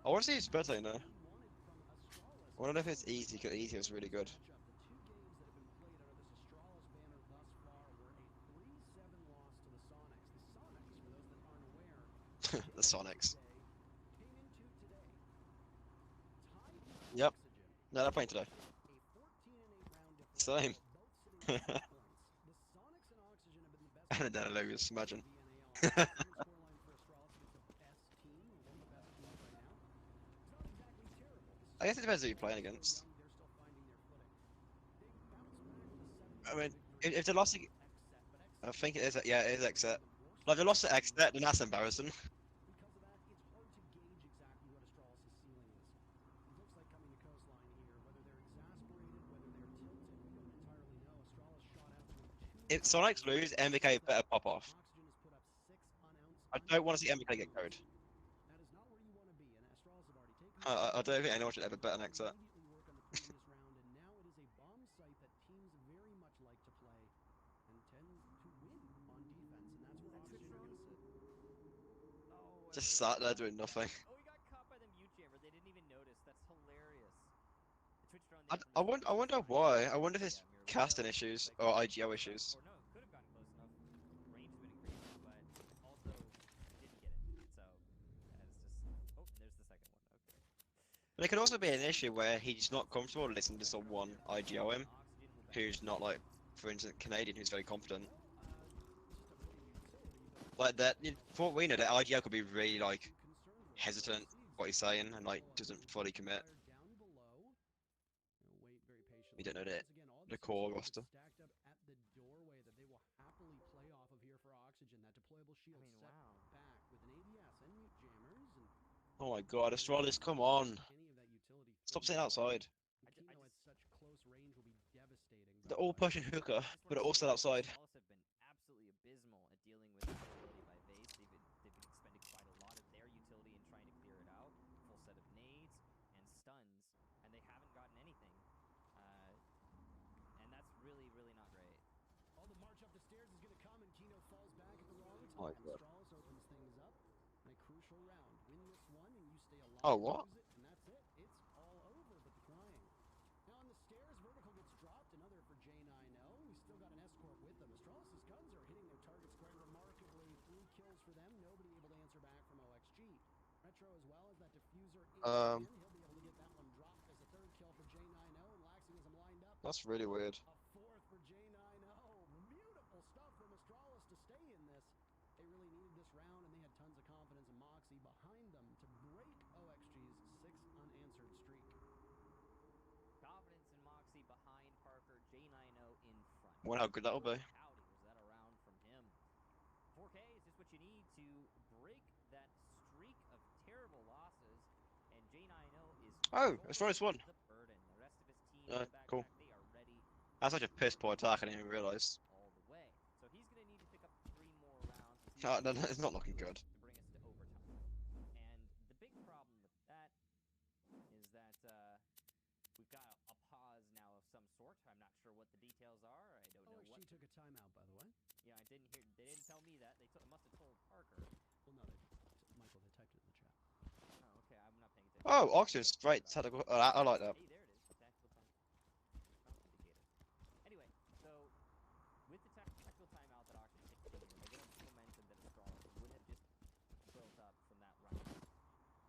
I want to see his better, you know. I want to know if it's easy, because easy is really good. The Sonics. Yep. No, they're playing today. Same. And then I lose, imagine. I guess it depends who you're playing against. I mean, if they lost, I think it is. Yeah, it is exit. Like if they lost to exit, then that's embarrassing. If Sonics lose, MBK better pop off. I don't want to see MBK get carried. I don't think anyone should ever bet an exit. Just sat there doing nothing. Oh, he got caught by the mute jammer. They didn't even notice. That's hilarious. The Twitch drone. I wonder why. I wonder if it's casting issues or IGO issues. Or no, it could have gotten close enough. Range has been increased, but also didn't get it. So it's just. Oh, there's the second one. Okay. But it could also be an issue where he's not comfortable listening to someone IGO him, who's not like, for instance, Canadian, who's very confident. Like that, for what we know, that IGO could be really like hesitant what he's saying and like doesn't fully commit. We don't know the core roster. Oh my god, Astralis, come on! Stop sitting outside. They're all pushing hooker, but they're all still outside. Have been absolutely abysmal at dealing with utility by base. They've been expending quite a lot of their utility in trying to clear it out. Full set of nades and stuns, and they haven't gotten anything. And that's really, really not great. Oh, the march up the stairs is going to come, and Kino falls back at the wrong time. Oh my god. Straws opens things up. In a crucial round. Win this one, and you stay alive. Oh, what? And that's it. It's all over, but the crying. Now on the stairs, Vertical gets dropped. Another for J9O. We still got an escort with them. Astralis' guns are hitting their targets quite remarkably. 3 kills for them. Nobody able to answer back from OXG. Retro as well as that diffuser. He'll be able to get that one dropped as a 3rd kill for J9O. And Laxing has him lined up. That's really weird. A 4th for J9O. Beautiful stuff from Astralis to stay in this. They really needed this round, and they had tons of confidence in Moxie behind them to break OXG's 6th unanswered streak. Confidence in Moxie behind Parker, J9O in front. Wonder how good that'll be. Howdy, was that a round from him? 4K, is this what you need to break that streak of terrible losses? And J9O is Oh, Astralis won. the burden. The rest of his team Cool. they are ready That's such a piss poor attack, I didn't even realise. all the way. So he's going to need to pick up 3 more rounds. No, it's not looking good. To bring us to overtime. And the big problem with that is that we've got a pause now of some sort. I'm not sure what the details are. I don't know what. took a timeout, by the way. Yeah, I didn't hear. They didn't tell me that. They must have told Parker. Well, no, Michael, they typed it in the chat. Oh, okay. I'm not paying attention. Oh, Oxygen straight tactical. I like that. Hey, there it is. Tactical time. Bounce indicator. Anyway, so with the tactical timeout that Oxygen taking, they're going to momentum that Astralis would have just built up from that round.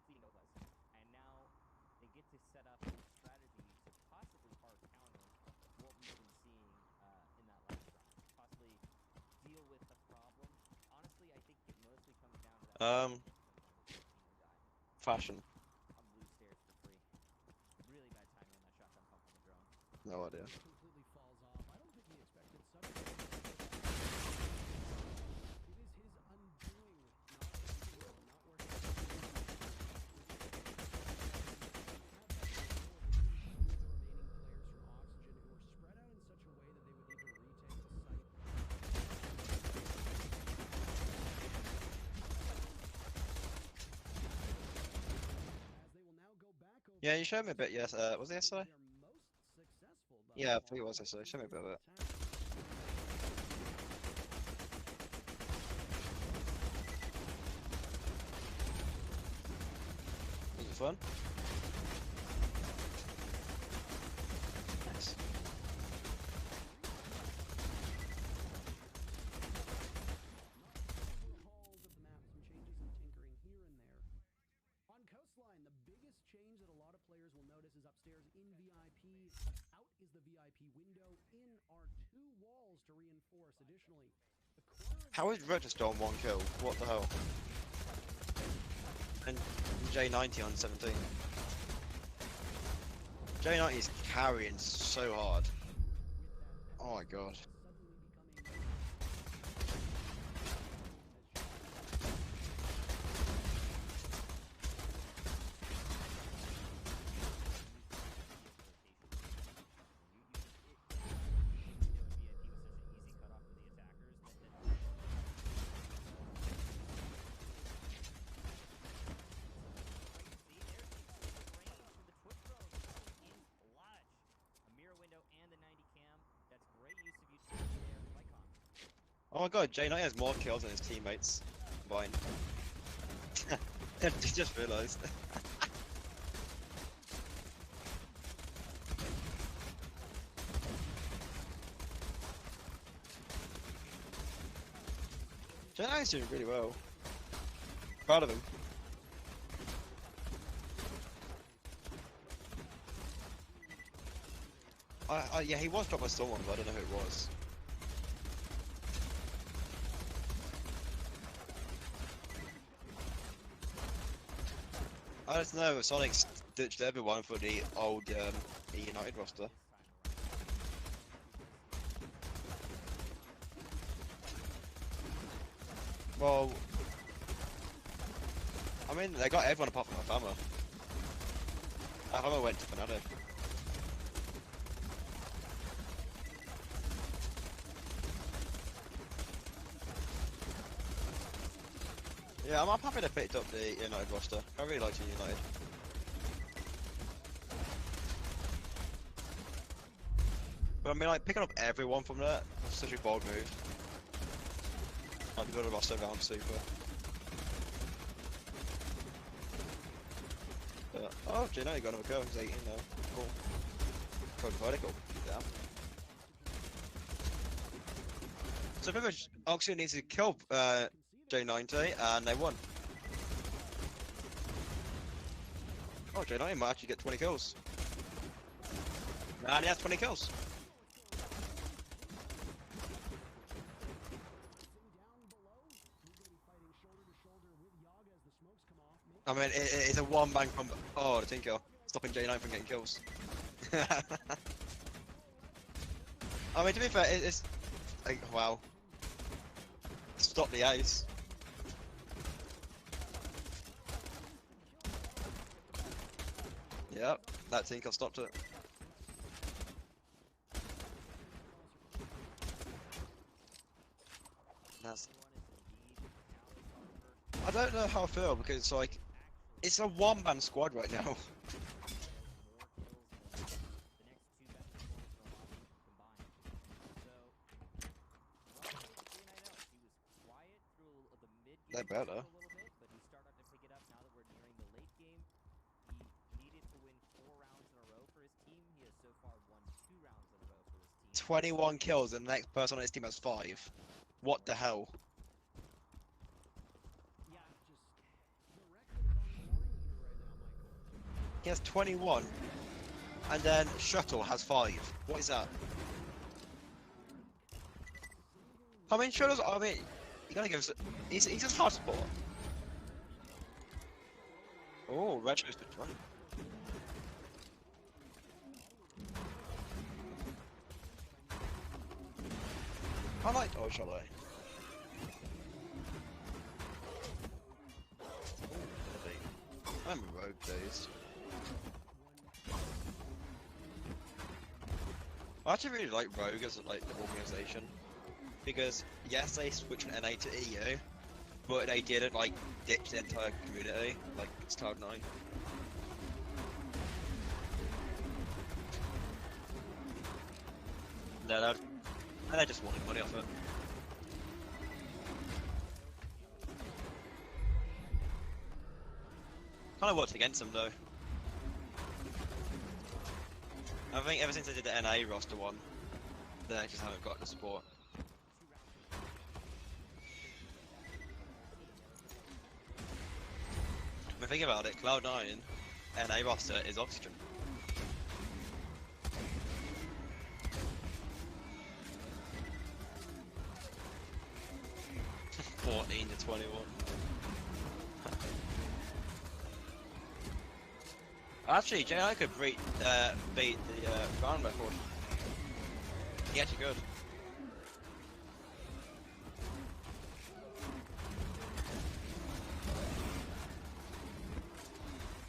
Cino was. And now they get to set up a strategy to possibly hard counter what we've been seeing in that last round. Possibly deal with the problem. Honestly, I think it mostly comes down to that. Fashion. On blue stairs for free. Really bad timing on that shotgun pump on the drone. No idea. Completely falls off. I don't think he expected such. It is his undoing, not working. Yeah, you showed me a bit. Yes. Was it yesterday? Yeah, I think it was yesterday. Show me a bit of it. for fun. Nice. Overhauls of the map, some changes and tinkering here and there. On Coastline, the biggest change that a lot of players will notice is upstairs in VIP. Out is the VIP window. In are 2 walls to reinforce. Additionally, the corner of How is Register on 1 kill? What the hell? And J90 on 17. J90 is carrying so hard. Oh my god. suddenly becoming Oh my god, J90 has more kills than his teammates combined. I just realised. J90's doing really well. Proud of him. Yeah, he was dropped by someone, but I don't know who it was. I don't know, Sonic ditched everyone for the old United roster. Well, I mean, they got everyone apart from Alabama. Alabama went to Fnatic. Yeah, I'm happy they picked up the United roster. I really like the United. But I mean, like, picking up everyone from there, that's such a bold move. Like, build a roster around Super. Oh, United got another kill, he's 18 now. Cool. Code vertical. Yeah. So pretty much, Oxy needs to kill J90, and they won. Oh, J90 might actually get 20 kills. And he has 20 kills. I mean, it's a one-man combo. Oh, the team kill. Stopping J9 from getting kills. I mean, to be fair, it's like, wow. Stop the ace. Yep, that team kill stopped it. That's... I don't know how I feel because, like, it's a one-man squad right now. They're better. He 21 kills and the next person on his team has 5. What the hell? He has 21, and then Shuttle has 5. What is that? I mean, Shuttle's, I mean, you gotta give us, he's just hard support. Oh, Retro's been running. I like Dodge Shallow. I remember Rogue days. I actually really like Rogue as like the organisation, because yes, they switched from NA to EU, but they didn't like ditch the entire community like it's Cloud9. No, they just wanted money off it. Kind of worked against them though. I think ever since I did the NA roster one, they just haven't got the support. I mean, think about it, Cloud9 NA roster is Oxygen. (14 to 21). Actually, J.I. could beat the round record. He actually could.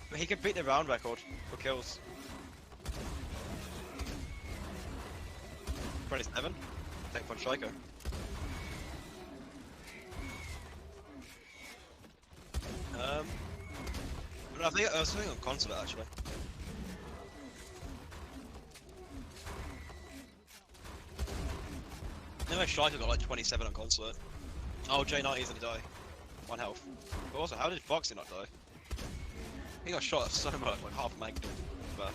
But he could beat the round record for kills. 27. Take one striker. But I think I was thinking on console actually. No, my striker got like 27 on consulate. Oh, J90 is gonna die. 1 health. But also, how did Foxy not die? He got shot so much, like half magnum back.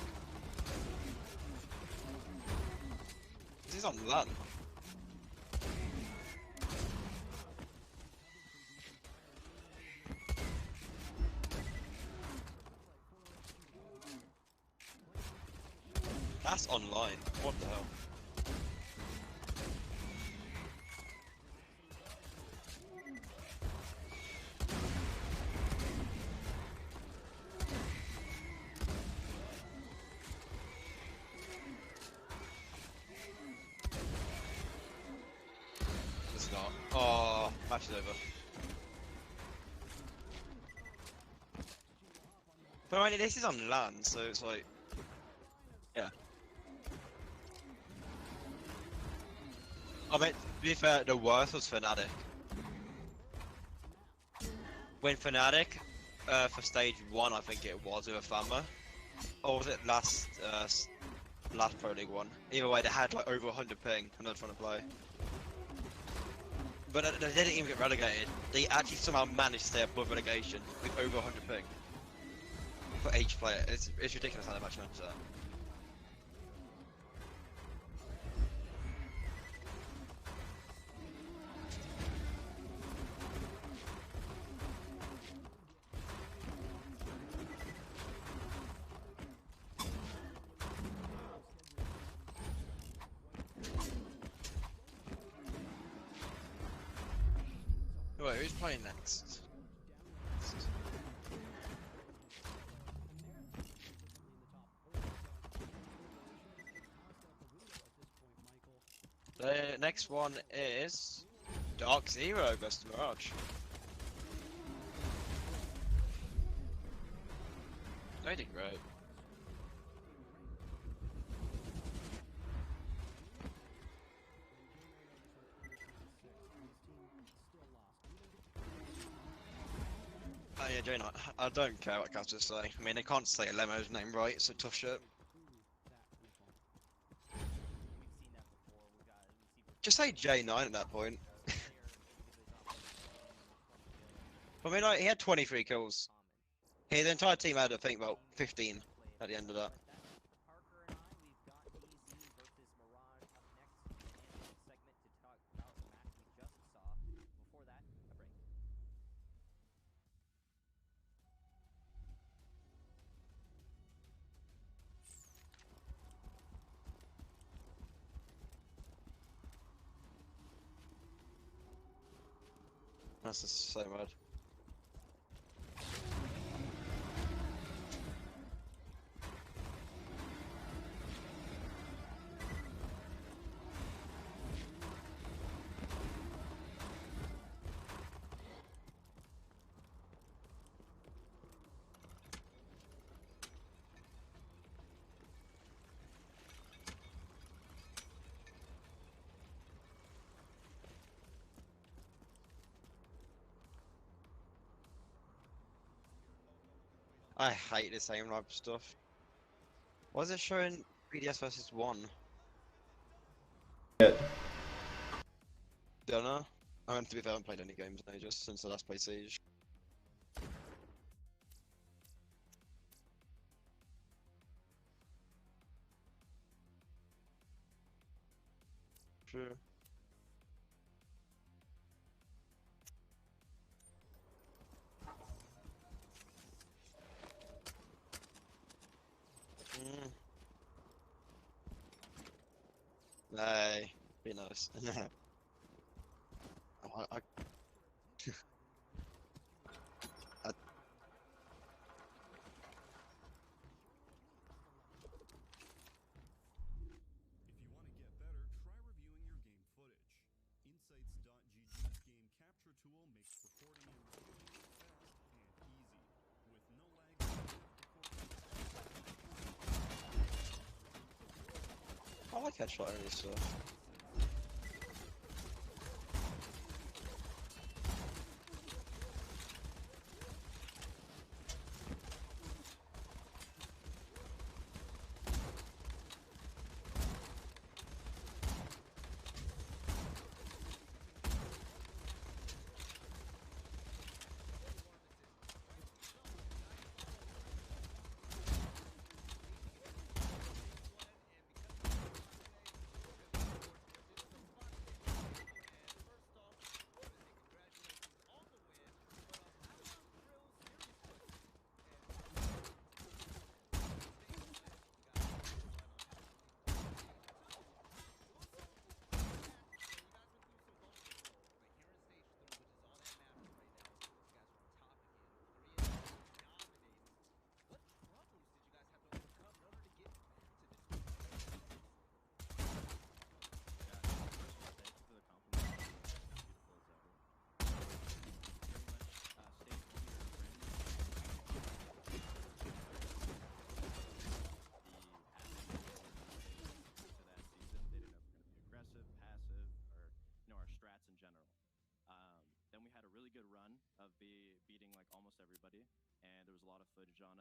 He's on land. That's online. What the hell? It's not. Oh, match is over. But I mean, this is on land, so it's like, yeah. I mean, to be fair, the worst was Fnatic. When Fnatic, for stage 1, I think it was with a Fama, or was it last Pro League 1? Either way, they had like over 100 ping and they were trying to play. But they didn't even get relegated. They actually somehow managed to stay above relegation with over 100 ping. For each player. It's ridiculous how they managed to that. Wait, who's playing next? The next one is Dark Zero versus Mirage. They did great. Oh yeah, Jane, I don't care what casters say. I mean, they can't say Lemo's name right, it's a tough shit. Just say J9 at that point. I mean, like, he had 23 kills. The entire team had, I think, about 15 at the end of that. That's just so mad. I hate this aim lab stuff. Why is it showing BDS versus 1? Yeah. Don't know. I mean, to be fair, I haven't played any games in ages since I last played Siege. True. Mm. Hey, be nice. I, I, If you want to get better, try reviewing your game footage. Insights.gg's game capture tool makes recording and reviewing fast and easy. With no lag, I like headshot only stuff.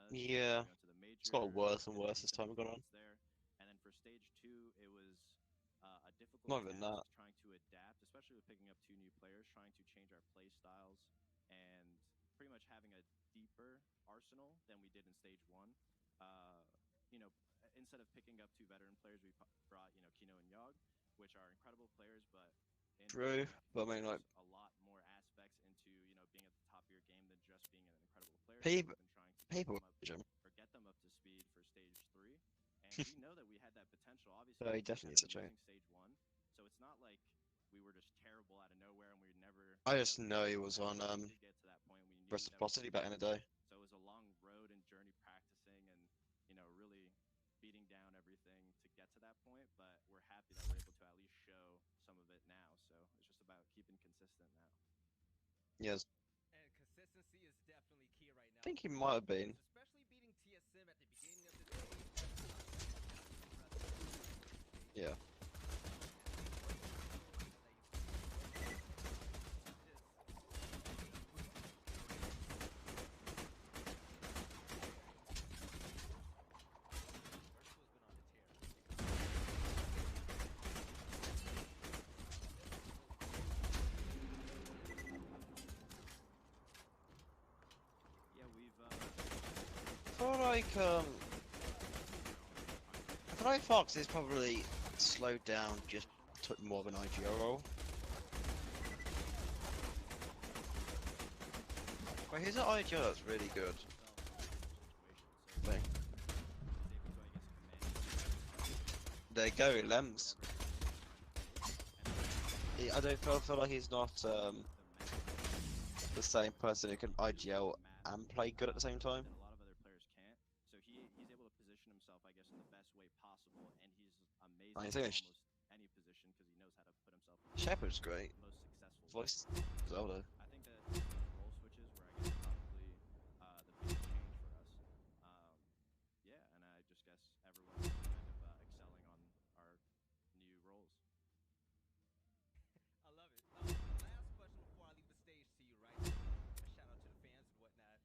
Yeah, it's got worse and worse as time gone on. Not even that. True, but I mean, like, people, people judge him. So he definitely needs to change. I just know he was on reciprocity back in the day. Yes, And consistency is definitely key right I now think he for might have players, been. especially beating TSM at the beginning of the day. Yeah. I feel like I feel like Fox is probably slowed down, just took more of an IGO role. Wait, who's at IGO that's really good? Wait. There you go, Lems. I don't feel like he's not the same person who can IGL and play good at the same time. I mean, Shepard's great. Voice Zelda. I love it. Last question before I leave the stage to you, right? A shout out to the fans and whatnot.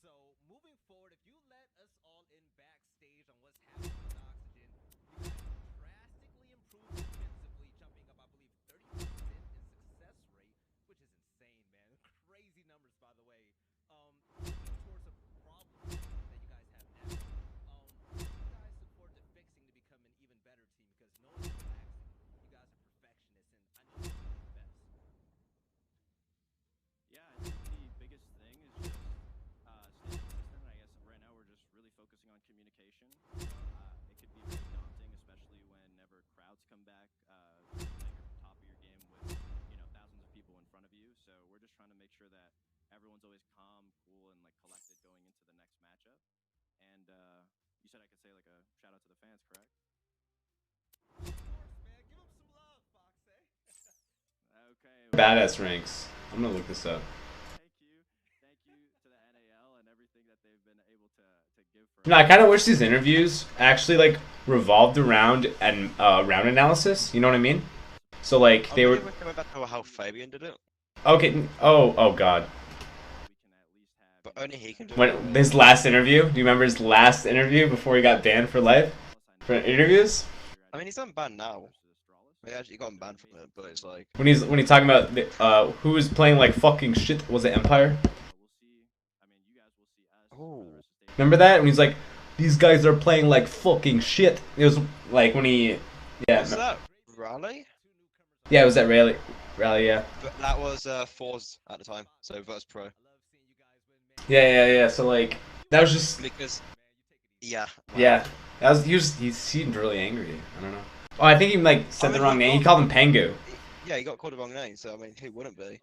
So, moving forward, if you let us all in backstage on what's happening with Oxygen, you guys drastically improved defensively, jumping up, I believe, 30% in success rate, which is insane, man. always calm, cool, and like collected going into the next matchup. And you said I could say like a shout out to the fans, correct? Of course, man. Give him some love, Fox, eh? Okay. Badass ranks. I'm gonna look this up. Thank you to the NAL and everything that they've been able to give for. No, I kind of wish these interviews actually like revolved around an round analysis. You know what I mean? So like they were. Coming back to how Fabian did it, Okay. Oh God. but only he can do it. When his last interview? Do you remember his last interview before he got banned for life for interviews? I mean, he's not banned now. He actually got banned from it, but it's like When he's talking about who was playing like fucking shit. Was it Empire? oh, Remember that? When he's like, these guys are playing like fucking shit. It was like when he. Yeah. was that Raleigh? Yeah, it was that rally. Yeah. But that was Force at the time, so Versus Pro. Yeah. So like that was just. Because yeah, Yeah, that was he seemed really angry. I don't know. Oh, I think he like said the mean, wrong name. He called him Pengu. Yeah, he got called the wrong name, so I mean, who wouldn't be?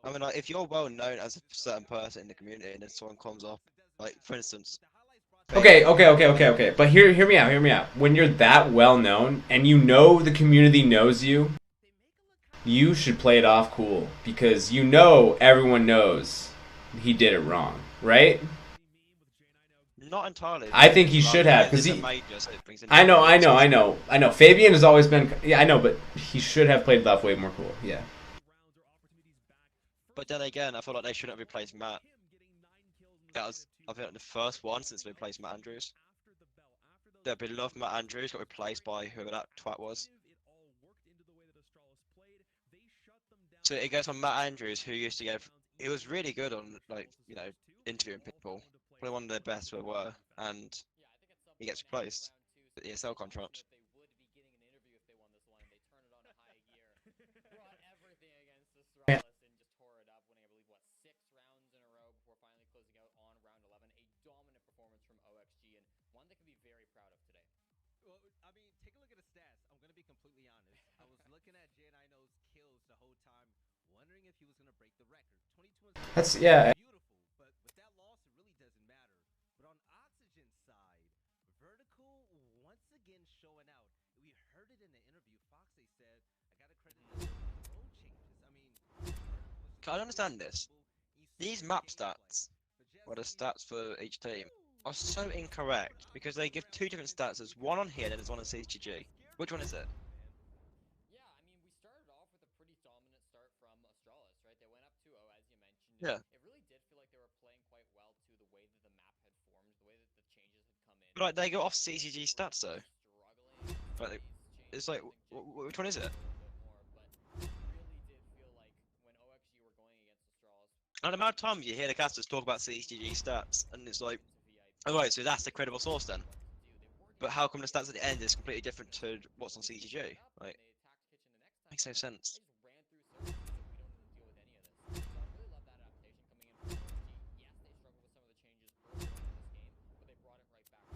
I mean, like, if you're well known as a certain person in the community and then someone comes up, like, for instance... Okay. But hear me out. When you're that well known and you know the community knows you, you should play it off cool because you know everyone knows he did it wrong, right? Not entirely. I think he should have, because he... Major, so it brings in I know. Fabian has always been... Yeah, I know, but he should have played it off way more cool. Yeah. But then again, I feel like they shouldn't have replaced Matt. That was, I think, the first one since they replaced Matt Andrews. The beloved Matt Andrews got replaced by whoever that twat was. So it goes from Matt Andrews, who used to give... He was really good on, like, you know, interviewing people. Probably one of the best there were, and he gets replaced with the ESL contract. Yeah. Well, I mean, take a look at the stats. I'm gonna be completely honest. I was looking at J9O's kills the whole time, wondering if he was gonna break the record. 22 is That's... Yeah. beautiful, but with that loss, it really doesn't matter. But on Oxygen's side, Vertical once again showing out. We heard it in the interview. Foxy said, "I gotta credit the role changes." I mean, Can I understand this? These map stats, or the stats for each team, are so incorrect because they give two different stats. There's one on here and there's one on CGG. Which one is it? yeah, I mean, we started off with a pretty dominant start from Astralis, right? They went up 2-0, as you mentioned. Yeah. It really did feel like they were playing quite well to the way that the map had formed, the way that the changes had come in. But like they go off CGG stats though. Struggling. Like, it's like, which one is it? And the amount of times you hear the casters talk about CGG stats, and it's like, alright, so that's the credible source then. But how come the stats at the end is completely different to what's on CGG? Like, makes no sense.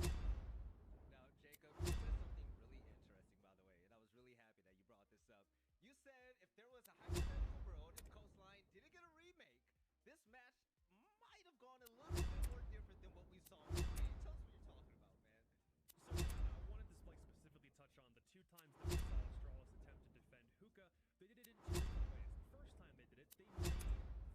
Now, Jacob, you said something really interesting, by the way, and I was really happy that you brought this up. You said if there was a hypothetical world, if Coastline didn't get a remake, this match might have gone a little bit more different than what we saw on the game. Tell us what you're talking about, man. So I wanted to like specifically touch on the two times that we saw Astralis attempt to defend Hookah. They did it in two different ways. The first time they did it, they made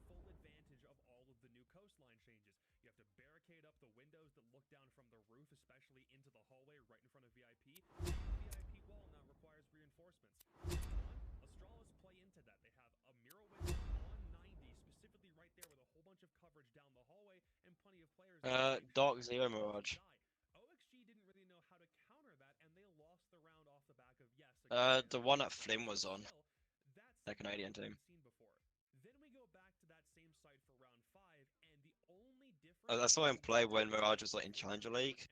full advantage of all of the new coastline changes. You have to barricade up the windows that look down from the roof, especially into the hallway right in front of VIP. And the VIP wall now requires reinforcements. Astralis play into that. They have a mural window on 90, specifically right there with a whole bunch of coverage down the hallway and plenty of players. Dark Zero Mirage. OXG didn't really know how to counter that, and they lost the round off the back of The one that Flynn was on. The Canadian team. Then we go back to that same site for round 5, and the only difference I saw him play when Mirage was like in Challenger League.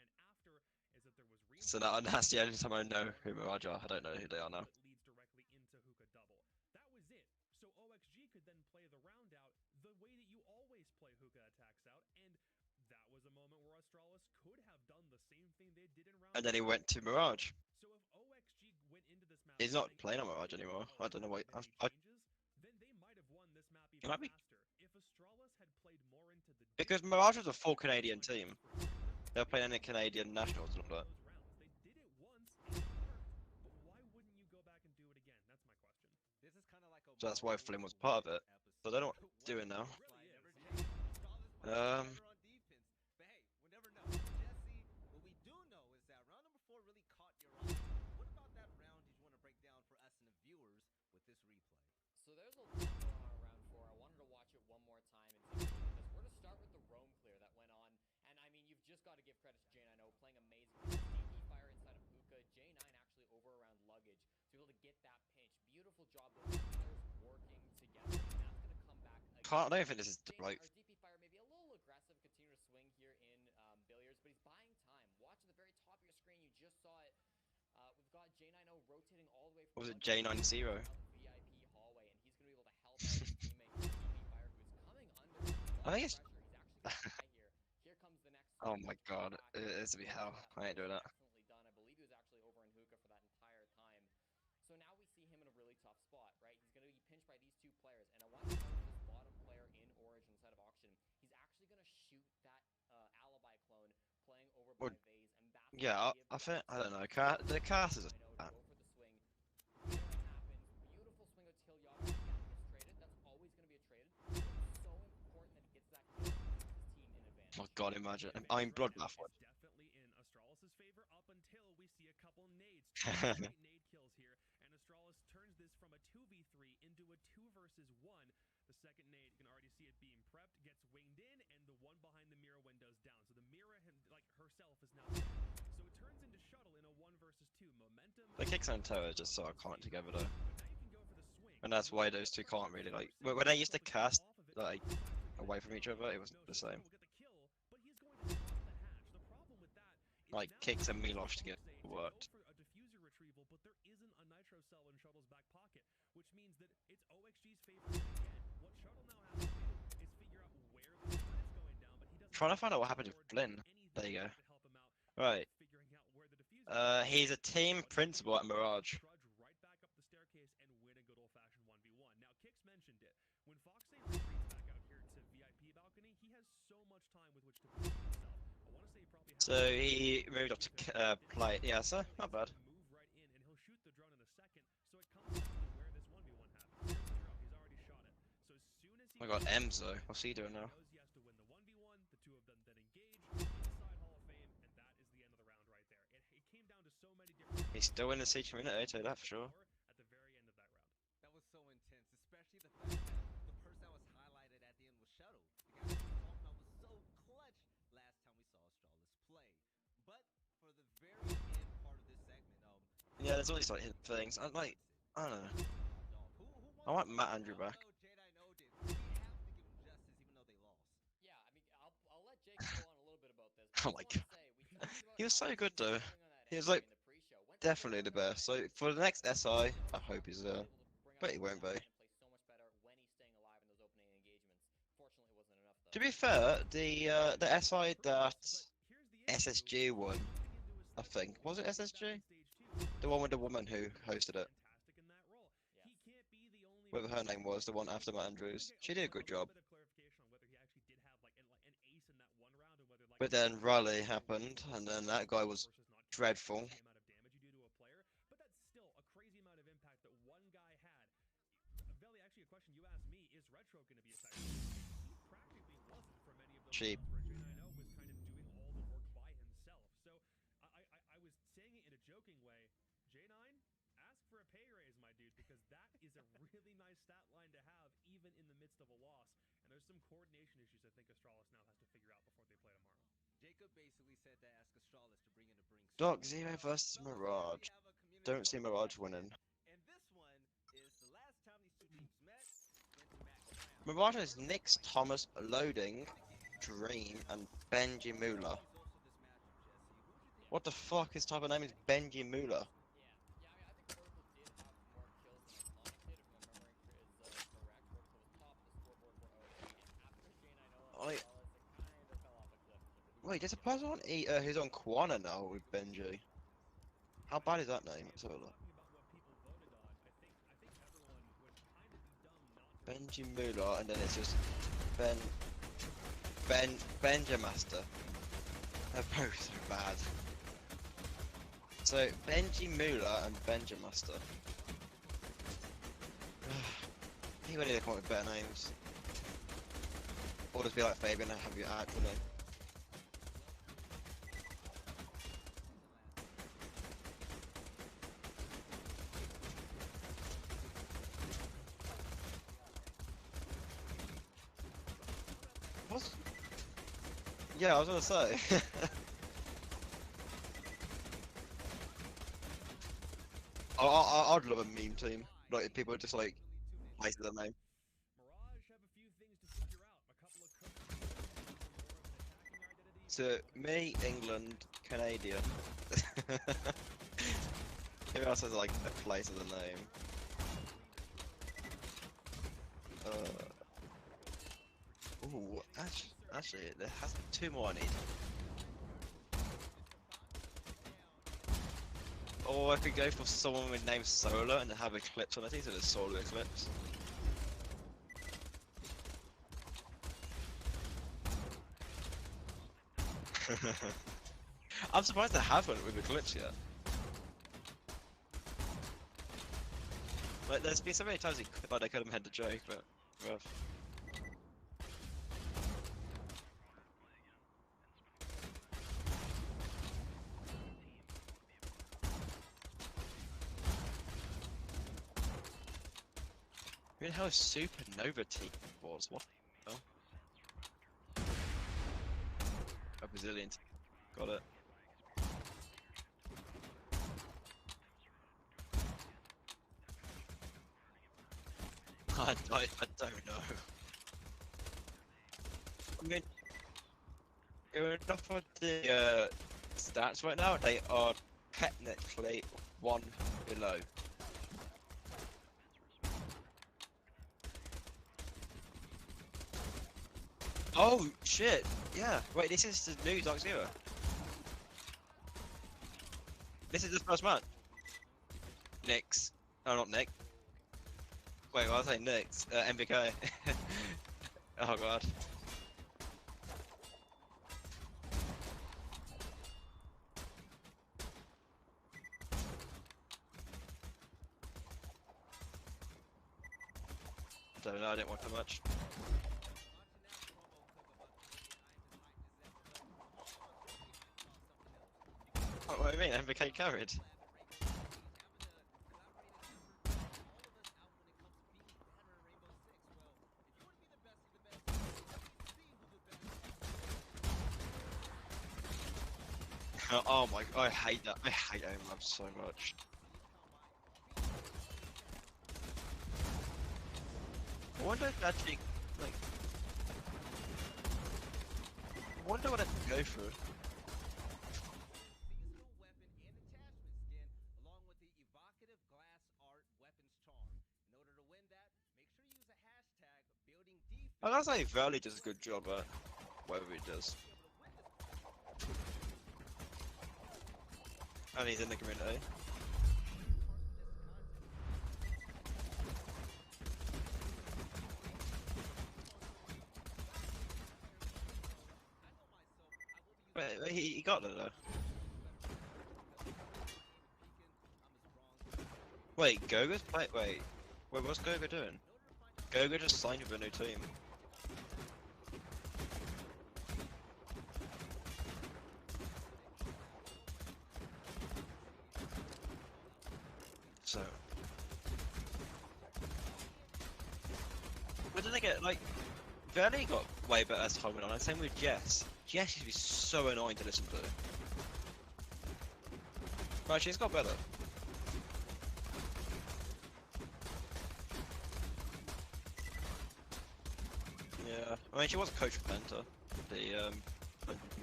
So that's the only time I know who Mirage are. I don't know who they are now. leads directly into Hookah double. That was it. So OXG could then play the round out the way that you always play Hookah attacks out, and that was a moment where Astralis could have done the same thing they did in round And then he went to Mirage. So if OXG went into this map He's not thinking, playing on Mirage anymore. I don't know why. then they might have won this map He even might be. faster. If Astralis Because Mirage was a full Canadian team. They were playing in the Canadian Nationals and all that. They did it once and it worked, but why wouldn't you go back and do it again? That's my question. This is kind of like a So that's why Flynn was part of it. So they don't know what they're doing now. Um, on defense. But hey, we'll never know. Jesse, what we do know is that round number 4 really caught your eye. What about that round did you want to break down for us and the viewers with this replay? So there's a lot going on around 4. I wanted to watch it one more time and take a look at this. We're to start with the roam clear that went on. And I mean, you've just got to give credit to J9O playing amazing. DP fire inside of Hookah. J9 actually over around luggage to be able to get that pinch. Beautiful job. Those two players working together. And that's going to come back again. I don't think this is like. Our DP fire maybe a little aggressive, continue to swing here in billiards, but he's buying time. Watch at the very top of your screen. You just saw it. We've got J9O rotating all the way from What was it, J90? VIP hallway, and he's going to be able to help out his teammate DP fire, who is coming under a lot I think it's. of pressure. He's actually going to die here. Here comes the next. Oh my god, it's to be hell. I ain't doing that. Definitely done. I believe he was actually over in Hookah for that entire time. So now we see him in a really tough spot, right? He's going to be pinched by these two players, and I want to note this bottom player in Origin inside of Auction. He's actually going to shoot that alibi clone playing over by Well, Vase, and that's Yeah, I think I don't know. The cast is. go for the swing. There it happens. Beautiful swing with Till Yaga. Yeah, gets traded. That's always going to be a traded. It's so important that he gets that kill to keep his team in advantage. Oh god, imagine. I'm Bloodbath one. It's definitely in Astralis' favor up until we see a couple nades. Two straight nade kills here, and Astralis turns this from a 2v3 into a 2 versus 1. The second nade, you can already see it being prepped, gets winged in, and the one behind the mirror window's down. So the mirror, herself, is now dead. So it turns into Shuttle in a 1 versus 2. Momentum. The kicks and tower just so iconic together though, But now you can go for the swing. and that's why those two can't really like. When they used to cast like away from each other, it was the same. Like kicks and Milosh to get worked. For a diffuser retrieval, but there isn't a nitro cell in Shuttle's back pocket, which means that it's OXG's favor again. What Shuttle now has to do is figure out where the planet's going down, but he doesn't. Trying to find out what happened to Flynn. There you go. To help him out, Right. figuring out where the diffuser He's a team principal at Mirage. trudge right back up the staircase and win a good old-fashioned 1v1. Now, Kix mentioned it. When Foxay retreats back out here to VIP balcony, he has so much time with which to position himself. I want to say he probably has So he moved up to play. Yeah, so not bad. move right in, and he'll shoot the drone in a second. So it comes down to where this 1v1 happens. Here's the drone. He's already shot it. So as soon as he I got Ems though. What's he doing now? knows he has to win the 1v1, the two of them then engage inside Hall of Fame, and that is the end of the round right there. It came down to so many different. He's still in the siege community, I tell you that for sure. At the very end of that round. That was so intense, especially the fact that the person that was highlighted at the end was Shuttle. The guy that we talked about was so clutch last time we saw Astralis play. But for the very end part of this segment, Yeah, there's all these like hidden things. I like. I don't know. I want Matt Andrew back. J9O did. We have to give him justice even though they lost. Yeah, I mean, I'll let Jake go on a little bit about this. Oh but I my just wanna say, we talked about He was so how good, though. going on that He was, SI like, in the pre-show. Went Definitely the very best. well. So for the next SI, I hope he's there. Able to bring But out he won't be. and play so much better when he's staying alive in those opening engagements. Fortunately, it wasn't enough though. To be fair, the SI that SSG won, I think, was it SSG? The one with the woman who hosted it. Whatever her name was, the one after Matt Andrews. She did a good job. But then Raleigh happened, and then that guy was dreadful. But that's still a crazy amount of impact that one guy had. Veli, actually, a question you asked me: is Retro going to be effective? He practically wasn't for many of those Cheap. rounds where J9O was kind of doing all the work by himself. So I was saying it in a joking way. J9, ask for a pay raise, my dude, because that is a really nice stat line to have, even in the midst of a loss. And there's some coordination issues I think Astralis now has to figure out before they play tomorrow. Jacob basically said to ask Astralis to bring in a bring. Doc Zero versus Mirage. Don't see Mirage winning. And this one is the last time these two teams met. Went to max round. Mirage is Nix, Thomas, Loading, Dream, and Benji Mula. What the fuck? His type of name is Benji Mula. Yeah, I mean, I think Oracle did have more kills than Iconic did, if my memory is correct. Oracle was top of the scoreboard for OG, and after J9O I- it kind of fell off a cliff. Wait, there's a person on who's on Quana now with Benji. How bad is that name? Let's have a look. Benji Mula, and then it's just Ben. Benjamaster. They're both so bad. So Benji Moolah and Benjamaster. People need to come up with better names. Or just be like Fabian and have your actual name. What? Yeah, I was gonna say. I'd love a meme team. Like, if people just like place their name. Mirage have a few things to figure out. A couple of cookies, more of an attacking identity. So, me, England, Canada. Maybe else has like a place as a name. Ooh, actually, there has to be two more I need. Or I could go for someone with name Solar and have Eclipse on it, so there's Solar Eclipse. I'm surprised they haven't with Eclipse yet. Like, there's been so many times like they could have had the joke, but rough. Who the hell is Supernova Team was? What the hell? A Brazilian team. Got it. I don't know. I mean, enough of the stats right now, they are technically one below. Oh shit! Yeah. Wait, this is the new Dark Zero. This is the first match. Nyx. Oh, not Nick. Wait, what was I saying? Nyx. MVK. Oh god. Don't know. I didn't want too much. Oh, what do you mean? MVK carried? Oh my, I hate that. I hate aim labs so much. I wonder if actually, like, I wonder what I can go through. I gotta say, Valley does a good job at whatever he does. And he's in the community. Wait, he got it though. Wait, Goga's play. Wait, what's Goga doing? Goga just signed with a new team. So, but then they get like, Verdi got way better as time went on. Same with Jess. Jess used to be so annoying to listen to. But she's got better. Yeah, I mean she was a coach for Penta. The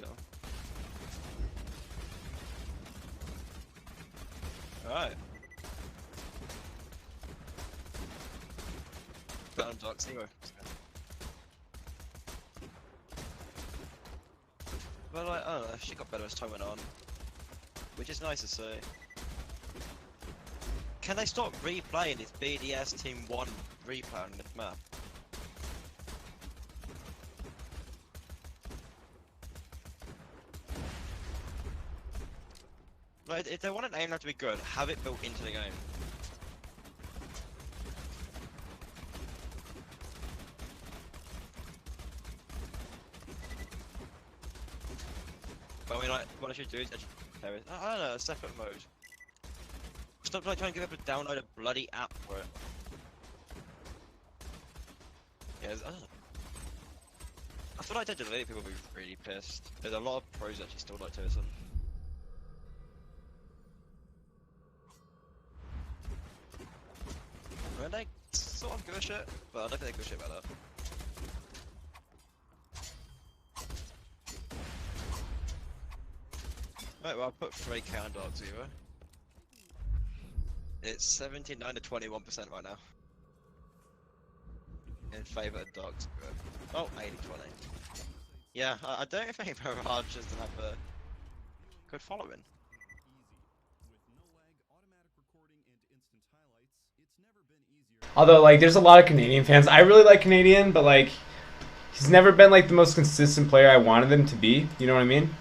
girl. Alright. But Dark Zero. But like, I don't know, she got better as time went on. Which is nice to see. Can they stop replaying this BDS Team 1 replay on this map? Like, if they want an aim to be good, have it built into the game. But I mean, like, what I should do is I don't know, a separate mode. Stop like trying to get people to download a bloody app for it. Yeah, I don't know. I feel like they delete people will be really pissed. There's a lot of pros that actually still like to listen. I mean, they sort of give a shit, but I don't think they give a shit about that. Right, well, I put 3k on Dark Zero. It's 79 to 21% right now. In favour of Dark Zero. Oh, 80-20. Yeah, I don't think Mirage doesn't have a good following. Although, like, there's a lot of Canadian fans. I really like Canadian, but, like, he's never been, like, the most consistent player I wanted him to be. You know what I mean?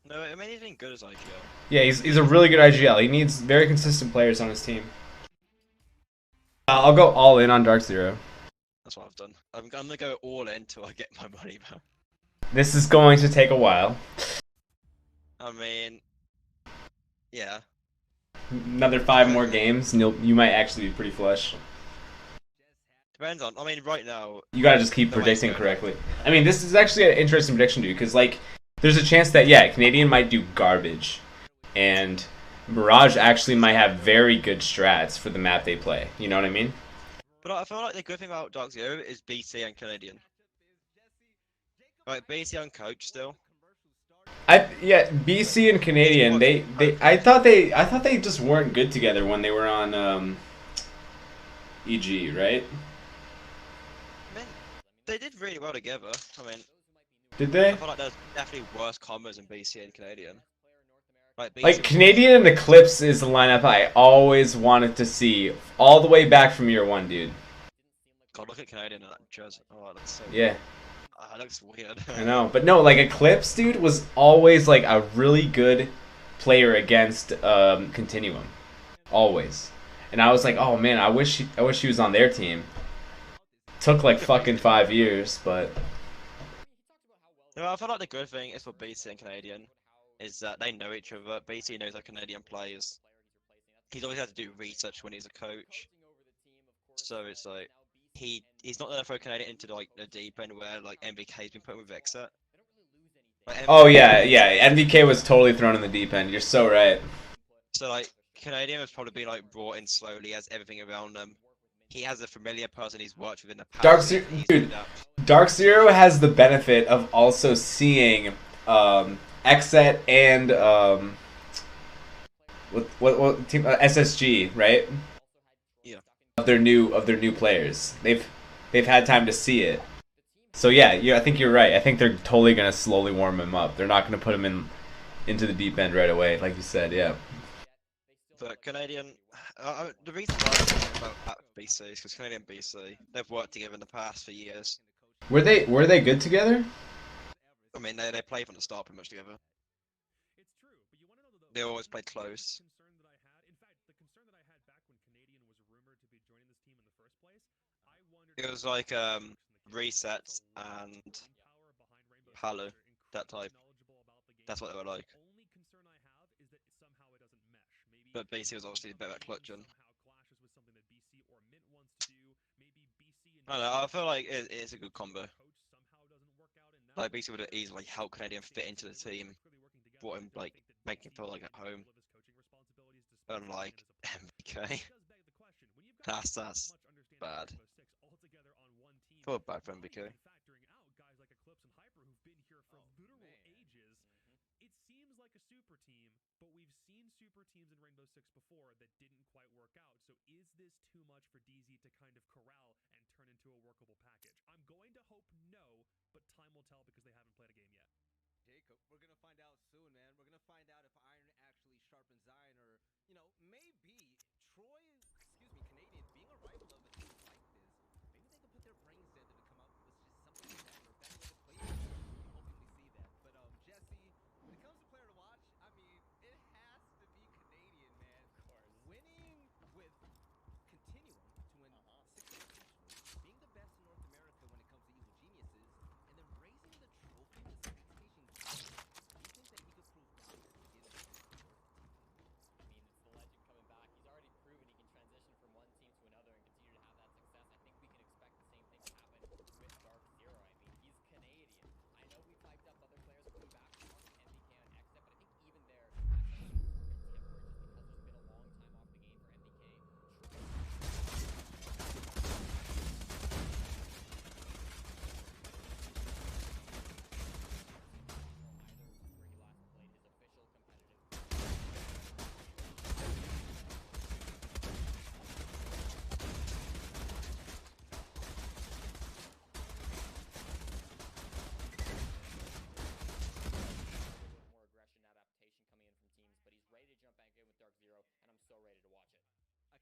No, I mean, he's been good as IGL. Yeah, he's a really good IGL. He needs very consistent players on his team. I'll go all in on Dark Zero. That's what I've done. I'm gonna go all in until I get my money back. This is going to take a while. I mean, yeah. Another 5 more games, and you might actually be pretty flush. Depends on. I mean, right now. You gotta just keep predicting correctly. I mean, this is actually an interesting prediction, dude, because, like, there's a chance that, yeah, Canadian might do garbage, and Mirage actually might have very good strats for the map they play. You know what I mean? But I feel like the good thing about Dark Zero is BC and Canadian. Like, BC on coach still. Yeah, BC and Canadian, I thought they just weren't good together when they were on EG, right? I mean, they did really well together. I mean, did they? I feel like there's definitely worse combos in BC and Canadian. Like Canadian and Eclipse is the lineup I always wanted to see all the way back from year 1, dude. God, look at Canadian and that jersey. Oh, that's so yeah. That looks weird. I know, but no, like Eclipse, dude, was always like a really good player against Continuum, always. And I was like, oh man, I wish he was on their team. Took like fucking 5 years, but. No, I feel like the good thing is for BC and Canadian is that they know each other. BC knows how Canadian plays. He's always had to do research when he's a coach. So it's like he's not gonna throw Canadian into like the deep end where like MVK's been put with Vexet. Like, oh yeah, MVK was totally thrown in the deep end. You're so right. So like Canadian has probably been like brought in slowly as everything around them. He has a familiar person he's worked with in the past. Dark Zero has the benefit of also seeing Exet and what team SSG, right? Yeah. Of their new players. They've had time to see it. So yeah, I think you're right. I think they're totally gonna slowly warm him up. They're not gonna put him into the deep end right away, like you said. Yeah. But Canadian, the reason why I'm talking about BC is because Canadian and BC, they've worked together in the past for years. Were they good together? I mean, they played from the start pretty much together. They always played close. It was like resets and Halo, that type. That's what they were like. But BC was obviously better at clutching. I don't know, I feel like it's a good combo. Like BC would have easily helped Canadian fit into the team, brought him like make him feel like at home. Unlike MVK. That's bad. Feel bad for MVK.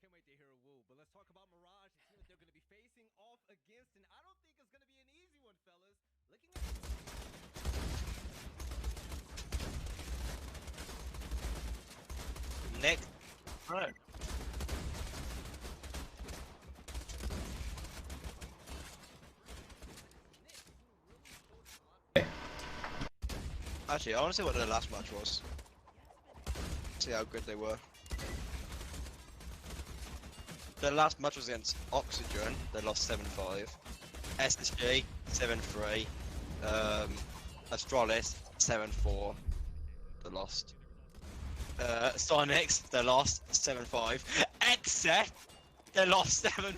can't wait to hear a woo. But let's talk about Mirage, the team that they're going to be facing off against, and I don't think it's going to be an easy one, fellas. Looking at Nick. Right. Actually, I want to see what the last match was. See how good they were. The last match was against Oxygen. They lost 7-5. SSG 7-3. Astralis 7-4. They lost. Sonics they lost 7-5. Exet they lost 7-5.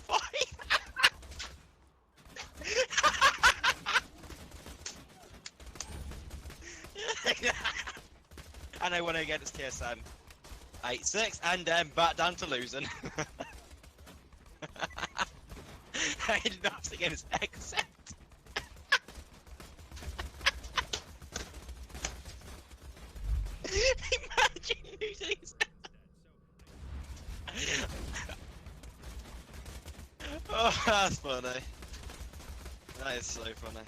And they won against TSM 8-6 and then back down to losing. They lost against Exet. Imagine losing. Oh, that's funny. That is so funny.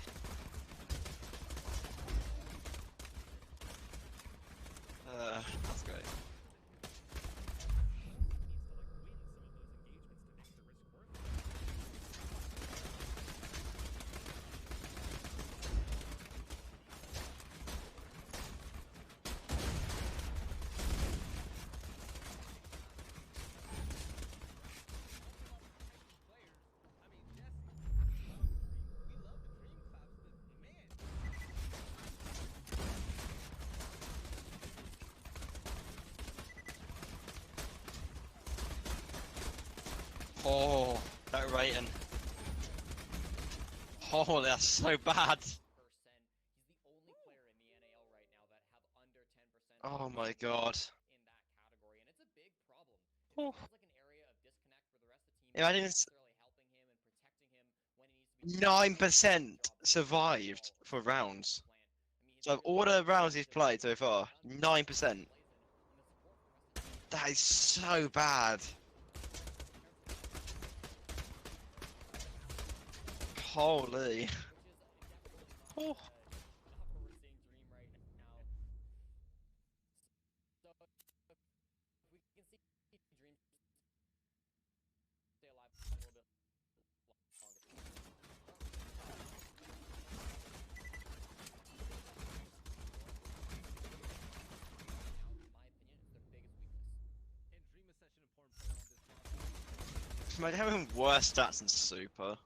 That's great. Oh, that rating. Oh, that's so bad. He's the only player in the NAL right now that have under 10% Oh my god. in that category, and it's a big problem. It Oh. feels like an area of disconnect for the rest of the team. Imagine Not it's necessarily helping him and protecting him when he needs to be 9% survived for rounds. So of all the rounds he's played so far, 9%. That is so bad. Holy. Oh. Imagine having worse stats than Super.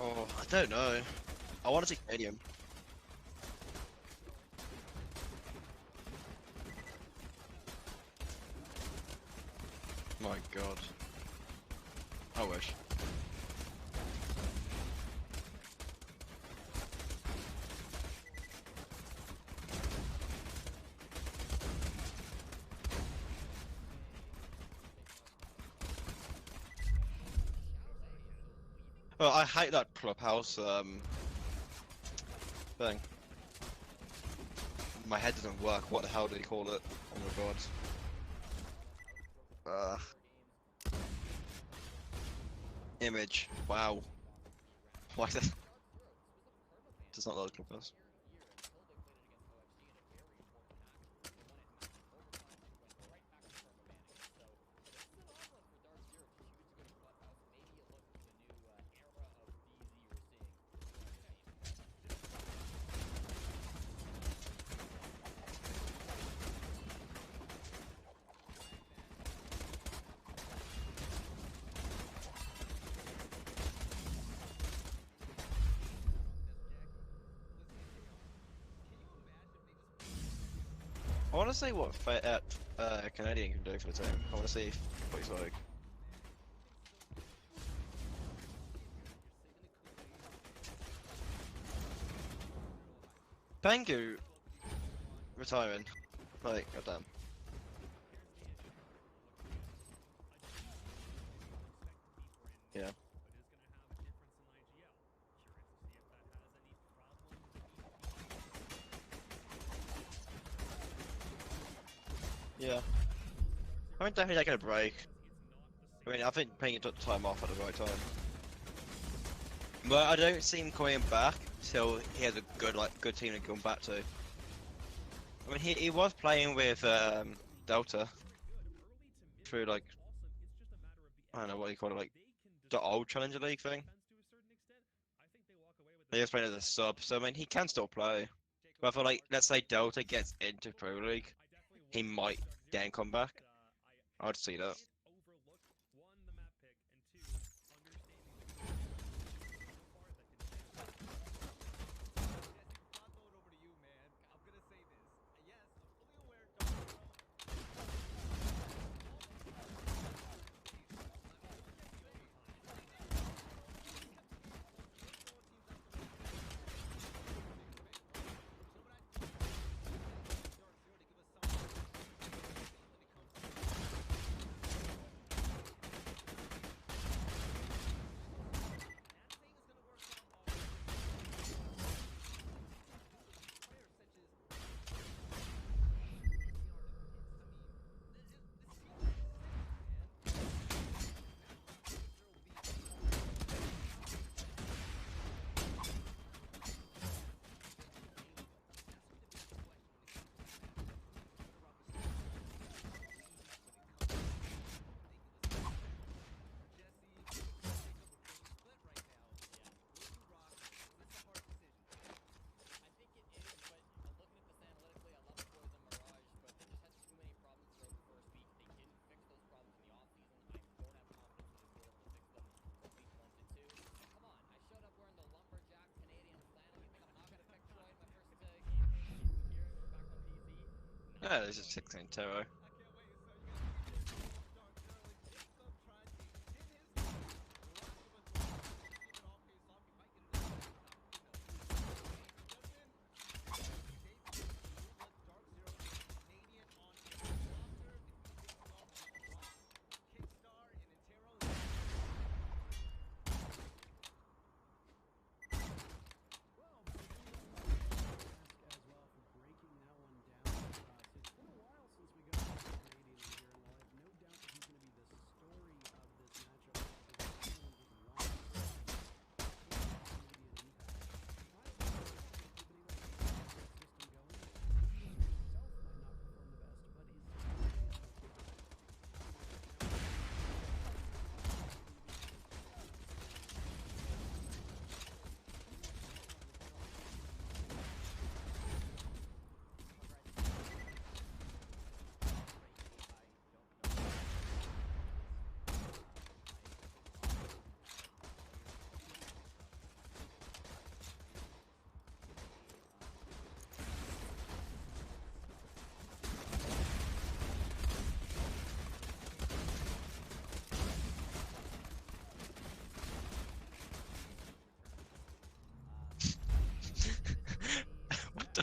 Oh, I don't know. I want to see Canadian. My god. I wish. Well, I hate that clubhouse thing. My head doesn't work. What the hell do you call it? Oh my god. Image. Wow. Why does not load clubhouse? I want to see what Canadian can do for the team. I want to see what he's like. Bangu retiring. Like, goddamn. Yeah. Yeah. I mean, definitely taking a break. I mean, I think Payne took the time off at the right time. But I don't see him coming back till he has a good team to come back to. I mean, he was playing with Delta through like, I don't know what you call it, like the old Challenger League thing. He was playing as a sub, so I mean, he can still play. But I feel like, let's say Delta gets into Pro League, he might then come back. I'd see that. Yeah, there's just 16 Taro. As well for breaking that one down for us. It's been a while since we got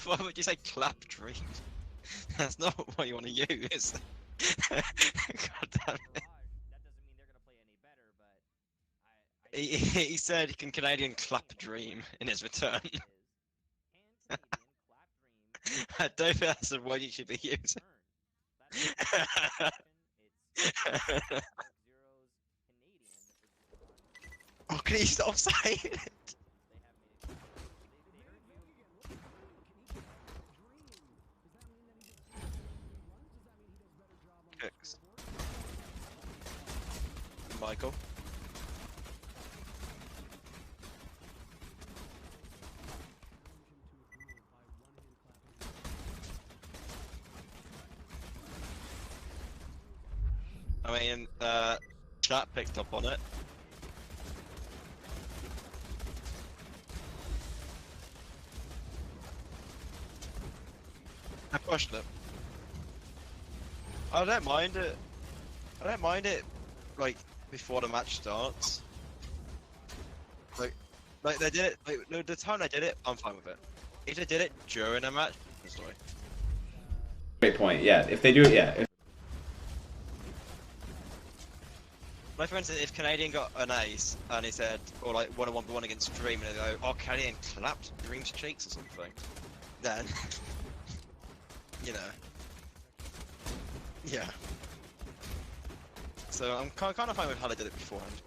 Why would you say clap dream? That's not what you want to use. God damn it. He said can Canadian clap dream in his return. I don't think that's the word you should be using. Oh, can you stop saying it? Cooks. Michael. I mean, chat picked up on it. I question it. I don't mind it. I don't mind it, like, before the match starts. Like they did it, like, no, the time they did it, I'm fine with it. If they did it during a match, sorry. Great point. Yeah, if they do it, yeah. Like for instance, if Canadian got an ace and he said, or like 1-on-1 against Dream, and they go, "Oh, Canadian clapped Dream's cheeks or something," then, you know, yeah. So I'm kind of fine with how they did it beforehand.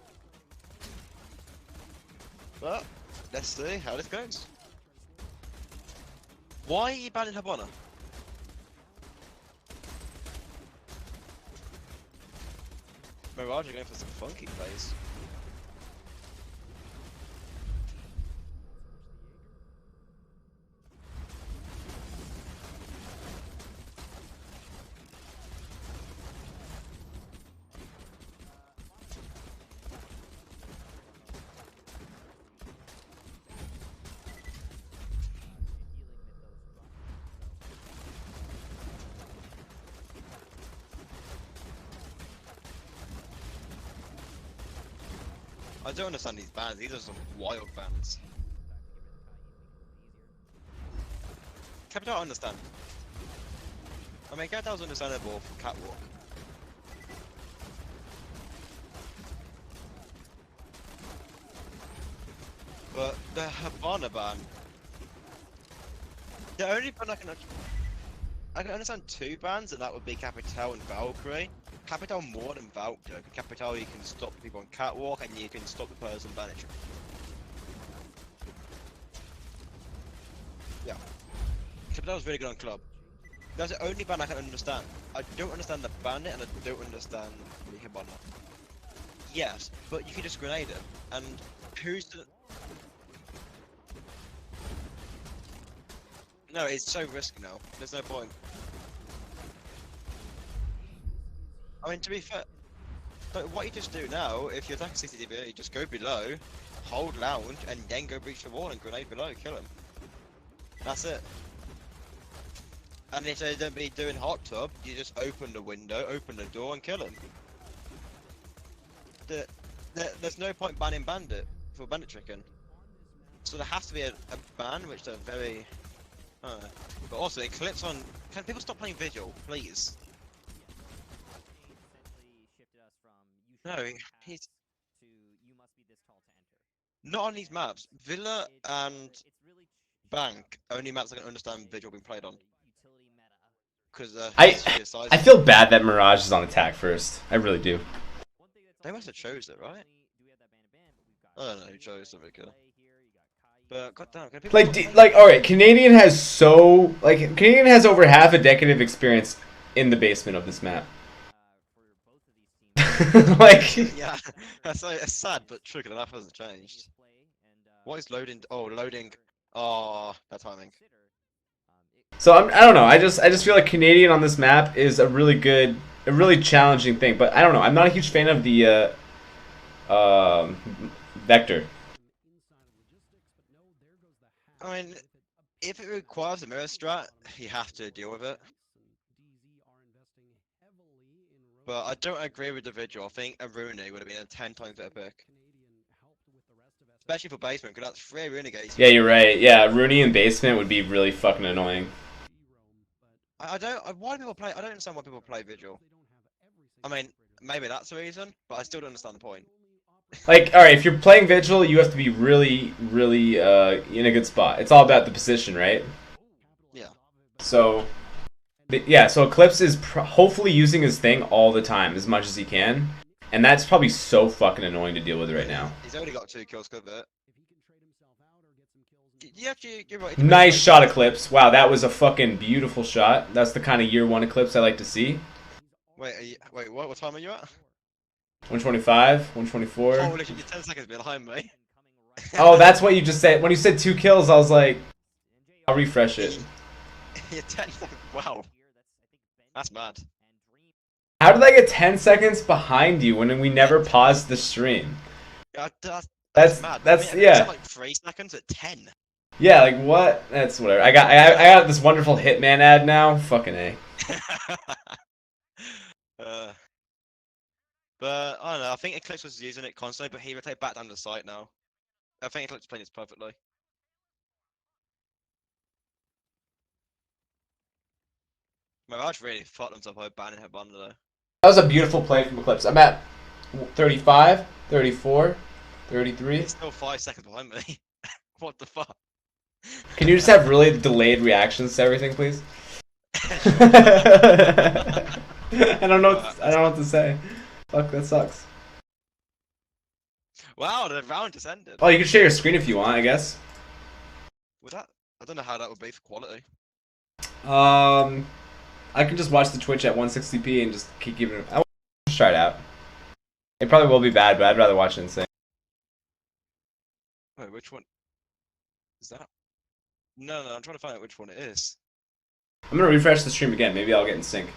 But let's see how this goes. Why are you banning Habana? Mirage are going for some funky plays. I don't understand these bans, these are some wild bans. Capital understand. I mean, Capital's understandable for Catwalk. But the Habana ban, the only ban I can understand two bans, and that would be Capital and Valkyrie. Capital more than Valkyrie. Capital, you can stop people on Catwalk, and you can stop the person banning. Yeah. Capital's really good on club. That's the only ban I can understand. I don't understand the bandit, and I don't understand the Habana. Yes, but you can just grenade it, and who's the... No, it's so risky now. There's no point. I mean, to be fair, but what you just do now, if you're attacking CCTV, you just go below, hold lounge, and then go breach the wall and grenade below, kill him. That's it. And if they don't be doing hot tub, you just open the window, open the door, and kill him. There's no point banning bandit for bandit tricking. So there has to be a ban, which they're very... but also, it clips on... Can people stop playing Vigil, please? No, he's... Not on these maps. Villa and Bank, only maps I can understand Vigil being played on. Because I feel bad that Mirage is on attack first. I really do. They must have chose it, right? I don't know who chose the Vigil. But goddamn, can people like, all right, Canadian has Canadian has over half a decade of experience in the basement of this map. Like, yeah, it's sad but true. The map hasn't changed. What is loading? Oh, loading. Oh, that timing. So I don't know. I just feel like Canadian on this map is a really challenging thing. But I don't know. I'm not a huge fan of the Vector. I mean, if it requires a mirror strat, you have to deal with it. But I don't agree with the Vigil. I think a Rooney would have been a 10 times better pick. Especially for basement, because that's 3 renegades. Yeah, you're right. Yeah, Rooney in basement would be really fucking annoying. I don't. Why do people play? I don't understand why people play Vigil. I mean, maybe that's the reason, but I still don't understand the point. Like, alright, if you're playing Vigil, you have to be really, really in a good spot. It's all about the position, right? Yeah. So, yeah, so Eclipse is hopefully using his thing all the time, as much as he can. And that's probably so fucking annoying to deal with right now. He's already got 2 kills, could it? You're right. Nice shot, Eclipse. Wow, that was a fucking beautiful shot. That's the kind of year 1 Eclipse I like to see. Wait, what time are you at? 125, 124. Oh, look, you're 10 seconds behind me. Oh, that's what you just said. When you said 2 kills, I was like, I'll refresh it. You're 10 seconds. Wow. That's mad. How did I get 10 seconds behind you when we never paused the stream? Yeah, That's mad. that's I mean, yeah. It's like 3 seconds at 10. Yeah, like what? That's whatever. I got this wonderful Hitman ad now. Fucking A. But I don't know. I think Eclipse was using it constantly, but he rotated back down to the site now. I think Eclipse playing this perfectly. Mirage really fucked themselves by banning her bundle though. That was a beautiful play from Eclipse. I'm at 35, 34, 33. He's still 5 seconds behind me. What the fuck? Can you just have really delayed reactions to everything, please? I don't know. I don't know what to say. Fuck, that sucks. Wow, the round just ended. Oh, you can share your screen if you want, I guess. Would that? I don't know how that would be for quality. I can just watch the Twitch at 160p and just keep giving it. I want to try it out. It probably will be bad, but I'd rather watch it in sync. Wait, which one is that? No, I'm trying to find out which one it is. I'm gonna refresh the stream again. Maybe I'll get in sync.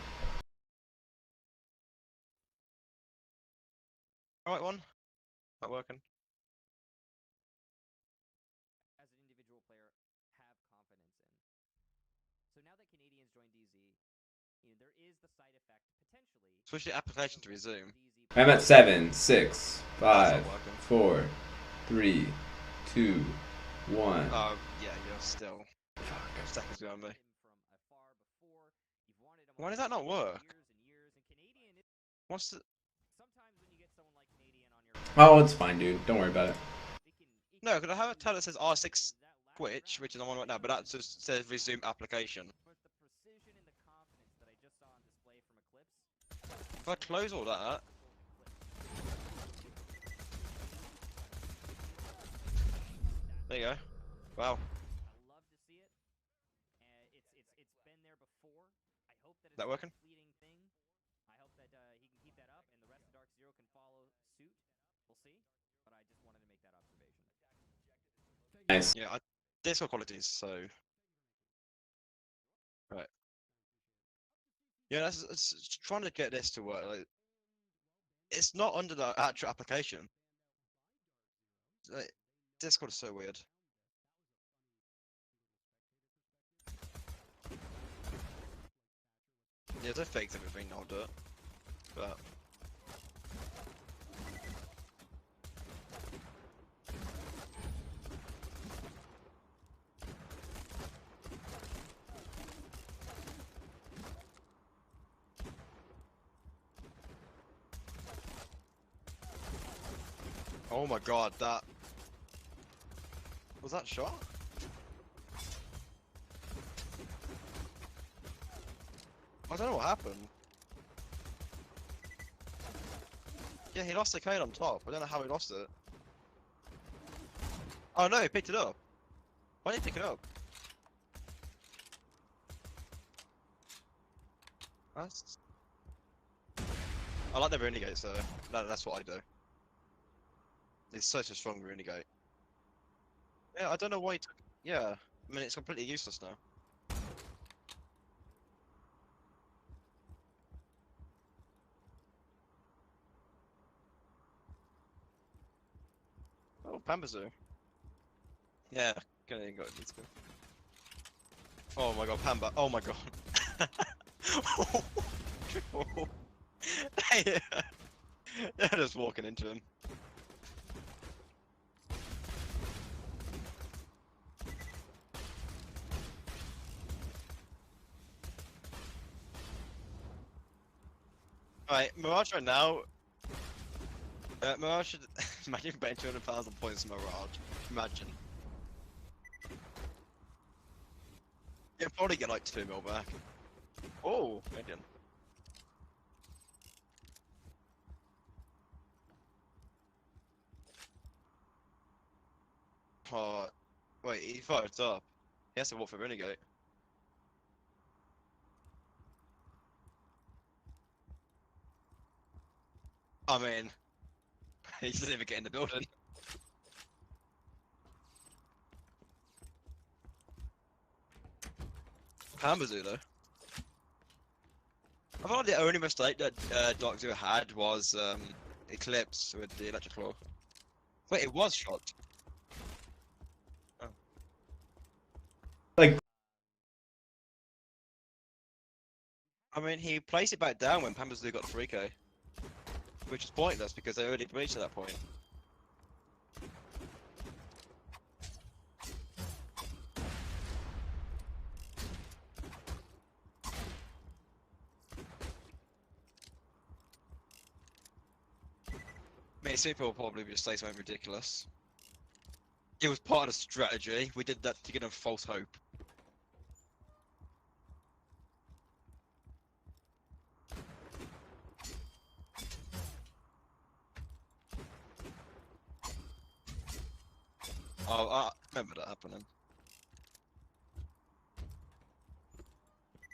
Alright, one. Not working. As an individual player, have confidence in. So now that Canadians join DZ, there is the side effect potentially. Switch the application to resume. I'm at 7, 6, 5, not working. 4, 3, 2, 1. Oh, yeah, you're still 5 seconds behind me. Why does that not work? What's the... Oh, it's fine, dude. Don't worry about it. No, because I have a tab that says R6 Twitch, which is on right now, but that just says resume application. If I close all that... There you go. Wow. Is that working? I hope that he can keep that up, and the rest of Dark Zero can follow suit. We'll see. But I just wanted to make that observation. Nice. Yeah, Discord qualities, so... Right. Yeah, it's trying to get this to work. Like, it's not under the actual application. Like, Discord is so weird. Yeah, they faked everything, I'll do it. But... Oh my god, that... Was that shot? I don't know what happened. Yeah, he lost the code on top. I don't know how he lost it. Oh no, he picked it up. Why did he pick it up? That's... I like the renegade, so that's what I do. It's such a strong renegade. Yeah, I don't know why he took... Yeah, I mean, it's completely useless now. Oh, Pambazoo. Yeah, go. Let's go. Oh my god, Pamba. Oh my god. They're just walking into him. Alright, Mirage right now. Mirage should imagine betting 200,000 points on Mirage. Imagine. You'll probably get like 2 mil back. Oh, again. Oh, wait, he fired up. He has to walk for Renegade. I mean, he doesn't even get in the building. Pambazoo though. I thought the only mistake that Doctor had was Eclipse with the electric claw. Wait, it was shot. Oh. Like, I mean, he placed it back down when Pambazoo got the 3k. Which is pointless because they already breached at that point. I mean, Super will probably just say something ridiculous. It was part of the strategy. We did that to give them false hope. Oh, I remember that happening.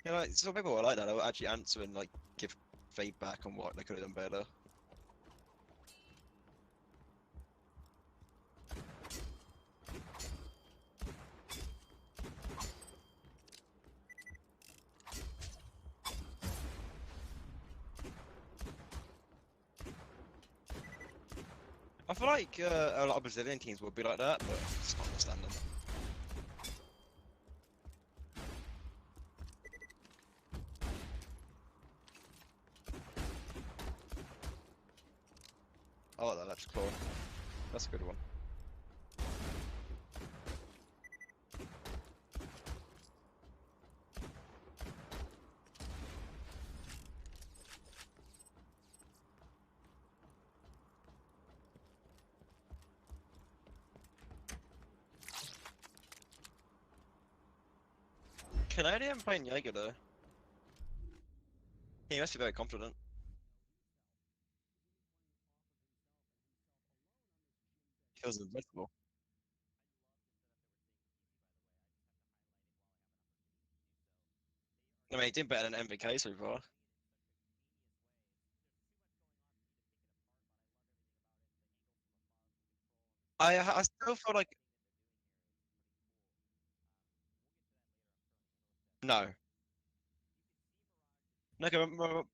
You know, like, some people are like that. They'll actually answer and like give feedback on what they could have done better. I feel like a lot of Brazilian teams would be like that, but it's not understanding. I like that electric claw. That's a good one. Canadian playing Jaeger though. He must be very confident. He was invincible. I mean, he did better than MVK so far. I still feel like no, no, 'cause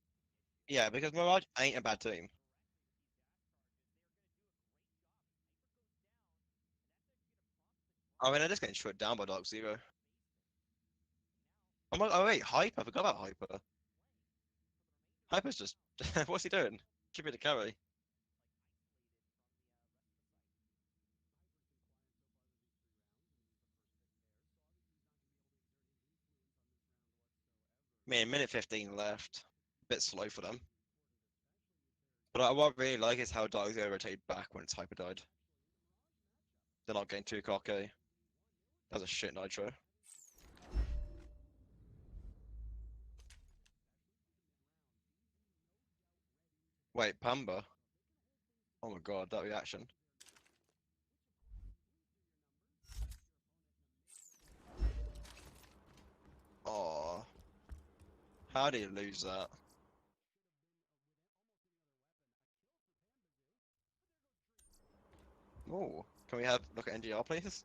yeah, because Mirage ain't a bad team. I mean, they're just getting shut down by Dark Zero. I'm like, oh wait, Hyper. I forgot about Hyper. Hyper's just what's he doing? Give me the carry. Man, minute 15 left. Bit slow for them. But what I really like is how Dark Zero rotated back when its Hyper died. They're not getting too cocky. That was a shit nitro. Wait, Pamba? Oh my god, that reaction. Oh, how did you lose that? Oh, can we have look at NGR, please?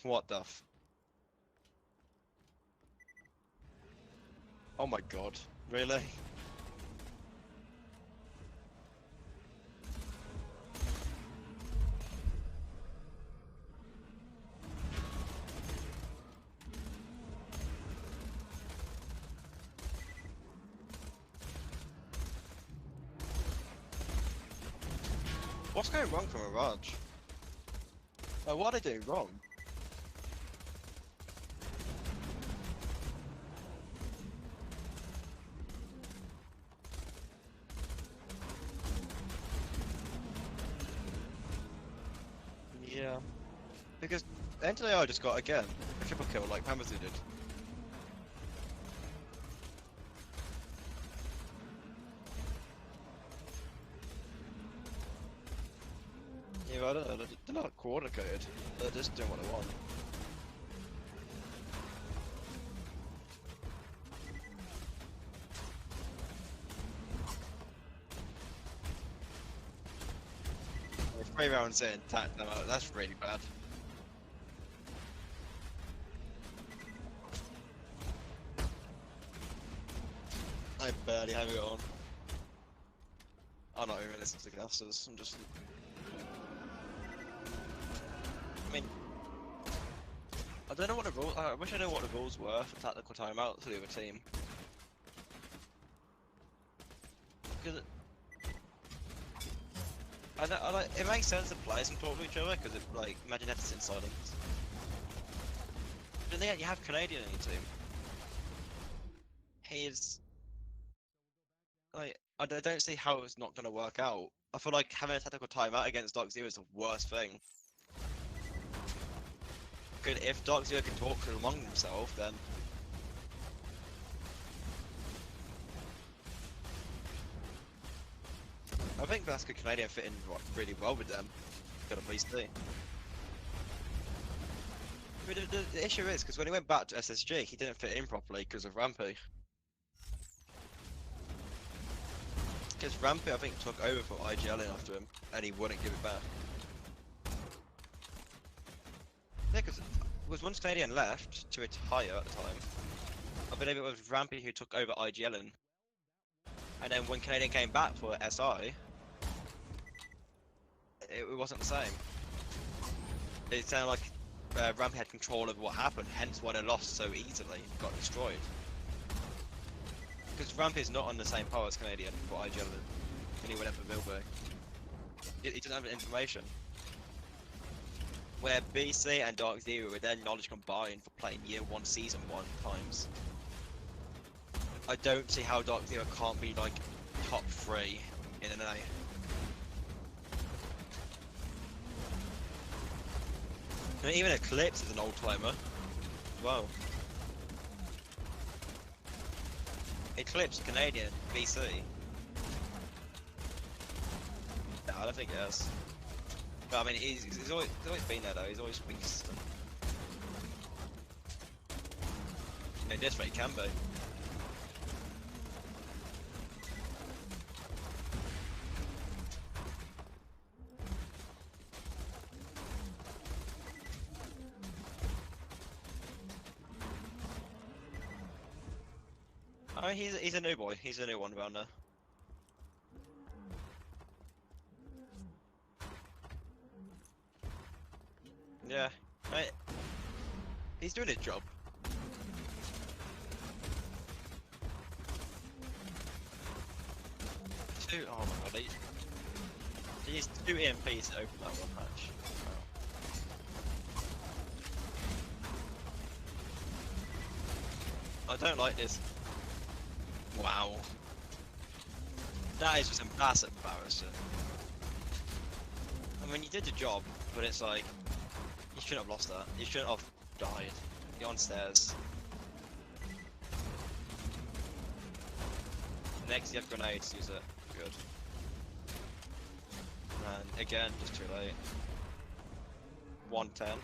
What the f? Oh my god, really? What's going wrong for Mirage? What are they doing wrong? NTI just got again a triple kill like Pamazoo did. Yeah, I don't know. They're not coordinated. They're just doing what they want. With 3 rounds in, tap them out. That's really bad. I barely have it on. I'm not even listening to the casters. I'm just. I mean, I don't know what the rules. I wish I knew what the rules were for tactical timeout for the other team. Because it makes sense that players can talk to each other. Because like, imagine if it's in silence. But then you have Canadian in your team. He's like, I don't see how it's not gonna work out. I feel like having a tactical timeout against Dark Zero is the worst thing. Because if Dark Zero can talk among themselves, then I think that's good Canadian fit in really well with them. Gotta please see. I mean, the issue is because when he went back to SSG, he didn't fit in properly because of Rampy. Because Rampy, I think, took over for IGL after him, and he wouldn't give it back. Yeah, because once Canadian left to retire at the time, I believe it was Rampy who took over IGL, and then when Canadian came back for SI, it wasn't the same. It sounded like Rampy had control over what happened, hence why they lost so easily, got destroyed. Because Rampy is not on the same power as Canadian for IGL, and he whatever will be. He doesn't have the information. Where BC and Dark Zero with their knowledge combined for playing Year 1 Season 1 times. I don't see how Dark Zero can't be like top 3 in an A. I mean, even Eclipse is an old timer. Wow. Eclipse, Canadian, BC. No, I don't think he has. But I mean, he's always been there though, he's always been consistent. Yeah, this way he can be. I mean, he's a new boy. He's a new one around there. Yeah, right. He's doing his job. Oh my god, he used 2 EMPs to open that one match. Wow. I don't like this. Wow. That is just that's embarrassing. I mean, you did your job, but it's like, you shouldn't have lost that. You shouldn't have died. You're on stairs. Next, you have grenades, use it. Good. And again, just too late. 110.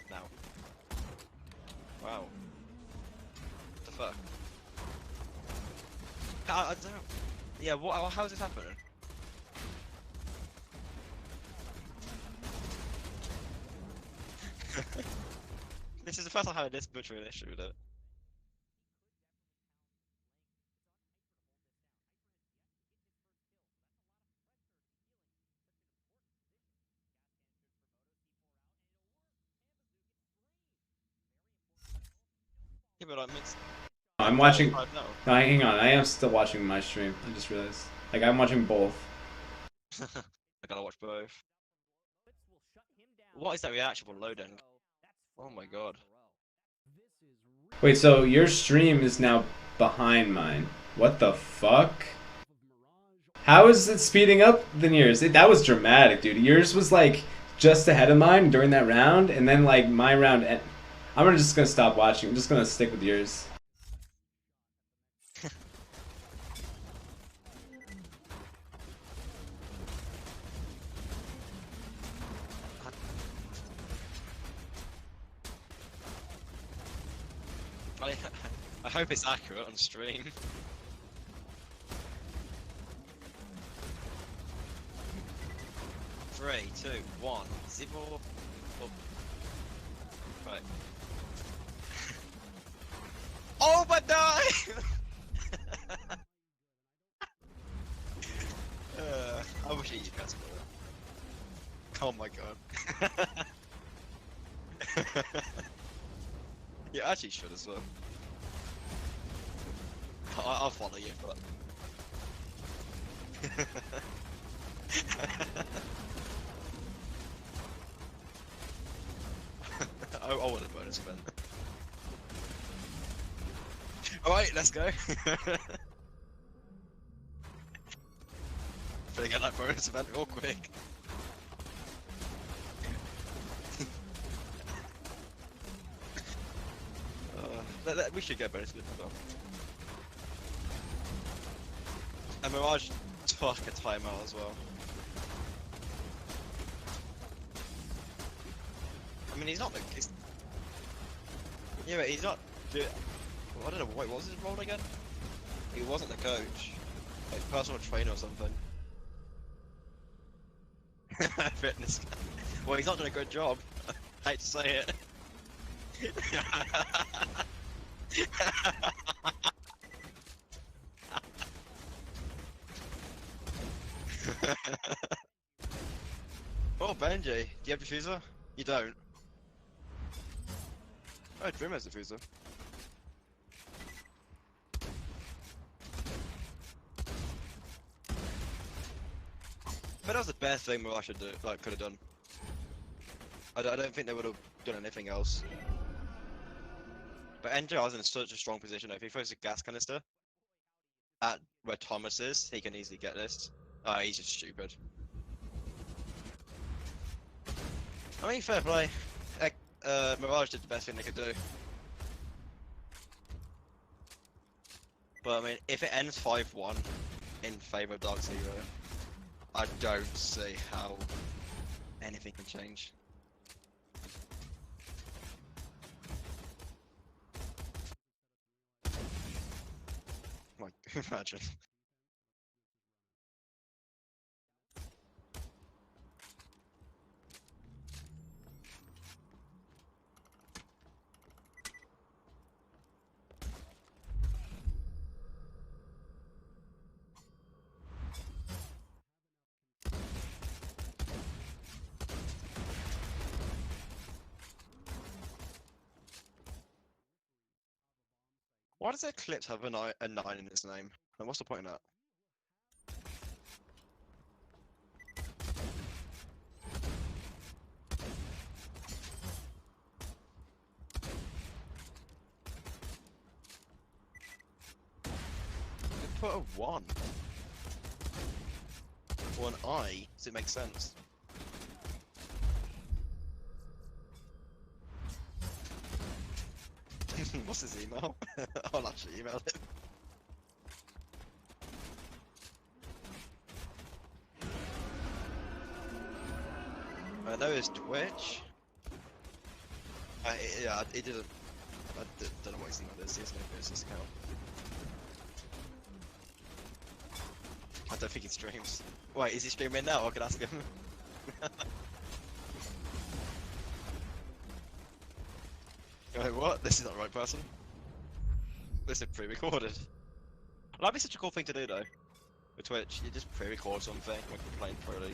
Now. Wow. What the fuck? I don't know. Yeah, how is this happening? This is the first time I had this much of an issue with it. Yeah, but I'm watching. No. No, hang on. I am still watching my stream. I just realized. Like, I'm watching both. I gotta watch both. What is that reaction for loading? Oh my god. Wait, so your stream is now behind mine. What the fuck? How is it speeding up than yours? That was dramatic, dude. Yours was like just ahead of mine during that round, and then like my round. I'm just gonna stop watching. I'm just gonna stick with yours. I, I hope it's accurate on stream. Three, two, one, zero. Oh. Right. Oh my god! I wish you guys would. Oh my god. You actually should as well. I'll follow you, but. I want a bonus event. Alright, let's go. Better get that bonus event real quick. We should get bonus event as well. And Mirage took a timeout as well. I mean, he's not the. Yeah, but he's not. I don't know. Wait, what was his role again? He wasn't the coach, like personal trainer or something. Fitness. Well, he's not doing a good job. I hate to say it. Oh, Benji, do you have diffuser? You don't. Oh, Dream has diffuser. But that was the best thing I should do, like, could have done. I don't think they would have done anything else. But NJ was in such a strong position. If he throws a gas canister at where Thomas is, he can easily get this. Oh, he's just stupid. I mean, fair play. Mirage did the best thing they could do. But I mean, if it ends 5-1 in favour of Dark Zero, I don't see how anything can change. Like, imagine. Why does Eclipse have a 9 in its name? And what's the point of that? They put a 1. Or an I. Does it make sense? What's his email? I'll actually email him. I know his Twitch. Yeah, he didn't. Don't know what his email is. He has no business account. I don't think he streams. Wait, is he streaming now? I can ask him. Wait, what? This is not the right person. This is pre-recorded. That'd be such a cool thing to do though. With Twitch, you just pre-record something when you're playing Pro League.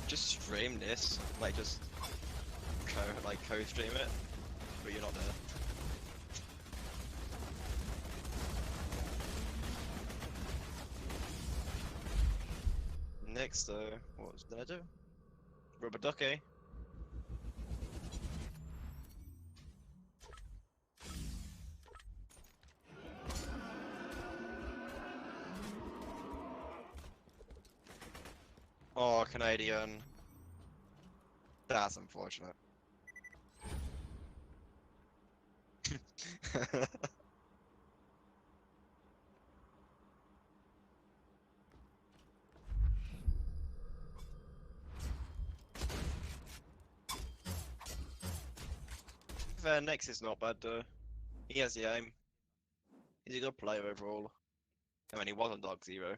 Just stream this, like just co-stream it, but you're not there. Next though, what did I do? Rubber ducky. Oh, Canadian. That's unfortunate. Next is not bad though. He has the aim. He's a good player overall. I mean, he was on Dark Zero.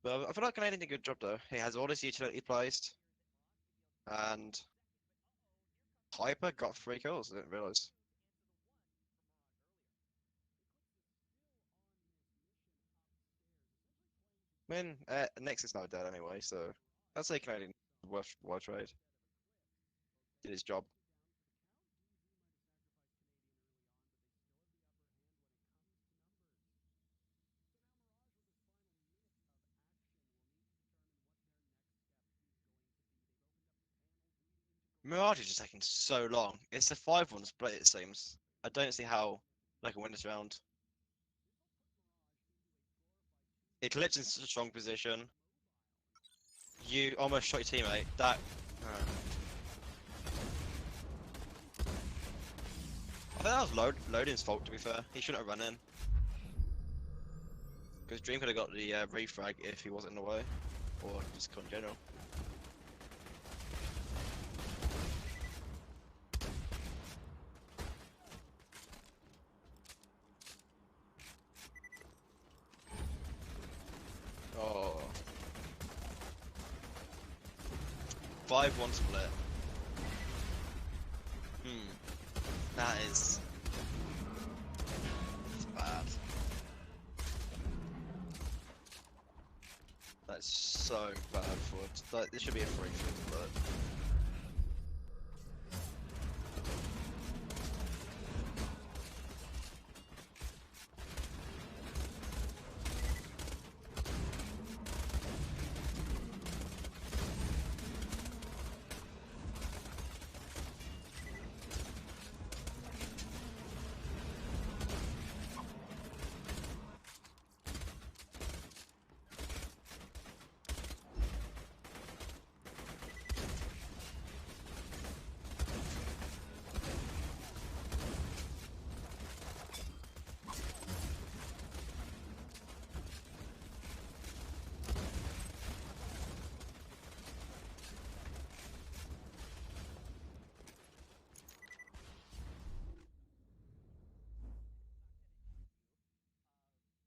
But I feel like Canadian did a good job though. He has all his utility placed. And Hyper got 3 kills, I didn't realise. I mean, Nexus now dead anyway, so I'd say Canadian worth trade. Did his job. Mirage is just taking so long. It's a 5-1 split, it seems. I don't see how they can win this round. Eclipse in such a strong position. You almost shot your teammate. That. I think that was Loading's fault, to be fair. He shouldn't have run in. Because Dream could have got the refrag if he wasn't in the way. Or just in general. Oh. 5-1 split. That is bad. That's so bad for it. Like, this should be a free but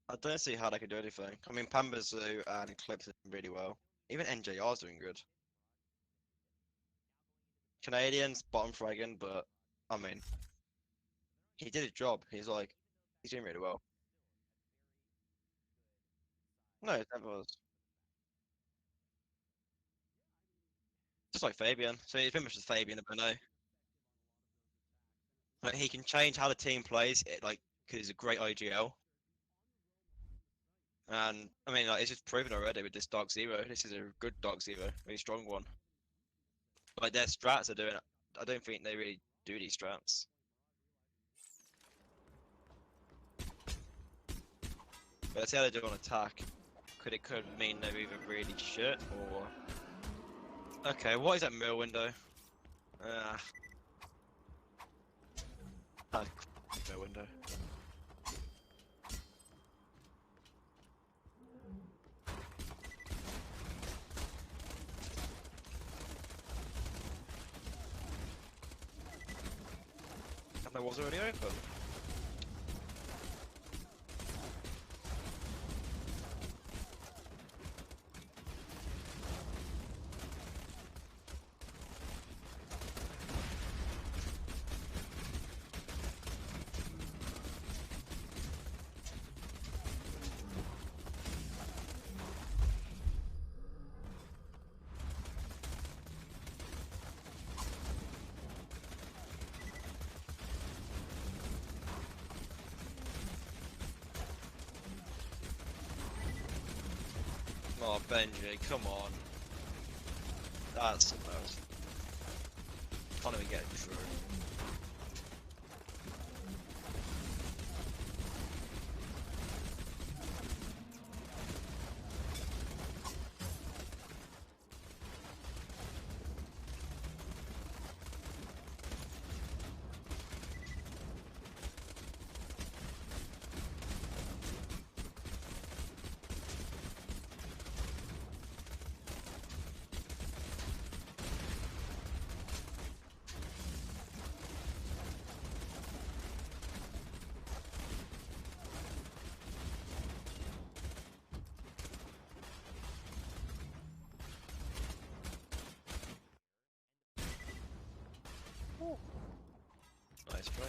I don't see how they could do anything. I mean, Pambazu and Eclipse are doing really well. Even NJR's doing good. Canadians bottom fragging, but I mean, he did his job. He's doing really well. No, it never was. Just like Fabian. So he's pretty much just Fabian, but no. Like, he can change how the team plays. Because he's a great IGL. And I mean, like, it's just proven already with this Dark Zero. This is a good Dark Zero, really strong one. Like, their strats are doing. I don't think they really do these strats. But let's see how they do on attack. Could mean they're either really shit or. Okay, what is that mirror window? Mirror window. That was already open. Oh, Benji, come on. That's the most. Can't even get it through. Nice trade.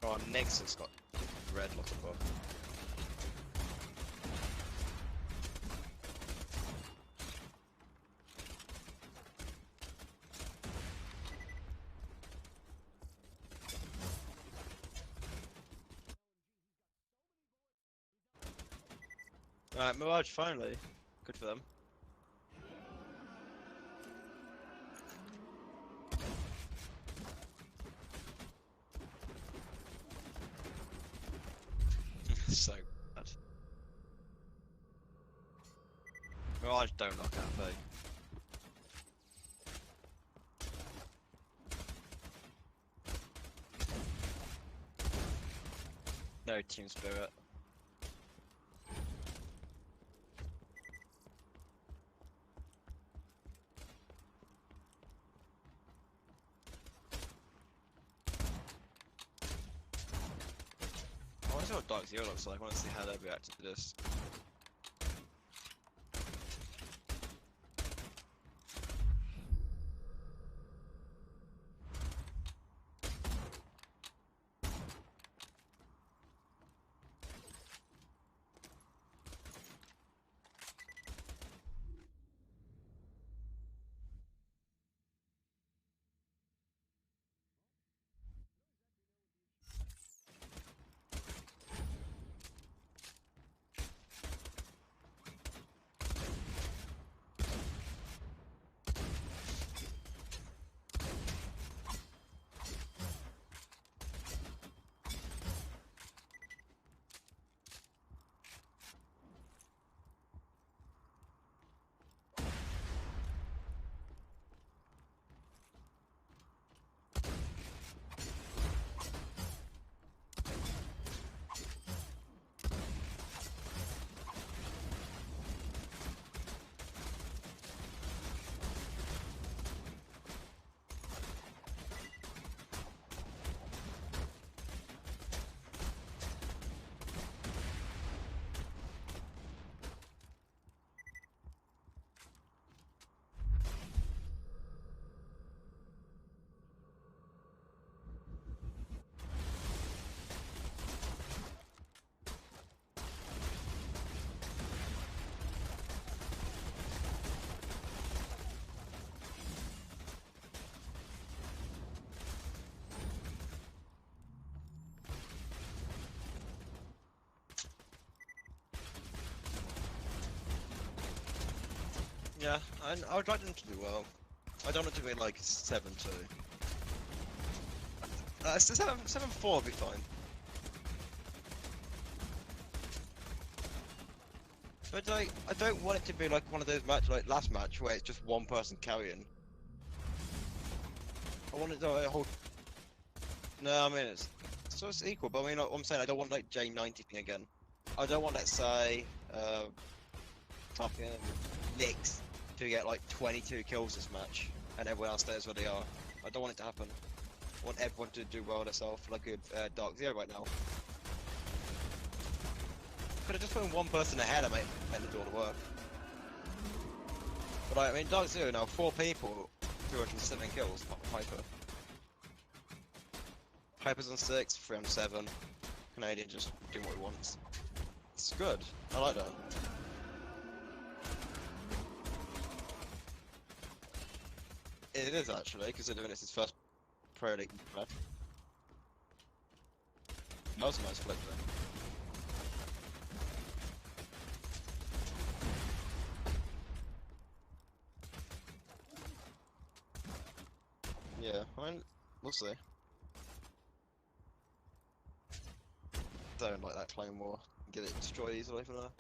Oh, Nix has got red lots of buff. Alright, Mirage finally. Good for them. So bad. Mirage don't knock out though. No team spirit. I want to see what Dark Zero looks like. I want to see how they react to this. Yeah, I would like them to do well. I don't want it to be like 7-2. 7-4 would be fine. But like, I don't want it to be like one of those matches like last match where it's just one person carrying. I want it to like, hold. No, I mean it's equal, but I mean like, what I'm saying I don't want like J90 thing again. I don't want, let's say, fucking Nyx to get like 22 kills this match and everyone else stays where they are. I don't want it to happen. I want everyone to do well themselves like a Dark Zero right now. Could have just put one person ahead and make them do all the work. But I mean, Dark Zero now, 4 people, 207 kills, apart from Hyper. Hyper's on 6, 3 on 7. Canadian just doing what he wants. It's good. I like that. It is actually, considering it's his first Pro League match. That was a nice flip there. Yeah, I mean, we'll see. Don't like that Claymore. Get it destroyed easily from there.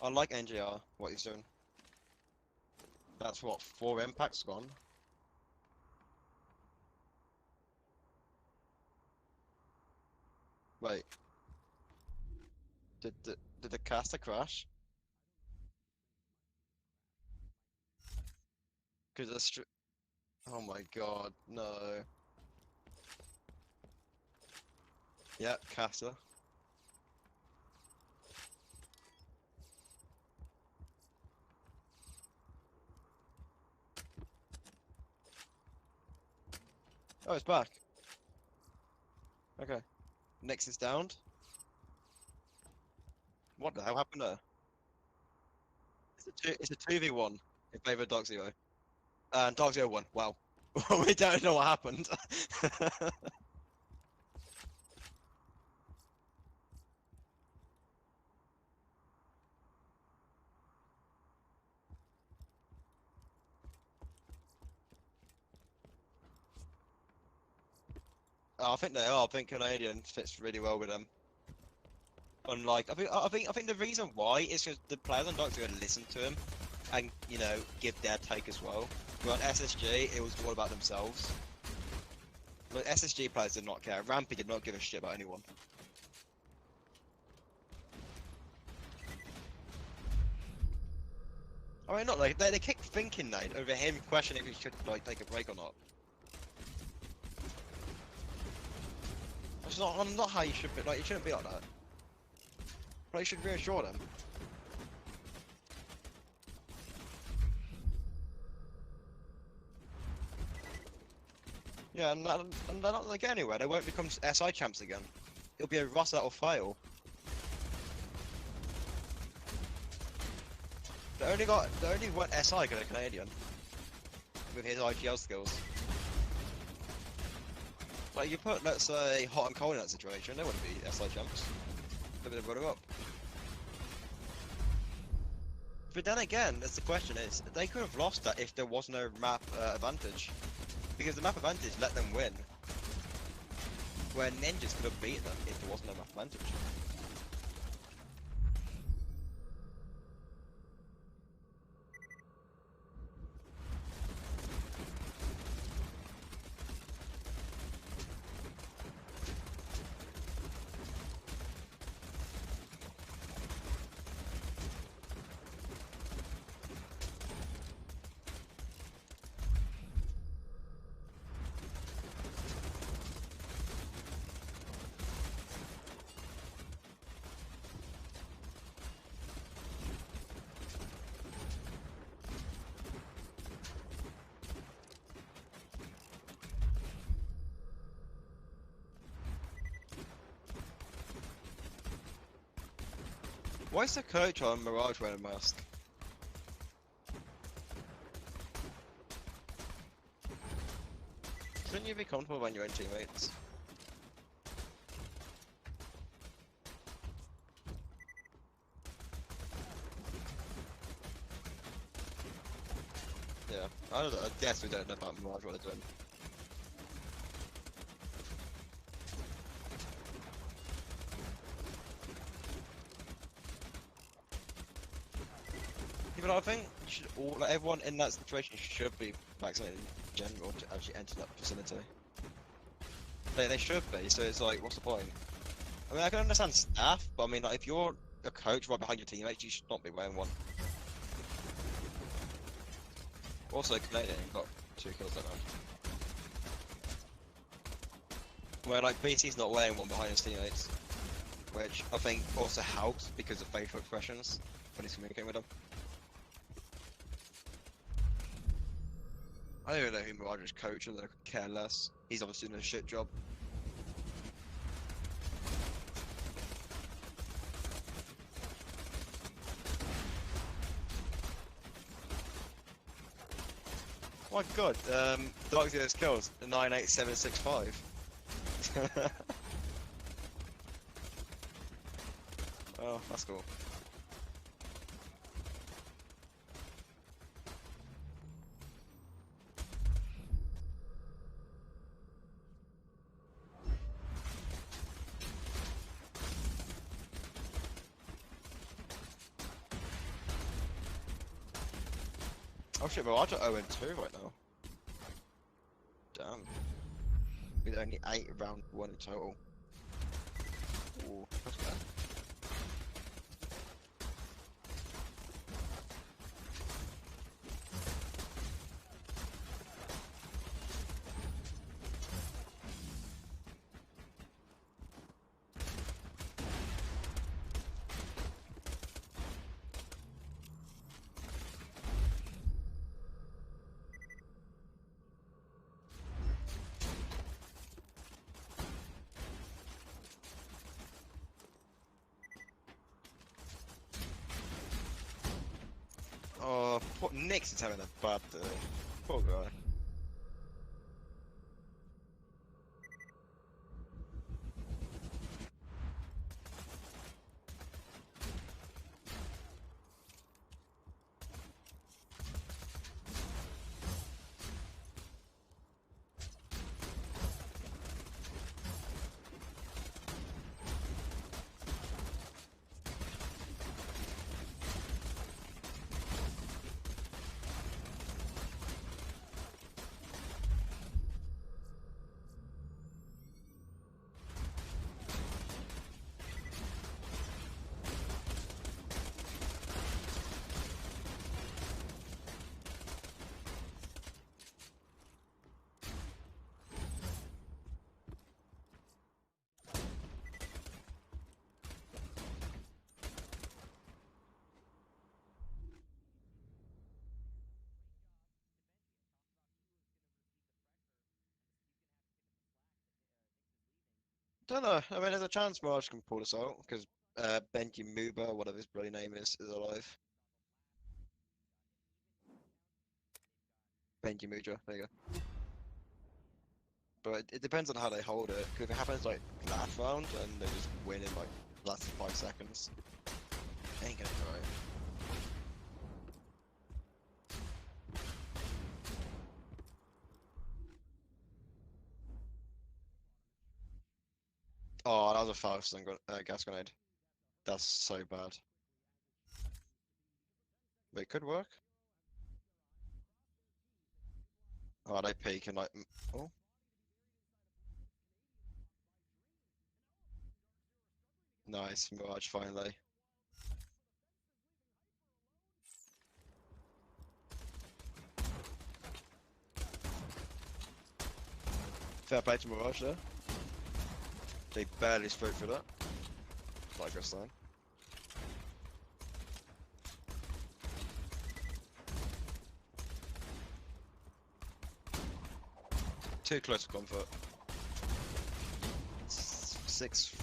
I like NGR, what he's doing. That's what, 4 impacts gone? Wait. Did the caster crash? Because the oh my god, no. Yeah, caster. Oh, it's back. Okay. Next is downed. What the hell happened there? It's a 2v1 in favor of Dark Zero. And Dark Zero won. Wow. We don't know what happened. I think they are. I think Canadian fits really well with them. Unlike, I think the reason why is because the players on Dark Zero listen to him, and you know, give their take as well. But on SSG, it was all about themselves. But SSG players did not care. Rampy did not give a shit about anyone. I mean, not like they kicked thinking night over him questioning if he should like take a break or not. That's not how you should be. Like, you shouldn't be like that. Like, you should reassure them. Yeah, and they're not gonna get anywhere. They won't become SI champs again. It'll be a Ross that'll fail. They only went SI because they're Canadian. With his IGL skills. Like, you put, let's say, Hot and Cold in that situation, they wouldn't be SI champs. They'd be running up. But then again, that's the question is, they could have lost that if there was no map advantage. Because the map advantage let them win. Where ninjas could have beaten them if there was no map advantage. Why is the coach on Mirage wearing a mask? Shouldn't you be comfortable when you're in teammates? Yeah, I don't know, I guess we don't know about Mirage what they're doing. But I think you should all, like, everyone in that situation should be vaccinated in general to actually enter that facility. They should be, so it's like, what's the point? I mean, I can understand staff, but I mean, like, if you're a coach right behind your teammates, you should not be wearing one. Also, Canadian got 2 kills that round. Where, like, BT's not wearing one behind his teammates. Which I think also helps because of facial expressions when he's communicating with them. I don't even know who Mirage's coach is, I could care less. He's obviously doing a shit job. Oh my god, Dark Zero's kills, 98765. Oh, that's cool. Oh shit, Mirage are 0-2 right now. Damn. With only 8 round 1 in total. Ooh, that's bad. Oh, poor Nyx is having a bad day. Poor guy. Don't know. I mean, there's a chance Marge can pull this out because Benji Muba, whatever his bloody name is alive. Benji Muja, there you go. But it depends on how they hold it. Because if it happens like last round and they just win in like last 5 seconds, ain't gonna be right. Oh, that was a Faust gas grenade. That's so bad. But it could work. Oh, they peek and like, oh. Nice, Mirage finally. Fair play to Mirage there. They barely spoke for that. Like a sign. Too close for comfort. 6-3.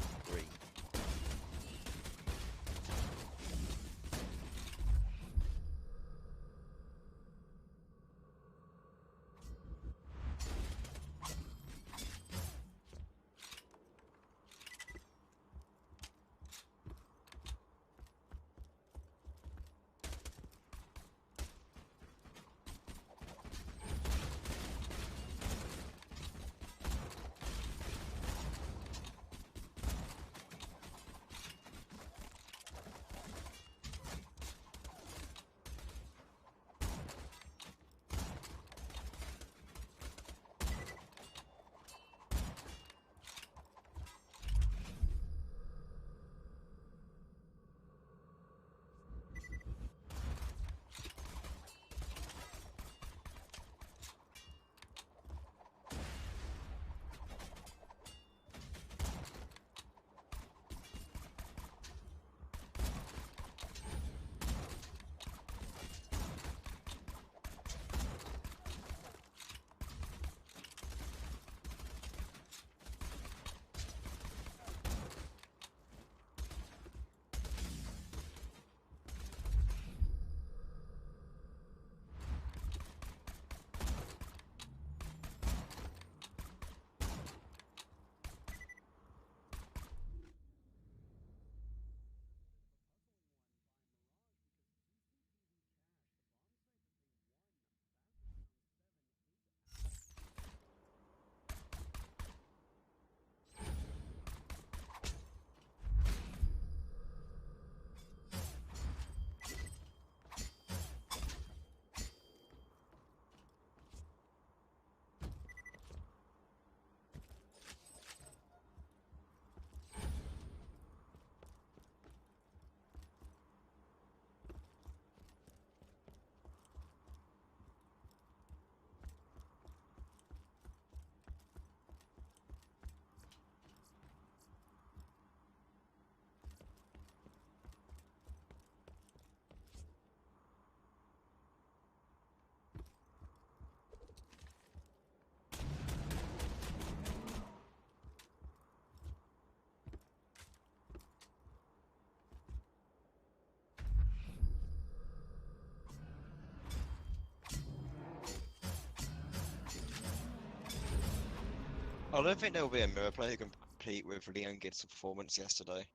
I don't think there will be a mirror player who can compete with Leon Gidd's performance yesterday.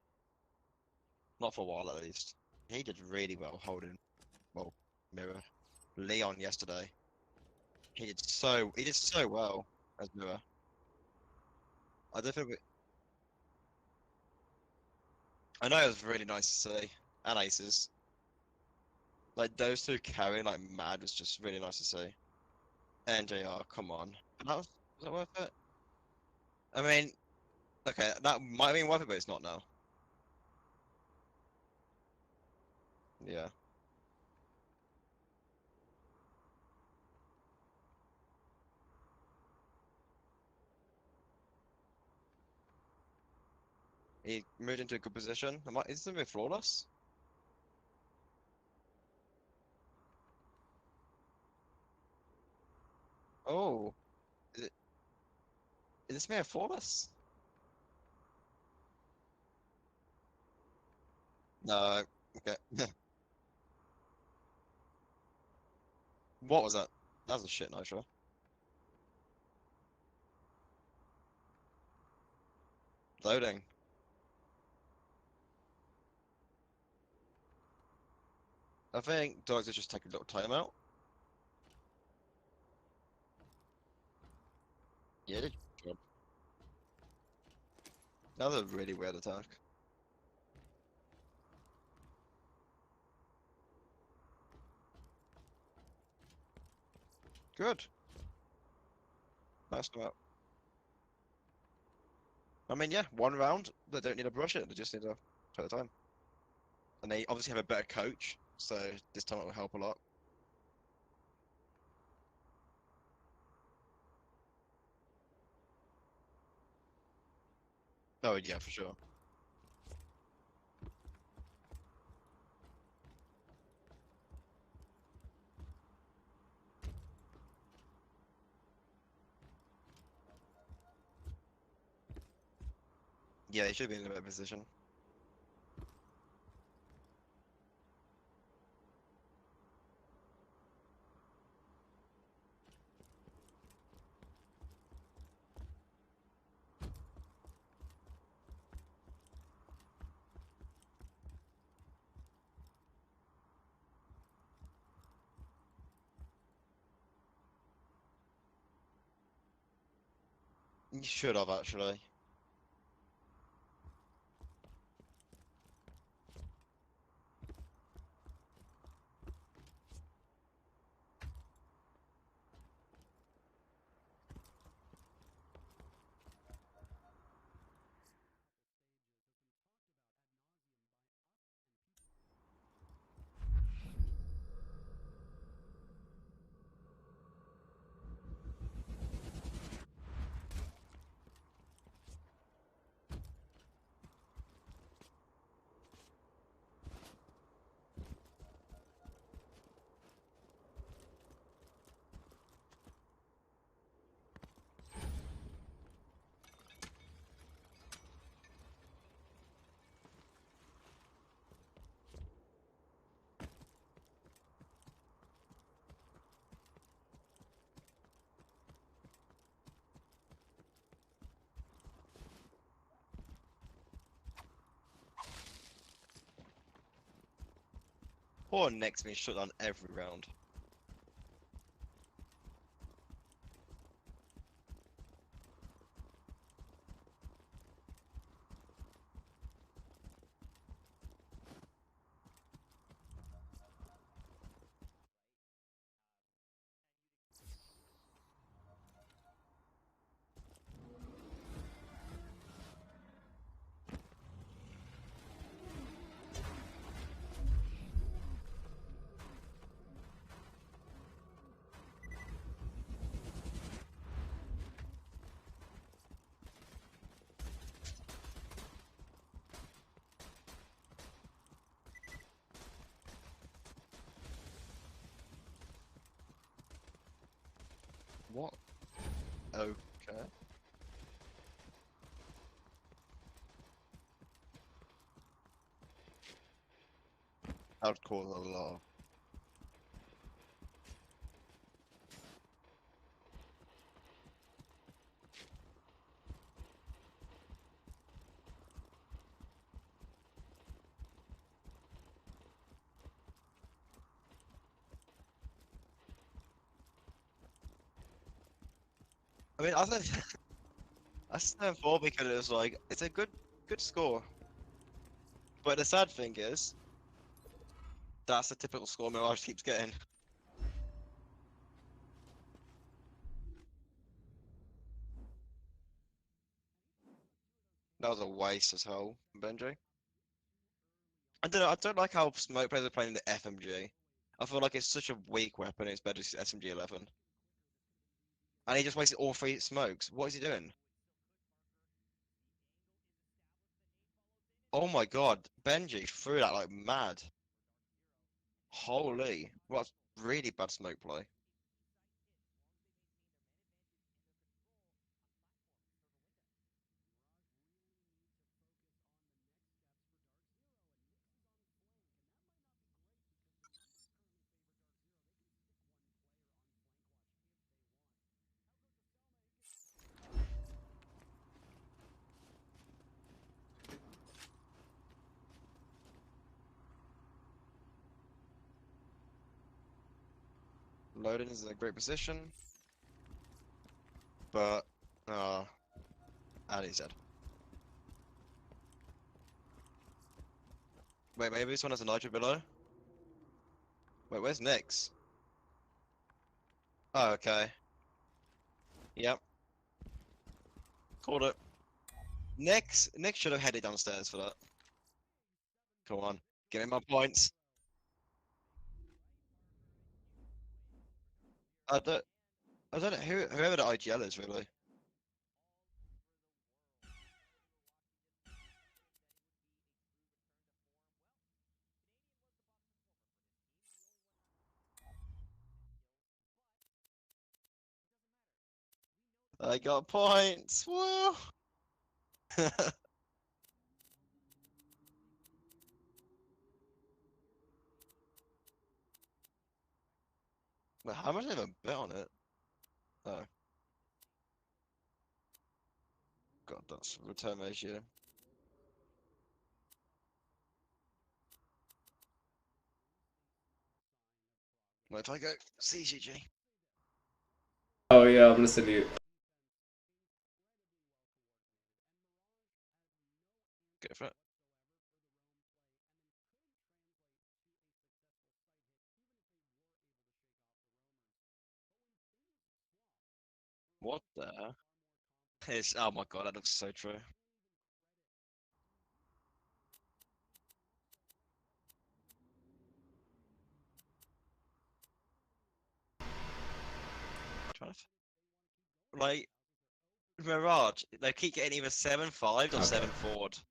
Not for a while, at least. He did really well holding, well, mirror. Leon yesterday. He did so well as mirror. I don't think we, I know it was really nice to see. And aces. Like those two carrying like mad was just really nice to see. NJR, come on. And was that worth it? I mean, okay, that might have been worth it, but it's not now. Yeah. He moved into a good position. Is the move flawless? Oh, is, it, is this man flawless? No. Okay. What was that? That was a shit nitro. Loading. I think dogs are just taking a little timeout. Yeah, did job. That was a really weird attack. Good. Nice out. I mean, yeah, one round. They don't need to brush it. They just need to take the time. And they obviously have a better coach, so this time it will help a lot. Oh yeah, for sure. Yeah, they should be in a better position. You should have actually. Poor Nick's been shut down every round. What? Okay. That would cause a lot. mean, I think I stand for because it was like it's a good score. But the sad thing is, that's the typical score Mirage keeps getting. That was a waste as hell, Benji. I don't know. I don't like how Smoke players are playing the FMG. I feel like it's such a weak weapon. It's better to SMG 11. And he just wasted all 3 smokes. What is he doing? Oh my god, Benji threw that like mad. Holy, what really bad smoke play. Loading is in a great position, but and he's dead. Wait, maybe this one has a nitro below. Wait, where's Nyx? Oh, okay. Yep, called it. Nyx should have headed downstairs for that. Come on, give me my points. I don't, I don't know whoever the IGL is really. I got points. Woo! But how much did I even bet on it? Oh, god, that's return ratio. What if I go CGG? Oh yeah, I'm gonna send you. Go for it. What the? It's, oh my god, that looks so true. Trying to like Mirage, they keep getting either 7-5 or Okay. 7-4.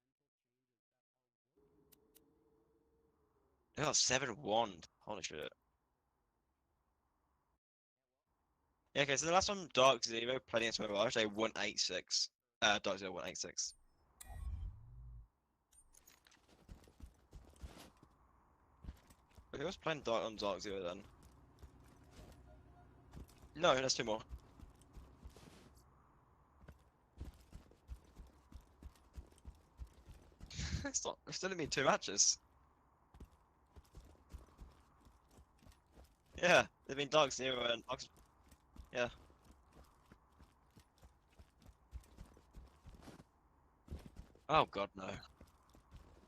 They got 7-1. Holy shit. Yeah, okay, so the last time Dark Zero played against Mirage, they won 8-6. Dark Zero won 8-6. Who was playing Dark Zero then? No, there's 2 more. It's not. It's still been 2 matches. Yeah, they've been Dark Zero and Ox. Yeah. Oh god, no.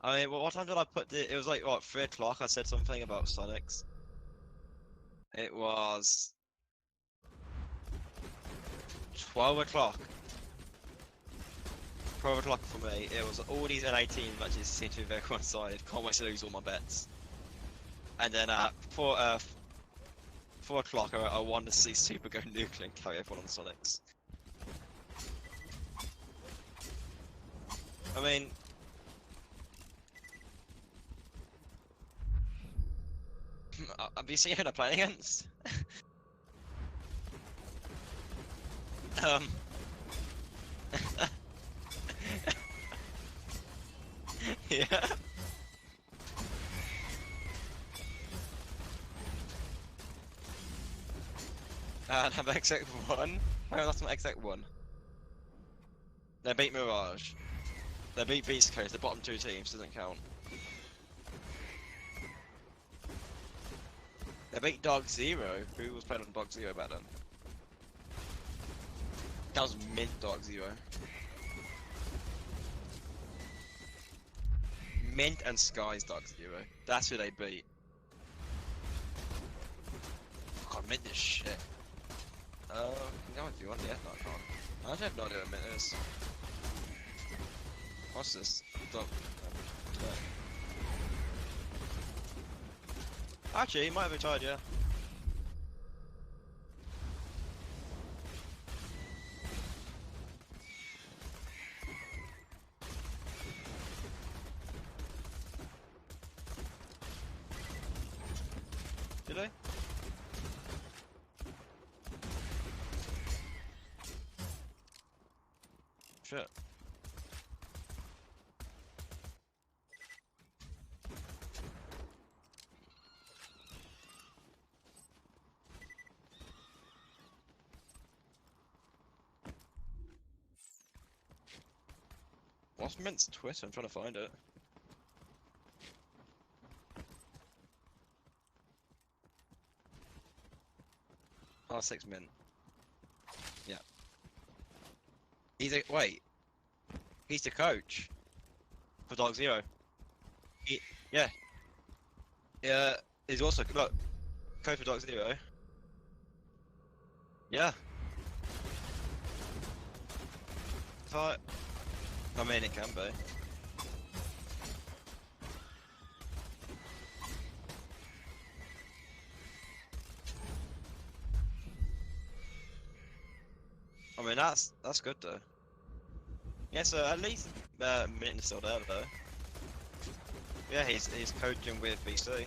I mean, what time did I put the? It was like what 3 o'clock. I said something about Sonics. It was 12 o'clock. 12 o'clock for me. It was all these N18 matches seem to be very one-sided. Can't wait to lose all my bets. And then at 4 o'clock, I wanted to see Super go nuclear and carry everyone on Sonics. I mean, have you seen who they're playing against? um. Yeah. And have exec 1. Hang on, that's not exec 1. They beat Mirage. They beat Beast Coast, the bottom 2 teams, doesn't count. They beat Dark Zero, who was playing on Dark Zero back then. That was mint Dark Zero. Mint and Sky's Dark Zero. That's who they beat. I can't mint this shit. No, if you want, yeah, no, I can't. I actually have no idea what mint is. What's this? Actually, he might have retired, yeah. Did I? Shit. What's Mint's Twitter? I'm trying to find it. R6 Mint. Yeah. He's a wait. He's the coach for Dark Zero. Yeah. Yeah. He's also look coach for Dark Zero. Yeah. I mean, it can be. I mean, that's good though. Yeah, so at least Mint is still there though. Yeah, he's coaching with BC.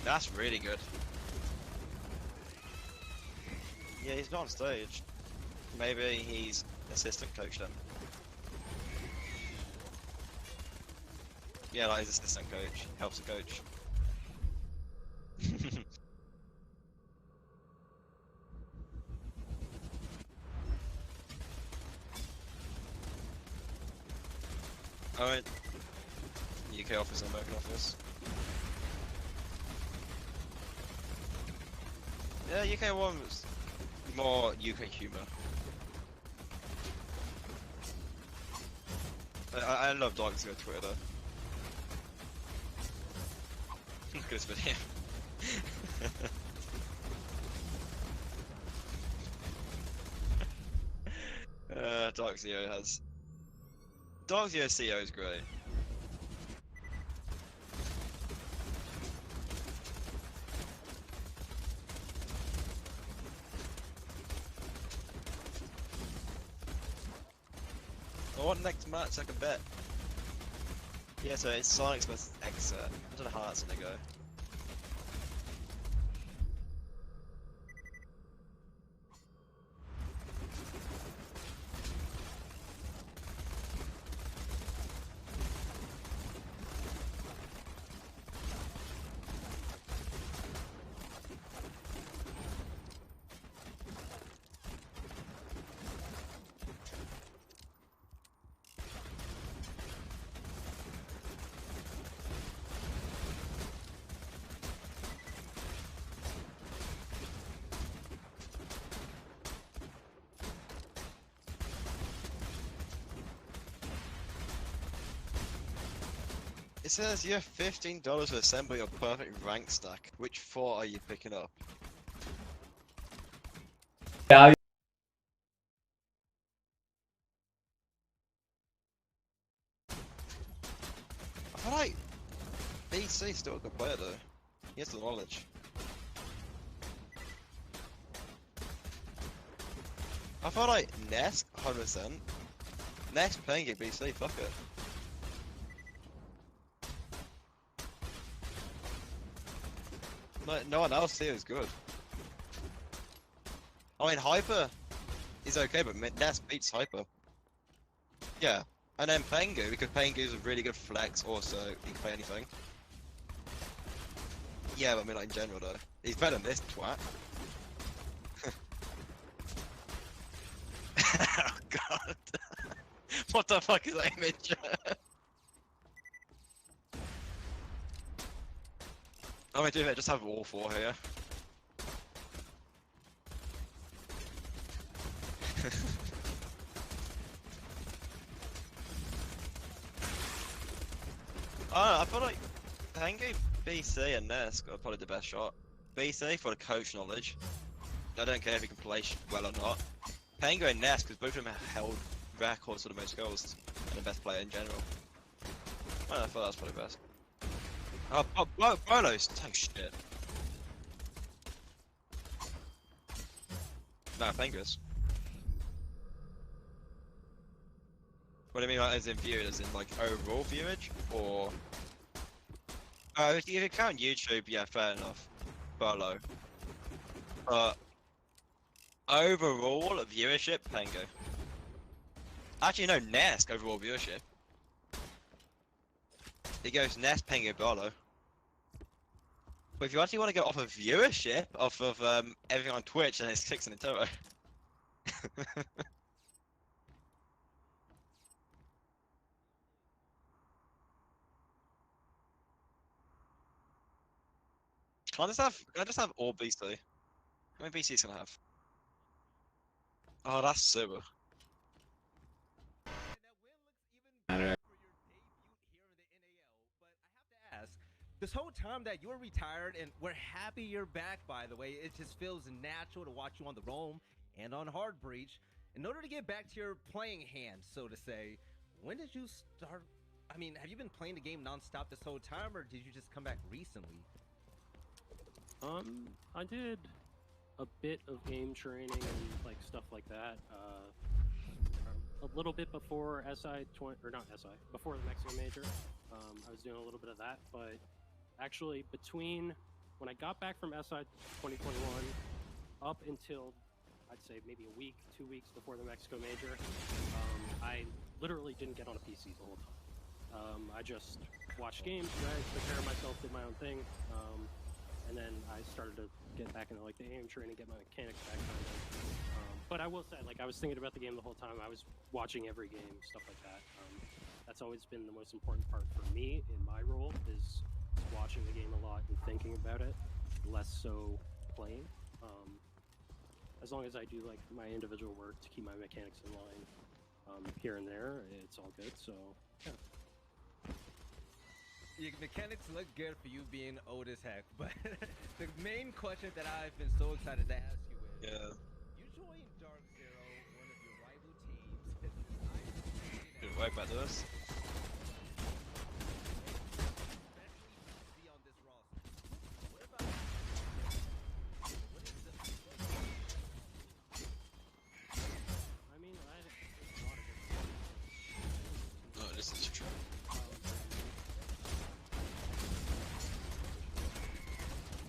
That's really good. Yeah, he's not on stage. Maybe he's assistant coach then. Yeah, like he's assistant coach, helps the coach. Alright. UK office and American office. Yeah, UK one was more UK humour. I love Dark Zero Twitter though. Good video. Dark Zero has. Dark Zero CEO is great. I want next match I can bet. Yeah, so it's Sonic's versus Exert. I don't know how that's gonna go. It says you have $15 to assemble your perfect rank stack. Which 4 are you picking up? Value. I feel like BC's still a good player though. He has the knowledge. I feel like Nesk, 100%. Nesk playing at BC, fuck it. No one else here is good. I mean, Hyper is okay, but Nesk beats Hyper. Yeah, and then Pengu, because Pengu is a really good flex also, he can play anything. Yeah, but I mean like in general though. He's better than this twat. Oh god. What the fuck is that image? I mean, do it, just have all 4 here. I feel like Pengu, BC, and Nesk are probably the best shot. BC for the coach knowledge. I don't care if he can play well or not. Pengu and Nesk, because both of them have held records for the most goals and the best player in general. I thought that's probably best. Oh, Bolo's oh shit. No, Pengu's. What do you mean, like, as in viewed, as in like overall viewage, or? If you count YouTube, yeah, fair enough. Bolo. But overall viewership, Pengu. Actually, no, Nesk overall viewership. It goes Nest, Pengu, Bolo. But if you actually want to go off of viewership, off of everything on Twitch, then it's Kicks and Toto. Can I just have all BC? How many BCs can I have? Oh, that's super. That win looks even better for your debut here in the NAL, but I have to ask, this whole time that you're retired, and we're happy you're back, by the way, it just feels natural to watch you on the roam and on Hard Breach. In order to get back to your playing hand, so to say, when did you start? I mean, have you been playing the game nonstop this whole time, or did you just come back recently? I did a bit of game training and like stuff like that. A little bit before SI 20, or not SI, before the Mexico Major. I was doing a little bit of that, but actually between when I got back from SI 2021 up until I'd say maybe a week, 2 weeks before the Mexico Major, I literally didn't get on a PC the whole time. I just watched games, read, prepared myself, did my own thing. And then I started to get back into like the aim training, get my mechanics back kind of. But I will say, like, I was thinking about the game the whole time. I was watching every game, stuff like that. That's always been the most important part for me in my role, is watching the game a lot and thinking about it, less so playing. As long as I do like my individual work to keep my mechanics in line here and there, it's all good. So yeah. Your mechanics look good for you being old as heck, but the main question that I've been so excited to ask you is, you joined Dark Zero, one of your rival teams. Good work about this. Especially on this roster. What about what is the I mean, I had a lot of good. Oh, this is true.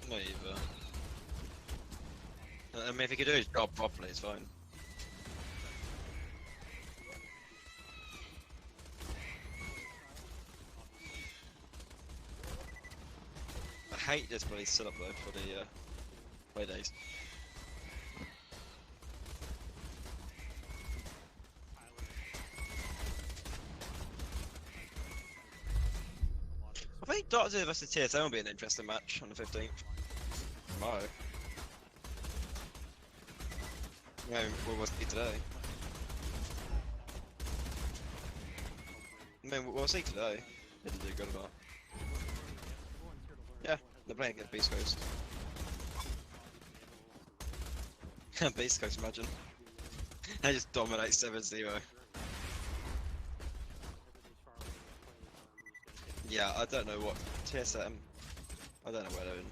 Not either. I mean, if he could do his job properly, it's fine. I hate this bloody setup though for the play days. I think Doctor vs TSM will be an interesting match on the 15th. Tomorrow. Yeah, we'll see today. I mean, we'll see today. If they do good or not. Yeah, they're playing against Beast Coast. Beast Coast, imagine. They just dominate 7-0. Yeah, I don't know what TSM. I don't know where they're in.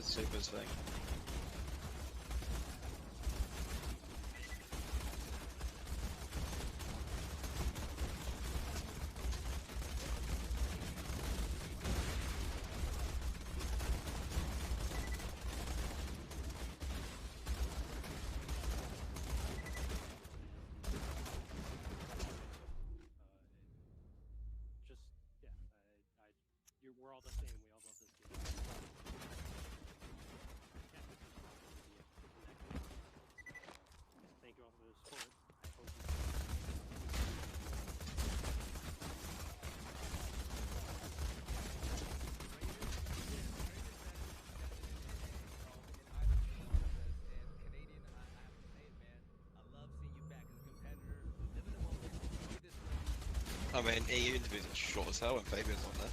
supers thing. Just yeah, we're all the same. We all love this game. Yeah, this is probably gonna be a next game. Thank you all for the support. I hope you. I mean, EU interviews are short as hell when Fabian's on there.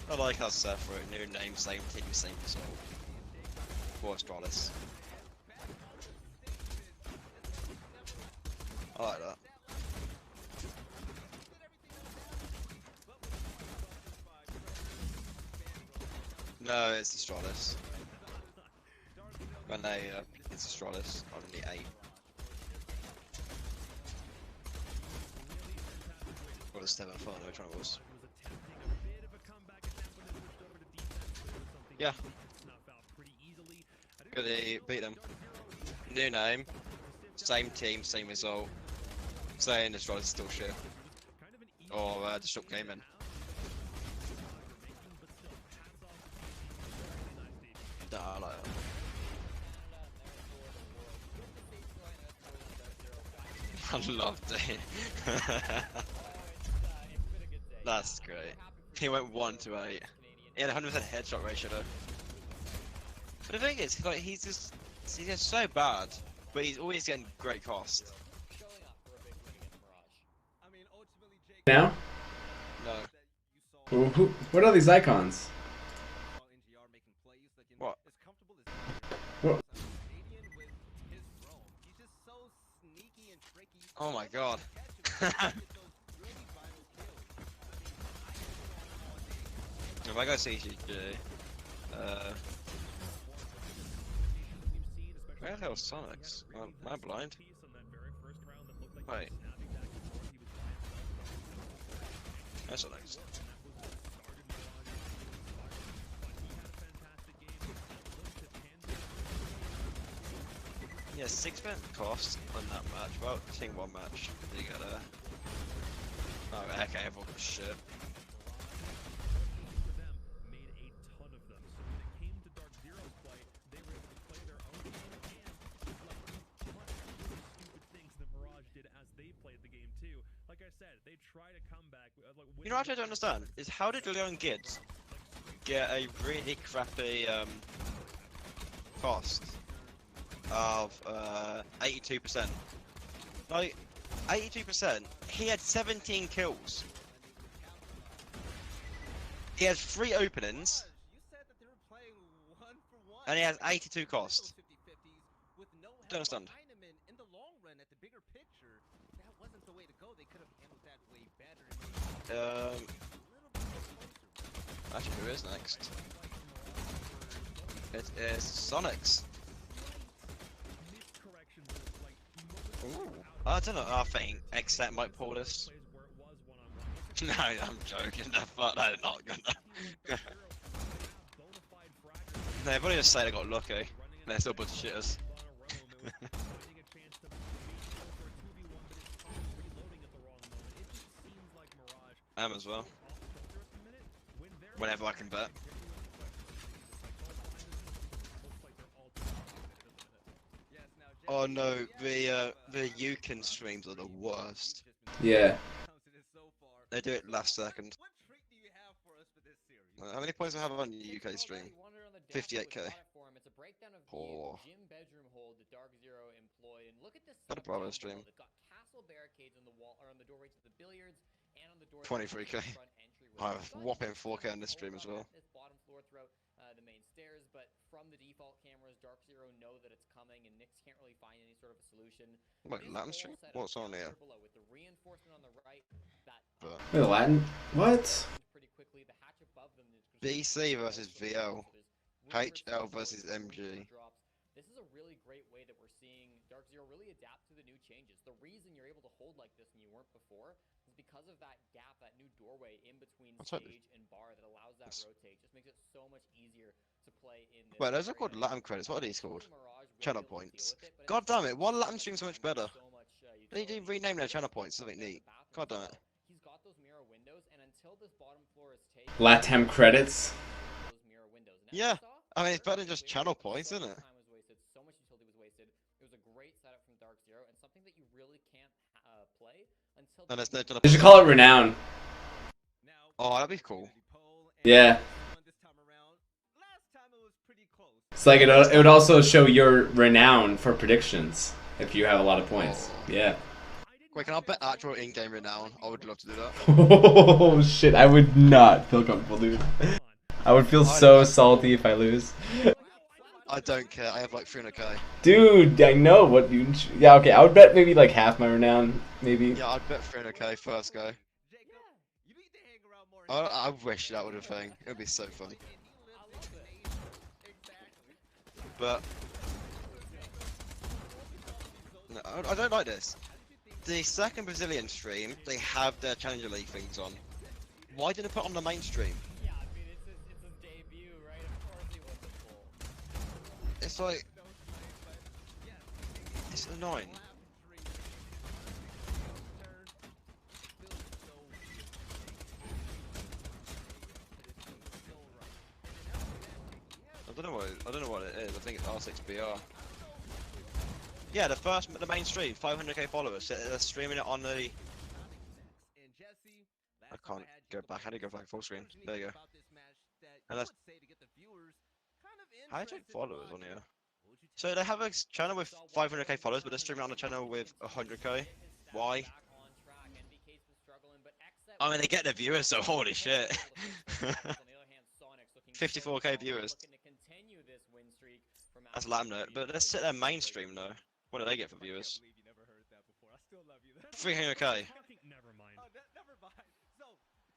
I like how Seth wrote new name, same team, same result. For Astralis. I like that. No, it's Astralis. When they, it's Astralis on the 8. Or the 7, I don't know which one it was. Yeah. Good to beat them. New name, same team, same result. Saying Astralis is still shit. Or Disrupt Gaming. Nah, I like that. I loved it. That's great. He went 1 to 8. He had 100% headshot ratio though. But the thing is, like, he's just so bad, but he's always getting great cost. Now? No. What are these icons? What? What? Oh my god. If I go CGG, where the hell is Sonics? Am I blind? Wait. That's Sonics. Yeah, 6 men cost on that match. Well, Team 1 match. You got oh, okay, everyone got shit. You know what I don't understand is how did Leon Gibbs get a really crappy cost of 82%? Like 82%. He had 17 kills. He has 3 openings. And he has 82 cost. Don't understand. Actually, who is next? It is Sonics. Ooh. I don't know. I think Xset might pull this. No, I'm joking. Fuck, they're not gonna. They probably just say they got lucky. They're still a bunch of shitters. Am as well. Whenever I can bet. Oh no, the Yukon streams are the worst. Yeah. They do it last second. How many points do I have on the UK stream? 58k. Poor. Not a Bravo stream. 23k. I have a whopping 4k on this stream as well. main stairs, but from the default cameras, Dark Zero know that it's coming, and Nyx can't really find any sort of a solution. What, This Latin whole stream? setup What's on down here? here below with the reinforcement on the right, that But- Wait, Latin? What? pretty quickly, the hatch above them is BC versus VL. so there's room for HL some versus choice, room for MG. drops. This is a really great way that we're seeing Dark Zero really adapt to the new changes. The reason you're able to hold like this and you weren't before is because of that gap, that new doorway in between What's that? stage and bar that allows that rotate. Just makes it so much easier to play in this. Wait, those are area. called Latin credits. What are these called? Mirage will Channel be able to deal points. with it, but God it's damn it, one so Latin much stream's so much time, better. so much, They need to utility. rename their Even channel if points, it's something like neat. the bathroom God damn as it. well, he's got those mirror windows, and until this bottom floor is taken, Latem credits? those mirror windows. And Yeah, as we saw, I mean, it's better than very just clearly, channel points, so isn't much it? time was wasted, so much utility was wasted. It was a great setup from Dark Zero, and something that you really can't play until And there's no channel They should points. call it Renown. Now, Oh, that'd be cool. community poll, and Yeah. this one this time around. Last time it was pretty close. It's like it would also show your renown for predictions if you have a lot of points. Yeah. Wait, can I bet actual in-game renown? I would love to do that. Oh shit, I would not feel comfortable, dude. I would feel so salty if I lose. I don't care, I have like 300k. Dude, I know what you. Yeah, okay, I would bet maybe like half my renown, maybe. Yeah, I'd bet 300k first go. Jacob, you need to hang around more. I wish that would have been. It would be so fun. And he lives in the nation. Exactly. But no, I don't like this. The second Brazilian stream, they have their Challenger League things on. Why didn't they put it on the main stream? Yeah, I mean, it's his debut, right? Of course he wasn't full. It's like, it's annoying. I don't know what it is. I think it's R6BR. Yeah, the main stream, 500k followers. They're streaming it on the. I can't go back. How do you go back full screen? There you go. And that's. How do you check followers on here? So they have a channel with 500k followers, but they're streaming on a channel with 100k. Why? I mean, they get the viewers, so holy shit. 54k viewers. That's Lamnet, but let's sit there mainstream though. What do they get for viewers? 300k. Never mind. Never mind. So,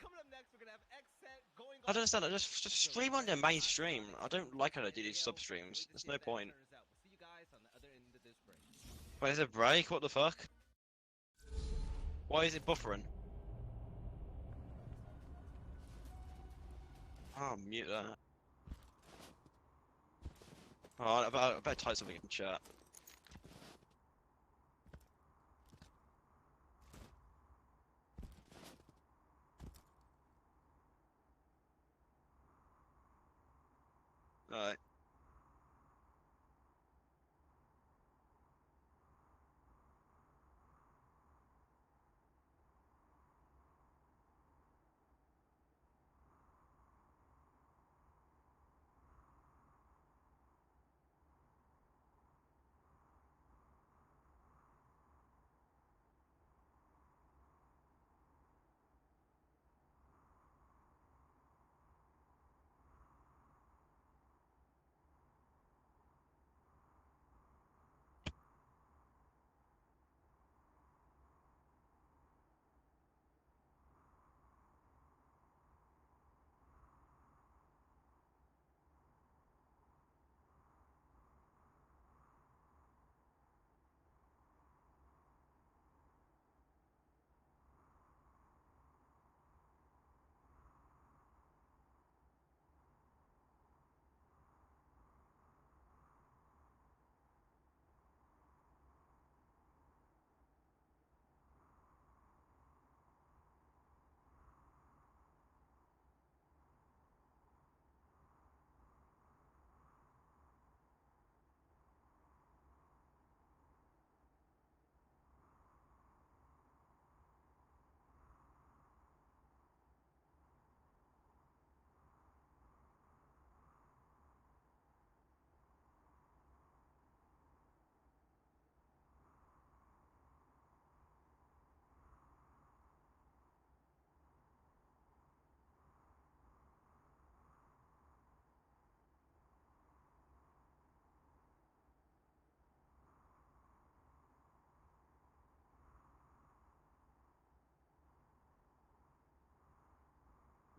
coming up next, we're gonna have X-Set going I don't understand that. Just stream on their mainstream. I don't like how they do these sub streams. There's no point. We'll see you guys on the other end of this break. Wait, is it break? What the fuck? Why is it buffering? Oh, mute that. Oh, I better type something in chat. Alright.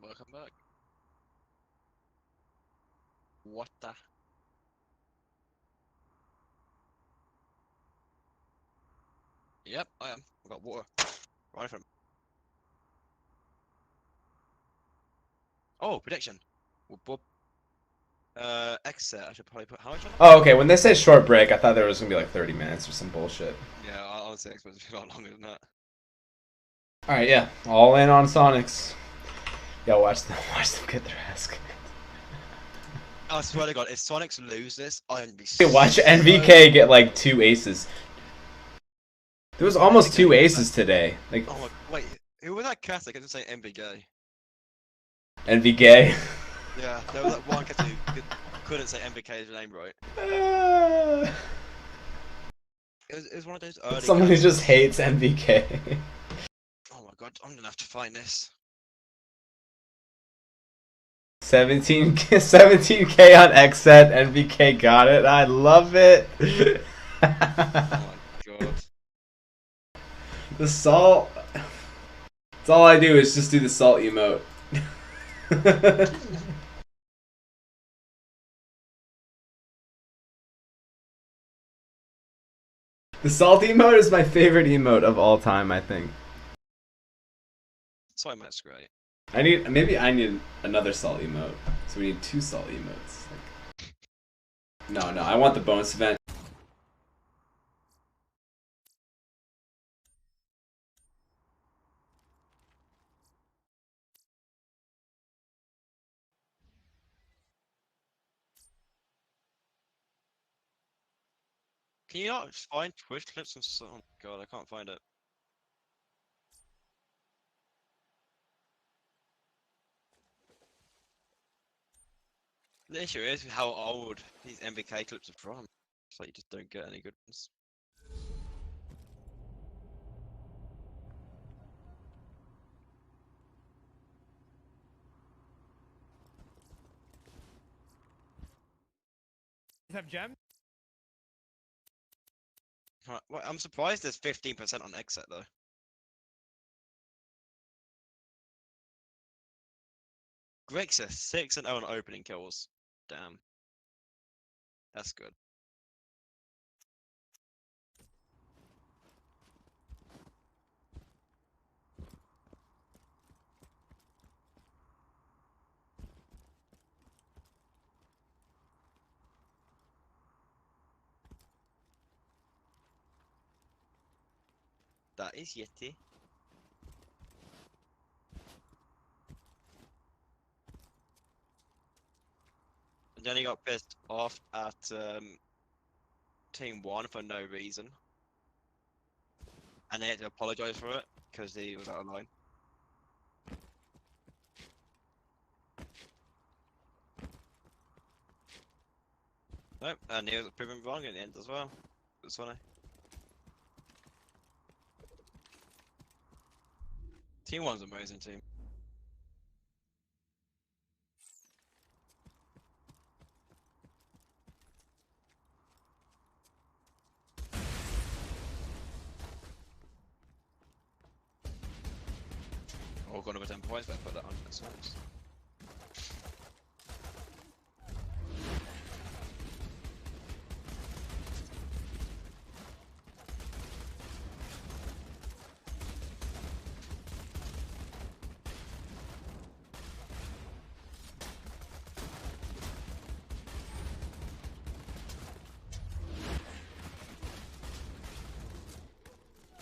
Welcome back. What the? Yep, I am. I've got water. Right from. Oh, prediction. Whoop, whoop. Exit. I should probably put how much on it? Oh, okay. When they said short break, I thought there was gonna be like 30 minutes or some bullshit. Yeah, I honestly expect it to be a lot longer than that. All right, yeah, all in on Sonics. Yeah, watch them get their ass kicked. I swear to God, if Sonics lose this, I'm gonna be Hey, watch NVK get like 2 aces. There was almost 2 aces today. Like, Oh, wait, who was that cat? I couldn't say MBK. NVK. Yeah, there was that one cat who couldn't say MBK's name right. It was one of those early. Someone who cats. just hates NVK. Oh my God, I'm gonna have to find this. 17K on XSET. NVK got it. I love it. Oh my God. The salt. That's all I do is just do the salt emote. The salt emote is my favorite emote of all time, I think. Sorry, that's great. Maybe I need another salt emote. So we need 2 salt emotes. Like, no, I want the bonus event. Can you not find Twitch clips and so? Oh God, I can't find it. The issue is how old these MBK clips are from. It's like you just don't get any good ones. Have gems? Right, well, I'm surprised there's 15% on exit though. Grixis 6-0 on opening kills. Damn. That's good. That is Yeti. And then he got pissed off at Team 1 for no reason. And they had to apologise for it because he was out of line. Nope, and he was proven wrong in the end as well. It was funny. Team 1's an amazing team. Oh, got over 10 points, but I put that on next times.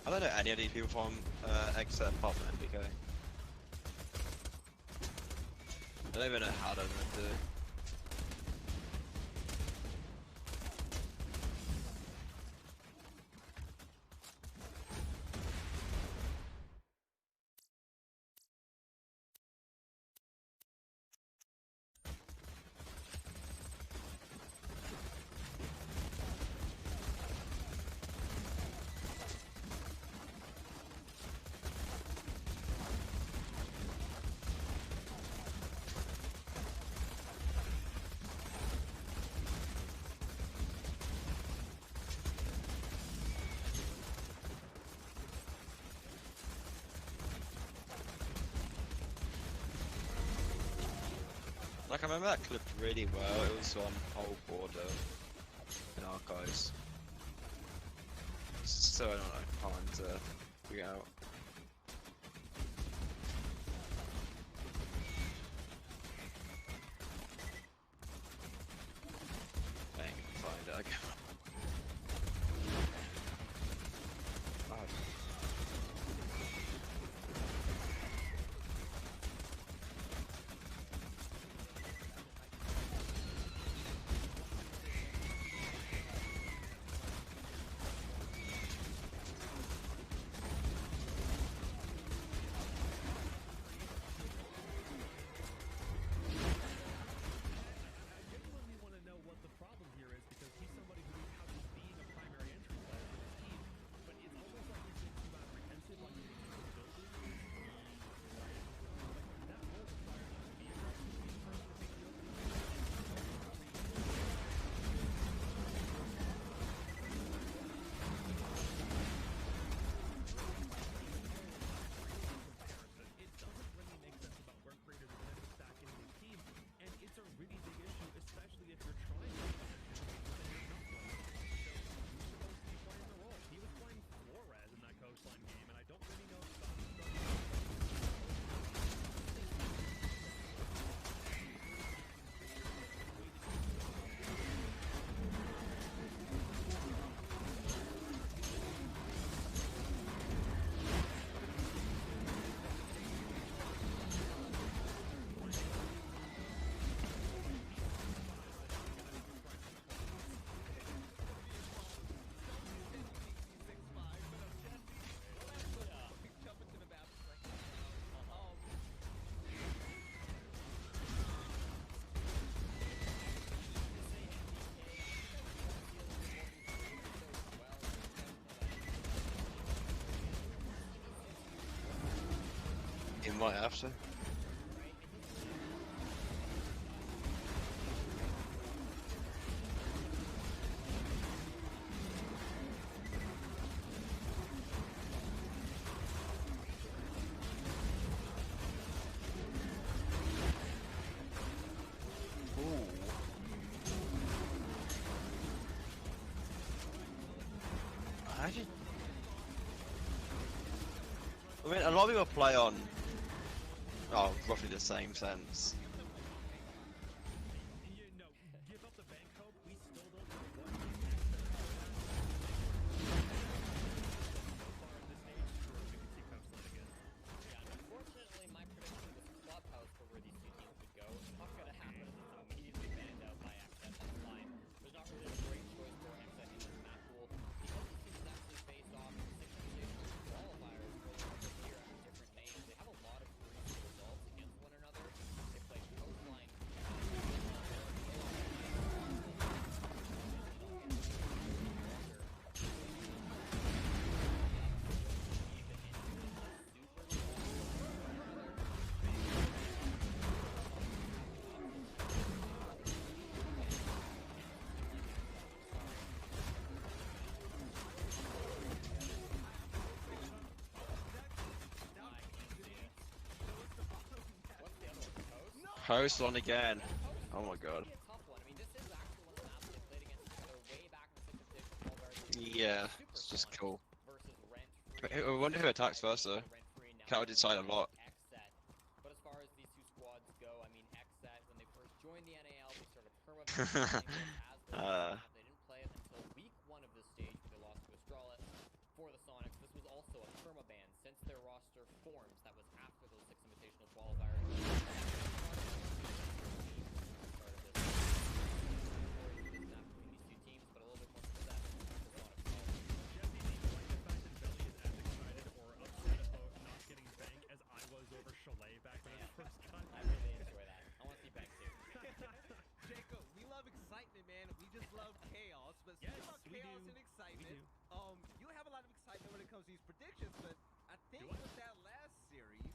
I don't know any of these people from Exeter apart from MBK. I don't even know how they're gonna do. Like I remember that clip really well. It was on Whole Border in Archives. So I don't know, hard to figure out. Dang, find it again. Oh. Genuinely want to know what the problem here is because he's somebody who we have as being a primary entry player for this team, but it's almost like he seems too apprehensive on getting into the building. Like that role requires him to be aggressive, to be the first to take the opening. It doesn't really make sense about where creators are going to stack into the team, and it's a really big issue, especially if you're trying to position and you're not playing. So who's supposed to be playing the role? He was playing Flores in that coastline game, and I don't really know if You might have to. I mean, a lot of people play on, roughly the same sense. you know, give up the bank hope, we still don't know what Yeah, unfortunately, my prediction was Clubhouse for where these two teams would go. It's not going to happen, and it's immediately banned out by Access on the line. There's not really a great choice for Access in this map pool. Because these teams actually face off in 6 invitational qualifiers for the year under different names, they have a lot of crucial results against one another. They play Coastline. Host on again. Oh my god. A tough one. I mean, this is actually one of the maps they played against each other way back in the 6th edition qualifiers. Yeah, it's just cool. Versus Rent-Free. I wonder who attacks first though. Rent-Free now Can't decide a lot. Xset. But as far as these two squads go, I mean, Xset, when they first joined the NAL, they started perma-banning they didn't play it until week 1 of this stage, where they lost to Astralis for the Sonics. This was also a perma-ban since their roster forms. That was after those 6 invitational qualifiers. Chalet back when it first got I really enjoy that. I want to see Bank too. Jacob, we love excitement, man. We just love chaos. But speaking Yes, about we chaos do. and excitement, We you have a lot of excitement when it comes to these predictions. But I think Do I? with that last series,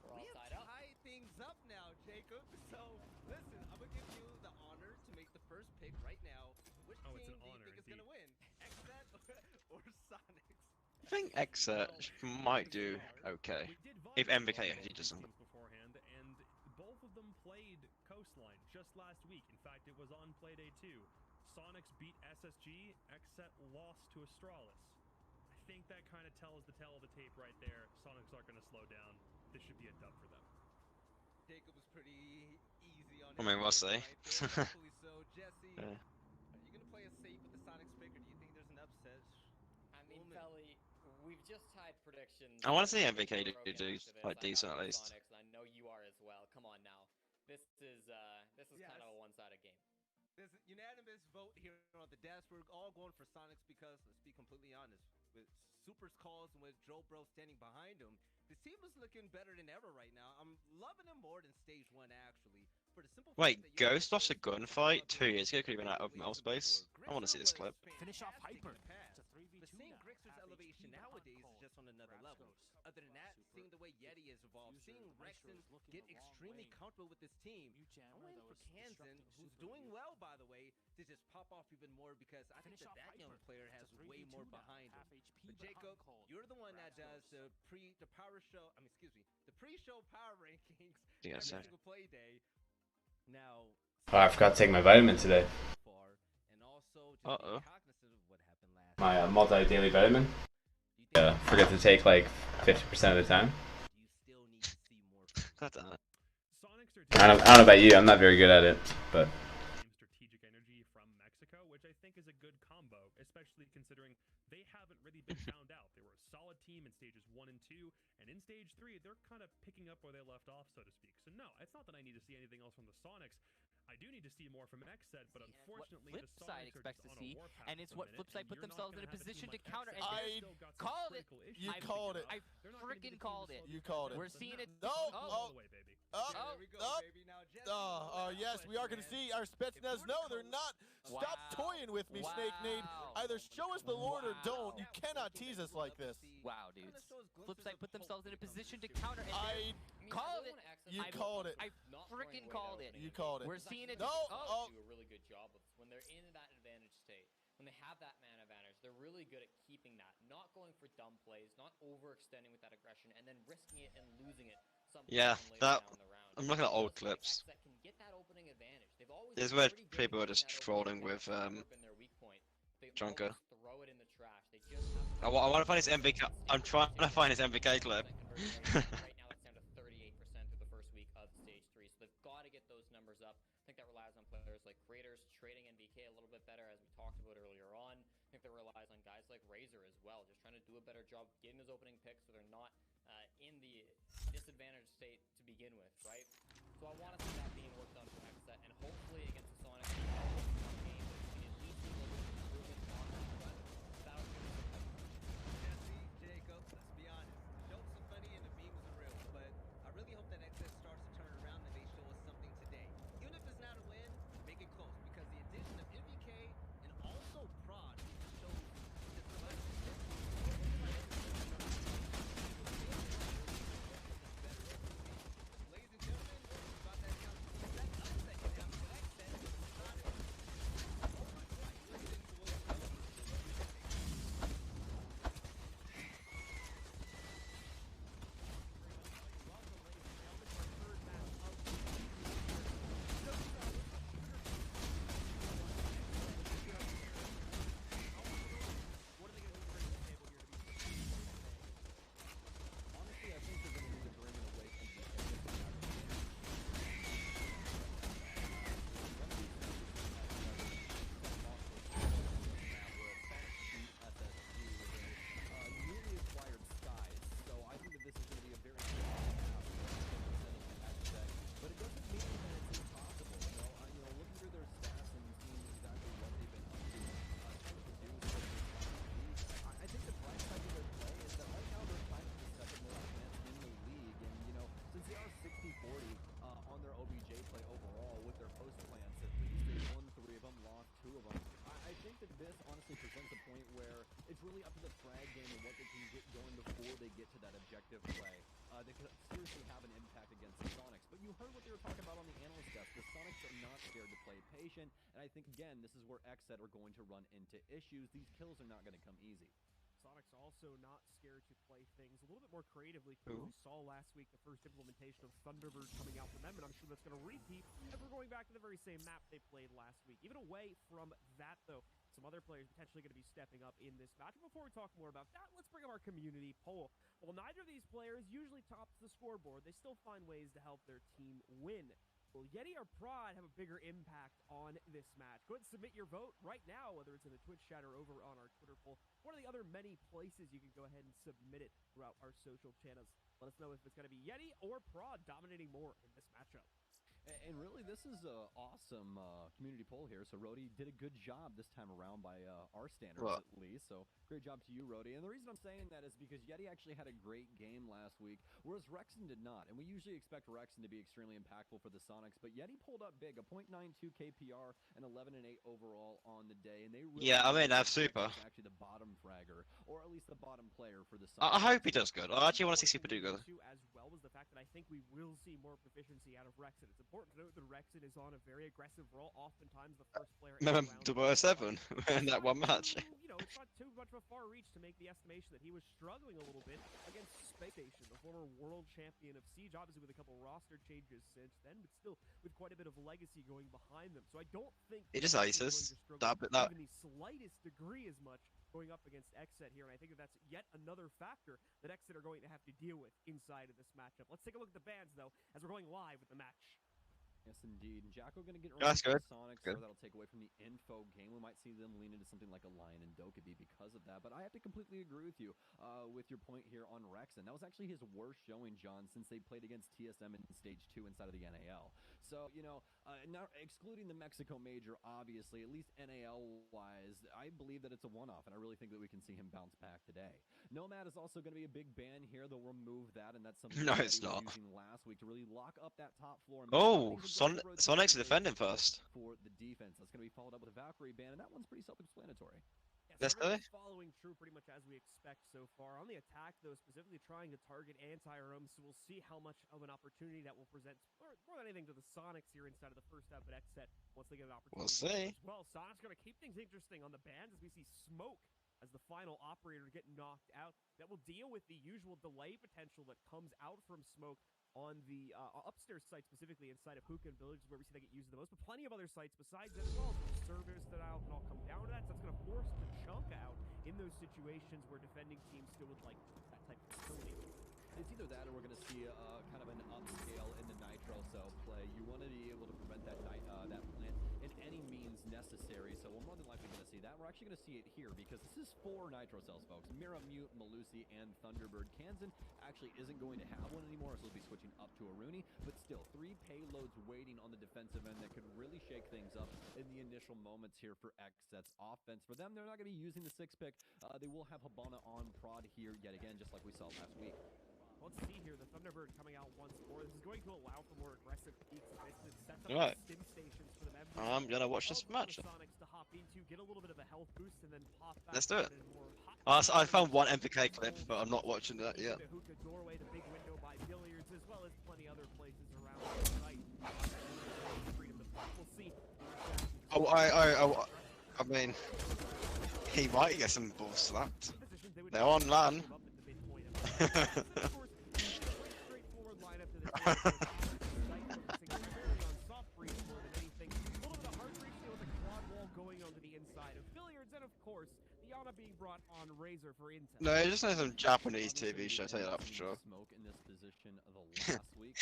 We're all we tied have up. tied things up now, Jacob. So listen, I'm gonna give you the honor to make the first pick right now. Which Oh, team it's an do you honor think is gonna win? Xset or Sonics? I think Exet might do okay. We did If Vodka MBK both actually these doesn't. teams beforehand, and both of them played Coastline. just last week. In fact, it was on Playday 2. Sonics beat SSG, XSET lost to Astralis. I think that kind of tells the tale of the tape right there. Sonics aren't going to slow down. This should be a dub for them. Jacob was pretty easy on I mean, we'll his see. right there, rightfully so. Jesse, Yeah. are you gonna play it safe with the Sonics pick, or do you think there's an upset? I mean, Woman. Felly, we've just tied predictions. I want to see I'm MVK do broken after this. quite I decent have at the least. Sonics, and I know you are as well. Come on now. This is Yes. kind of a one-sided game. There's a unanimous vote here on the desk. We're all going for Sonics because, let's be completely honest, with Super's calls and with Joe Bro standing behind him, this team is looking better than ever right now. I'm loving him more than Stage 1, actually. For the simple Wait, fact that you're Ghost lost a gunfight 2 years ago? Could have been out of metal space. I want to see this clip. Finish off Hyper. It's a 3v2 but seeing Grixer's elevation nowadays is just on another level. Other than that, seeing the way Yeti has evolved, seeing Rexon get extremely comfortable with this team, I'm waiting for Kansan, who's doing well, by the way, to just pop off even more because I think that young player has way more behind him. But Jacob, you're the one that does the pre-show power rankings Yeah, every so. single play day. Now, Oh, I forgot to take my vitamin today. far, and also just Uh-oh. being cognizant of what happened last My night. multi-daily vitamin. Do you think Forget to take like 50% of the time. do you still need to see more from God damn it. Sonics are I don't know about you. I'm not very good at it, but strategic energy from Mexico, which I think is a good combo, especially considering they haven't really been found out. They were a solid team in stages 1 and 2, and in stage 3, they're kind of picking up where they left off, so to speak. So no, it's not that I need to see anything else from the Sonics. I do need to see more from XSET, but And it's unfortunately, what the Flipside Sonics are expects just to on a see, warpath and it's at the what minute, Flipside and put you're not themselves gonna in a have position team to like counter, and XSET they that's still got some called it. critical issues You I- called it. I They're not gonna be the freaking team called to it. slow You these called guys it. We're down. So seeing no, it. No, all oh, the way, baby. Up, There we go, up. baby. Now, Jesse, Yes, we are going to see our Spetsnaz. No, they're not. Stop Wow. toying with me, Snake Nade. Wow. Either show us the Lord or don't. You Wow. cannot tease us like this. Wow, dudes. Flipside put themselves in a position to counter, and I- called it. You called it. I freaking called it. You called it. We're seeing it. No, oh. Do a really good job of when they're in that advantage state. When they have that man advantage, they're really good at keeping that, not going for dumb plays, not overextending with that aggression, and then risking it and losing it. Yeah, later that- down the round. I'm looking at old Just like clips. XSET can get that opening advantage. They've always There's been where pretty good at people are getting just that opening trolling advantage. with, That's never been their weak point. They Junker. always throw it in the trash. They just have to I want to find his MVK. I'm trying to find his MVK clip. right now it's down to 38% through the first week of stage 3, so they've got to get those numbers up. I think that relies on players like Creators trading NVK a little bit better, as we talked about earlier on. I think that relies on guys like Razor as well, just trying to do a better job getting those opening picks so they're not in the disadvantaged state to begin with, right? So I want to see that being worked on for XSET, and hopefully against the Sonics, game that we can at least see a little bit of improvement on that front. That would be Jesse, Jacob, let's be honest. The jokes are funny and the memes are real, but I really hope that XS starts to turn around and they show us something today. Even if it's not a win, make it close, because the addition of MVK and also Prod just shows just so much. Ladies and gentlemen, it's about that count. That upset can happen with XS. Oh my God, listen to what we're doing. Honestly, I think they're going to need to bring it away from the newly acquired skies, so I think that this is going to be a very good but it doesn't mean that it's impossible. Looking through their stats and seeing exactly what they've been up to, trying to produce over this past week, I think the bright side of their play is that right now they're playing the second most advanced in the league, and since they are 60-40 on their OBJ play overall with their post plants, at least they won 3 of them, lost 2 of them. I think that this honestly presents a point where it's really up to the frag game and what they can get going before they get to that objective play. They could seriously have an impact against the Sonics. But you heard what they were talking about on the analyst desk. The Sonics are not scared to play patient, and I think, again, this is where XSET are going to run into issues. These kills are not going to come easy. Sonic's also not scared to play things a little bit more creatively. Too. We saw last week the first implementation of Thunderbird coming out from them, and I'm sure that's going to repeat as we're going back to the very same map they played last week. Even away from that, though, some other players potentially going to be stepping up in this match. Before we talk more about that, let's bring up our community poll. While neither of these players usually tops the scoreboard, they still find ways to help their team win. Will Yeti or Prod have a bigger impact on this match? Go ahead and submit your vote right now, whether it's in the Twitch chat or over on our Twitter poll. One of the other many places you can go ahead and submit it throughout our social channels. Let us know if it's going to be Yeti or Prod dominating more in this matchup. And really, this is an awesome community poll here. So Rhodey did a good job this time around by our standards, at least. So great job to you, Rhodey. And the reason I'm saying that is because Yeti actually had a great game last week, whereas Rexon did not. And we usually expect Rexon to be extremely impactful for the Sonics, but Yeti pulled up big, a .92 KPR and 11-8 overall on the day. And they really that's super. Actually, the bottom fragger, or at least the bottom player for the Sonics. I hope he does good. I actually want to see Super do good. As well as the fact that I think we will see more proficiency out of Rexon. It's important to note that Rexon is on a very aggressive roll. Oftentimes, the first player. Remember 007 in that one match. You know, it's not too much of a far reach to make the estimation that he was struggling a little bit against Space Station, the former world champion of Siege, obviously with a couple roster changes since then, but still with quite a bit of legacy going behind them. So I don't think he just aces even the slightest degree as much going up against Xset here, and I think that that's yet another factor that Xset are going to have to deal with inside of this matchup. Let's take a look at the bans, though, as we're going live with the match. Yes, indeed. And Jacko going to get That's good. Sonics, Good. so that'll take away from the info game. We might see them lean into something like a Lion and Dokkaebi because of that. But I have to completely agree with you with your point here on Rexon. That was actually his worst showing, John, since they played against TSM in Stage 2 inside of the NAL. So, you know, now excluding the Mexico Major, obviously, at least NAL-wise, I believe that it's a one-off, and I really think that we can see him bounce back today. Nomad is also going to be a big ban here. They'll remove that, and that's something No, that it's he was not. using last week to really lock up that top floor. Oh, Sonic's defending first. For the defense. That's going to be followed up with a Valkyrie ban, and that one's pretty self-explanatory. Yeah, so everything's following true pretty much as we expect so far. On the attack, though, specifically trying to target anti-roam, so we'll see how much of an opportunity that will present more than anything to the Sonics here inside of the first half, but Xset, once they get an opportunity. We'll see. As well, Sonic's going to keep things interesting on the bans as we see Smoke as the final operator to get knocked out. That will deal with the usual delay potential that comes out from Smoke on the upstairs site, specifically inside of Hookah Village, where we see they get used the most, but plenty of other sites besides that as well. Service that can all come down to that, so that's going to force the chunk out in those situations where defending teams still would like that type of facility. It's either that or we're going to see kind of an upscale in the Nitro Cell play. You want to be able to prevent that that plant in any means necessary, so we're more than likely going to see that. We're actually going to see it here because this is 4 Nitro Cells, folks. Mira, Mute, Malusi, and Thunderbird. Kansan actually isn't going to have one anymore, so he'll be switching up to Aruni, but still 3 payloads waiting on the defensive end that could really shake things up in the initial moments here for Xset's offense. For them, they're not going to be using the 6-pick. They will have Habana on Prod here yet again, just like we saw last week. Let's see here, the Thunderbird coming out once more. This is going to allow for more aggressive peaks. Sets up Right. stim stations for them. I'm gonna watch this match. Sonics to hop into, get a little bit of a health boost, and then pop back. Let's do it. Out I found one MPK clip, but I'm not watching that yet. The Hookah doorway, the big window by Billiards, as well as plenty other places around the site. Freedom to pop. We'll see. I mean, he might get some balls slapped. They're on LAN. Straightforward lineup to this site, focusing primarily on soft breeze more than anything. A little bit of hard ratio with the quad wall going onto the inside of Billiards, and of course, the Ana being brought on Razor for intel. No, he just knows some Japanese TV show, I'll tell you that for sure. Smoke in this position of the last week.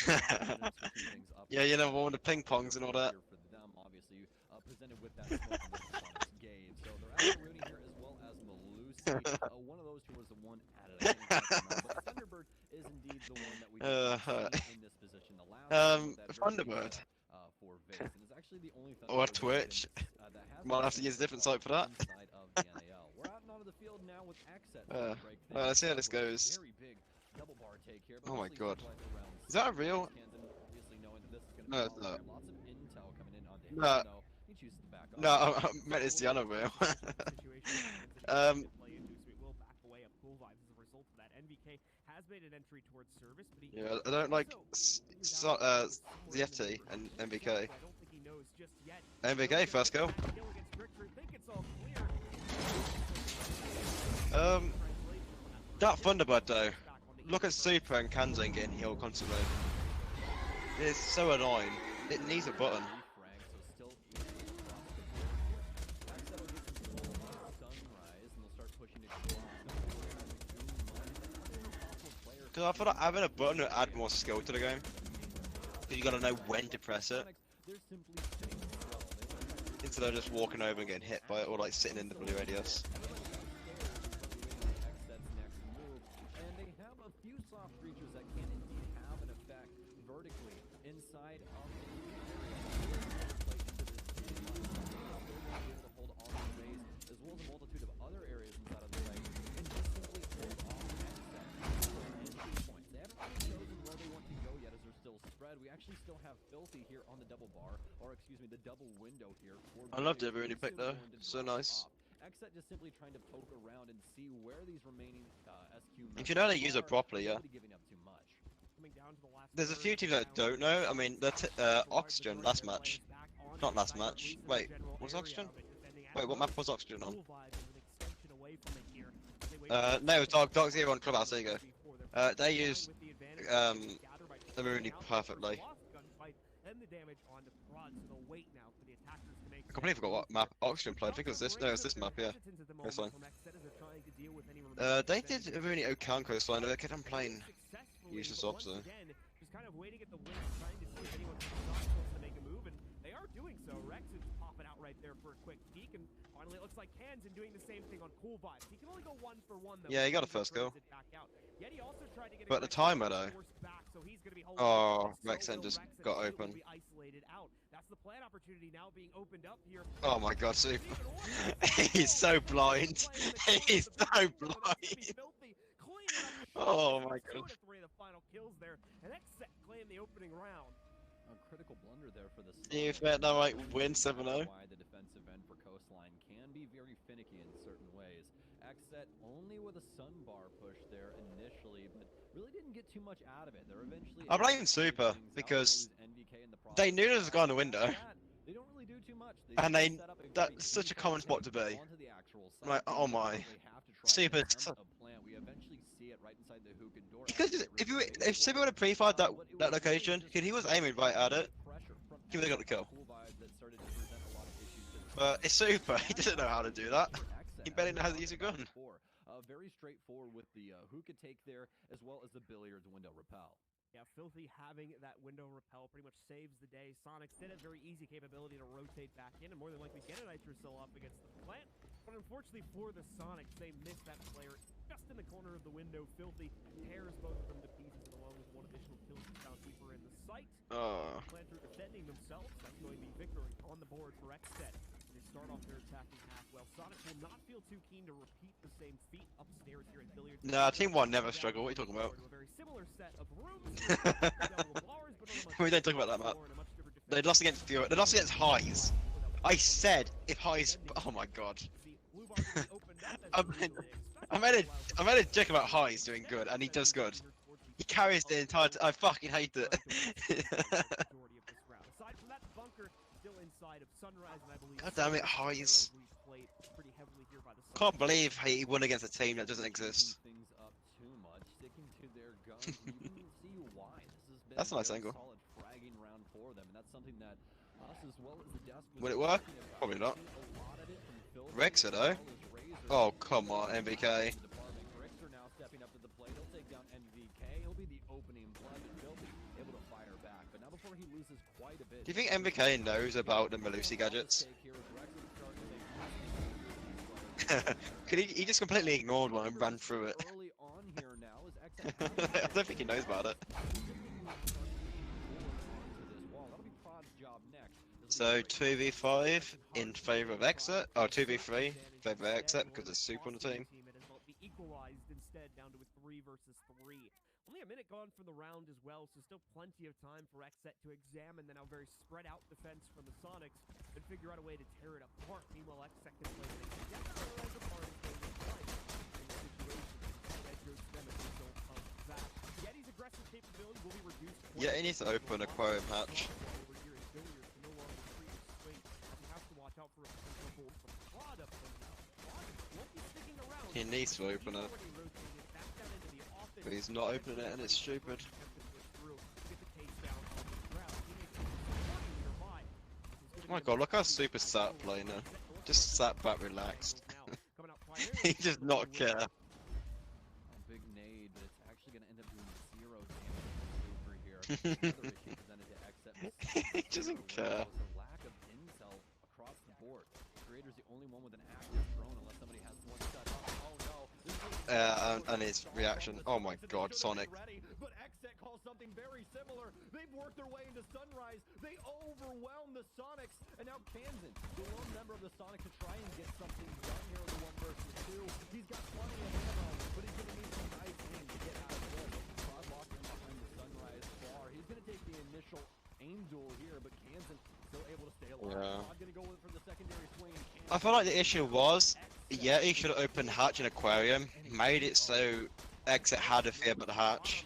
Yeah, you know, one with the ping pongs and all that. For them, obviously, presented with that smoke and the Sonics gave. So they're after Rooney here as well as Malusi. One of those two was the one added. But Thunderbird is indeed the one that we see in this position. The last Thunderbird. For Vegas, and it's actually the only Or Twitch. Might have to use a different site for that. We're out and onto the field now with Xset. Let's see how this goes. Very big double bar take here, Oh my god. Is that real? No, it's not. Lots of intel coming in on No. He chooses to back off. No, I meant it's the unreal. Has made an entry towards service, but he Yeah, I don't like ZFT and MBK. I don't think he knows just yet. MBK first go. That Thunderbird though, look at Super and Kanzan getting healed constantly. It's so annoying. It needs a button. Because I feel like having a button would add more skill to the game. Because you gotta know when to press it. Instead of just walking over and getting hit by it, or like sitting in the blue radius. And they have a few soft creatures that can indeed have an effect vertically inside of the hold on the base, as well as a multitude of other areas inside of the site, and just simply hold off entry points. They haven't really chosen where they want to go yet, as they're still spread. We actually still have Filthy here on the double bar, or excuse me, the double window here. I loved it when you picked though. So nice. Xset just simply trying to poke around and see where these remaining SQ. If you know how to use it properly, yeah. Giving up too much. There's a few teams that don't know. I mean, the Oxygen last match. Not last match. Wait, was Oxygen? Wait, what map was Oxygen on? No, it was Dark Zero on Clubhouse. There you go. They used the Rooney perfectly. I completely forgot what map Oxygen played. I think it was this. No, it's this map. Yeah, coastline. They did a really okay coastline. They kept on playing useless opposite. Just kind of waiting at the wing, trying to see if anyone wants to make a move, and they are doing so. Rex is popping out right there for a quick peek, and finally it looks like Kanzan doing the same thing on Cool Vibes. He can only go 1 for 1 though. Yeah, he got a first kill. Yet he also tried to get But the timer though. Oh, Rexen just got open. That's the plan opportunity now being opened up here. Oh my god, Super. He's so blind. He's so blind. Oh my god. The final kills there, and Xset claim the opening round. A critical blunder there for the. You bet that might win 7-0. Why the defensive end for Coastline can be very finicky in certain ways. Xset only with a sunbar push there initially, but really didn't get too much out of it. They're eventually. I blame Super because they knew there was a guy in the window. They don't really do too much. And that's such a common spot to be. I'm like, oh my. Super. Because if Super would have pre-fired that location, because he was aiming right at it, he would have got the kill. But it's Super. He doesn't know how to do that. He barely knows how to use a gun. Very straightforward with the hookah take there, as well as the billiards window repel. Yeah, Filthy having that window repel pretty much saves the day. Sonic still has very easy capability to rotate back in and more than likely get a Nitro Cell off against the plant. But unfortunately for the Sonics, they missed that player just in the corner of the window. Filthy tears both of them to pieces, and along with one additional kill, he found deeper in the site. Plants are defending themselves. That's going to be victory on the board for Xset. They start off their attacking half well. Sonic will not feel too keen to repeat the same feat upstairs here at Billiards. Nah, Team 1 never struggle. What are you talking about? A very similar set of rooms. We don't talk about that map. They lost against Fury. They lost against Highs. I said if Highs. Oh my god. I made a joke about Highs doing good, and he does good. He carries the entire. I fucking hate it. God damn it, Highs. Can't believe he won against a team that doesn't exist. That's a nice angle. Will it work? Probably not. Rexer though? Oh come on, MVK. Do you think MVK knows about the Melusi gadgets? He just completely ignored one and ran through it. I don't think he knows about it. So 2v5 in favour of Xset, or 2v3 in favour of Xset because there's Super on the team. Equalized instead down to a 3 versus 3. Only a minute gone from the round as well, so still plenty of time for Xset to examine the now very spread out defense from the Sonics and figure out a way to tear it apart. Meanwhile, Xset can play things together as a part of the fight in the situation that goes to them as a result of that. Yeti's aggressive capability will be reduced. Yeah, he needs to open a aquarium hatch. He needs to open it. but he's not opening it, and it's stupid. Oh my god, look how super sat playing now. Just sat back relaxed. He does not care. A big nade, but it's actually going to end up doing 0 damage over here. Another issue presented to Exit. He doesn't care. The lack of intel across the board. Creator's the only one with an active drone unless somebody has one set up. Oh no. And his reaction. Oh my god, Sonic. But Exet calls something very similar. They've worked their way into Sunrise. They overwhelm the Sonics. And now Kansan, the lone member of the Sonic, to try and get something done here in the 1 versus 2. He's got plenty of ammo, but he's going to need some nice aim to get out of this. Prod locked in behind the Sunrise bar. He's going to take the initial aim duel here, but Kansan still able to stay alive. Yeah. Prod going to go in for the secondary swing. I feel like the issue was, yeah, he should have opened hatch and aquarium, made it so Exit had a fear about the hatch.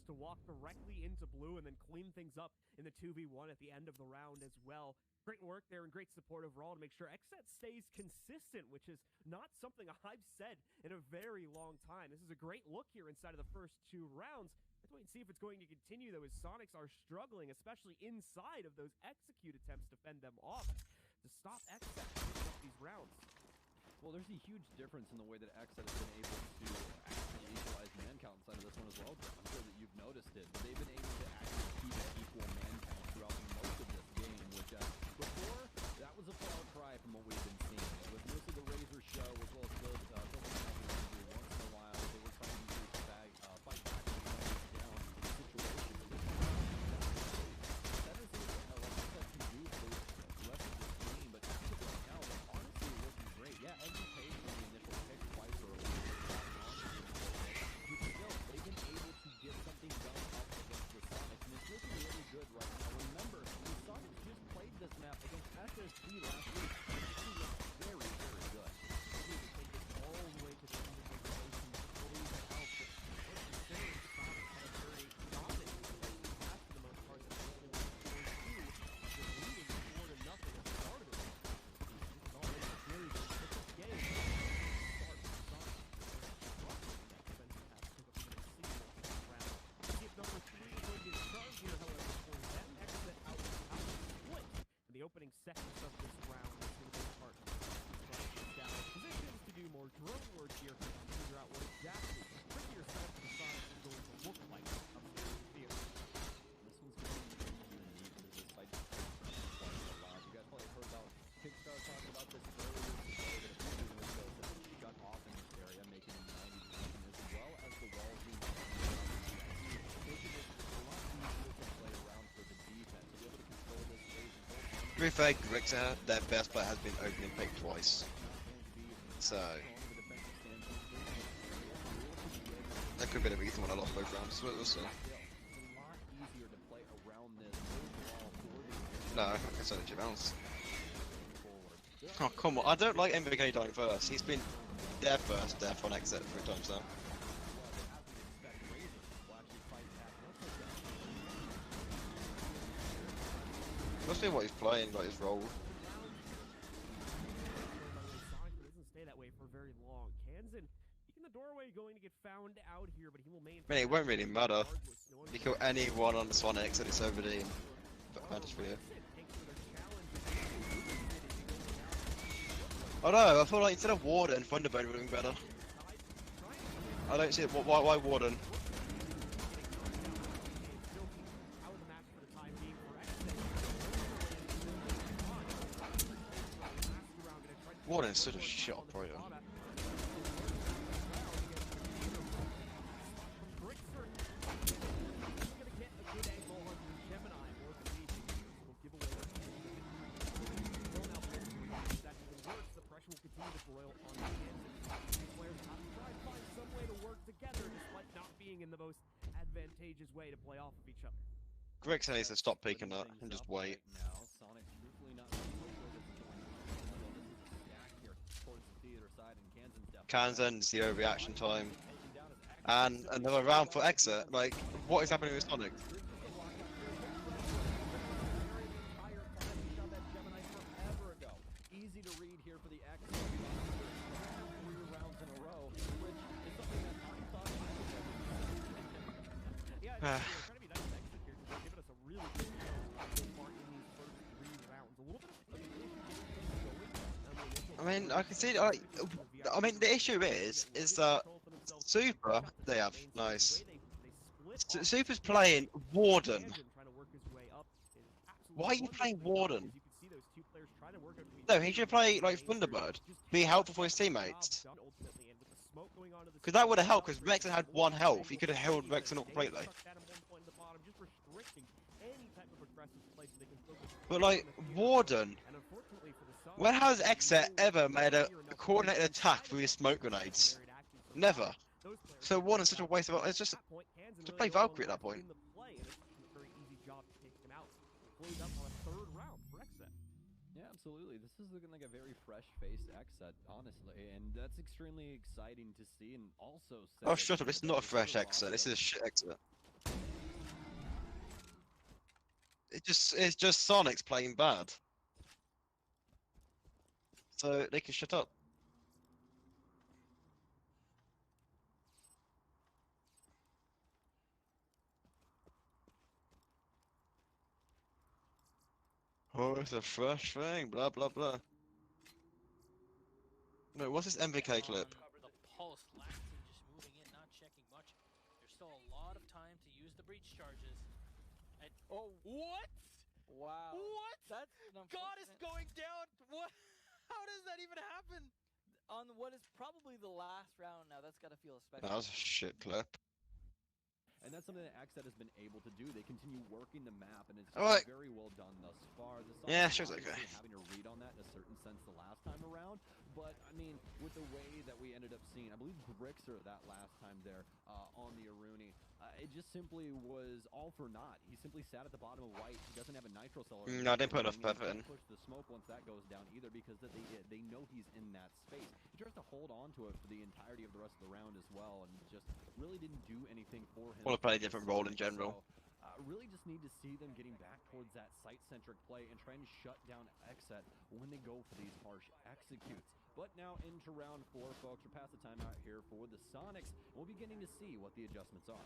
To walk directly into blue and then clean things up in the 2v1 at the end of the round as well. Great work there and great support overall to make sure Exet stays consistent, which is not something I've said in a very long time. This is a great look here inside of the first 2 rounds. Let's wait and see if it's going to continue, though, as Sonics are struggling, especially inside of those execute attempts to fend them off to stop Exet in these rounds. Well, there's a huge difference in the way that Exet has been able to actually equalize man count inside of this one as well. I'm sure that you've noticed it, but they've been able to actually keep an equal man count throughout most of this game, which before, that was a far cry from what we've been seeing. With most of the Razor show, as well as once in a while, they were trying to fight back and down the situation. That is what Exet can do for the rest of this game, but as of right now, they're honestly looking great. Yeah, Eddie paid for the initial pick twice early. But still, they've been able to get something done up against the Sonics, and it's looking really good right now. Remember, the Sonics just played this map against SSG last week, and it looked very, very good. They need to take it all the way to the end of the regulation. Believe that helps, but considering the Sonics had a very dominant regulation pass for the most part, that they've been leading 4-0 at the start of it. This is already a very difficult game. Start for Sonics. Number 3 will be charged here, however, for them. Exit out split in the opening seconds of this round. This will be part of establish positions to do more drone work here to figure out what exactly trickier stuff the Sonics is going to look like up there in the field. This one's going to be unique because this fight is quite a lot. You guys probably heard about Kickstarter talking about this earlier today, that a few windows that shut off in this area, making it 90 position, as well as the walls being making it a lot easier to play around for the defense, to be able to control this phase and hold on. To be fair, Grixer, their best player, has been opening pick twice. So that could be the reason why I lost both rounds. We'll see. No, I said it bounce. Oh come on! I don't like MVK dying first. He's been dead first, death on Exit 3 times now. Must be what he's playing, like his role. Doesn't stay that way for very long. Kansan in the doorway, going to get found out here, but he will maintain. I mean, it won't really matter. You kill anyone on the Sonics and it's over the advantage for you. Oh no, I feel like instead of Warden, Thunderbird would have been better. I don't see it. Why Warden? Warden is such a shit operator. In the most advantageous way to play off of each other. Grixer needs to stop peeking that and just wait. Kansan's zero reaction time. And another round for Exit. Like, what is happening with Sonic? Ah. Trying to be nice to exit here because they've given us a really good so far in these first 3 rounds. A little bit of I mean, I can see. I mean, the issue is that Super they have nice. Super's playing Warden. Why are you playing Warden? No, he should play like Thunderbird. Be helpful for his teammates. Because that would have helped. Because Rex had 1 health. He could have held Rex up completely. But like Warden, when has Exet ever made a coordinated attack through his smoke grenades? Never. So Warden's such a waste of. It's just to play Valkyrie at that point. Yeah, absolutely. This is looking like a very fresh-faced exit, honestly, and that's extremely exciting to see. And also, Oh, shut up! This is not a fresh exit. This is a shit exit. It's just Sonic's playing bad. So they can shut up. Oh, it's a fresh thing. Blah blah blah. Wait, what's this MVK clip? The pulse, Laxton just moving in, not checking much. There's still a lot of time to use the breach charges. And Oh, what? Wow. What? That's God is going down. What? How does that even happen? On what is probably the last round now, that's gotta feel That especially. was a shit clip. And that's something that Xset has been able to do. They continue working the map, and it's Alright. very well done thus far. The Yeah, Sonics sure, it's obviously okay. having to read on that in a certain sense the last time around, but I mean, with the way that we ended up seeing, I believe Grixer that last time there on the Aruni, it just simply was all for naught. He simply sat at the bottom of white. He doesn't have a nitro cell. No, I didn't put enough pepper in. Push the smoke once that goes down either, because that they know he's in that space. He tries to hold on to it for the entirety of the rest of the round as well, and just really didn't do anything for him. Want to play a different role in general. So, really just need to see them getting back towards that site-centric play and trying to shut down Xset when they go for these harsh executes. But now into round 4, folks. We're past the timeout here for the Sonics. We'll be getting to see what the adjustments are.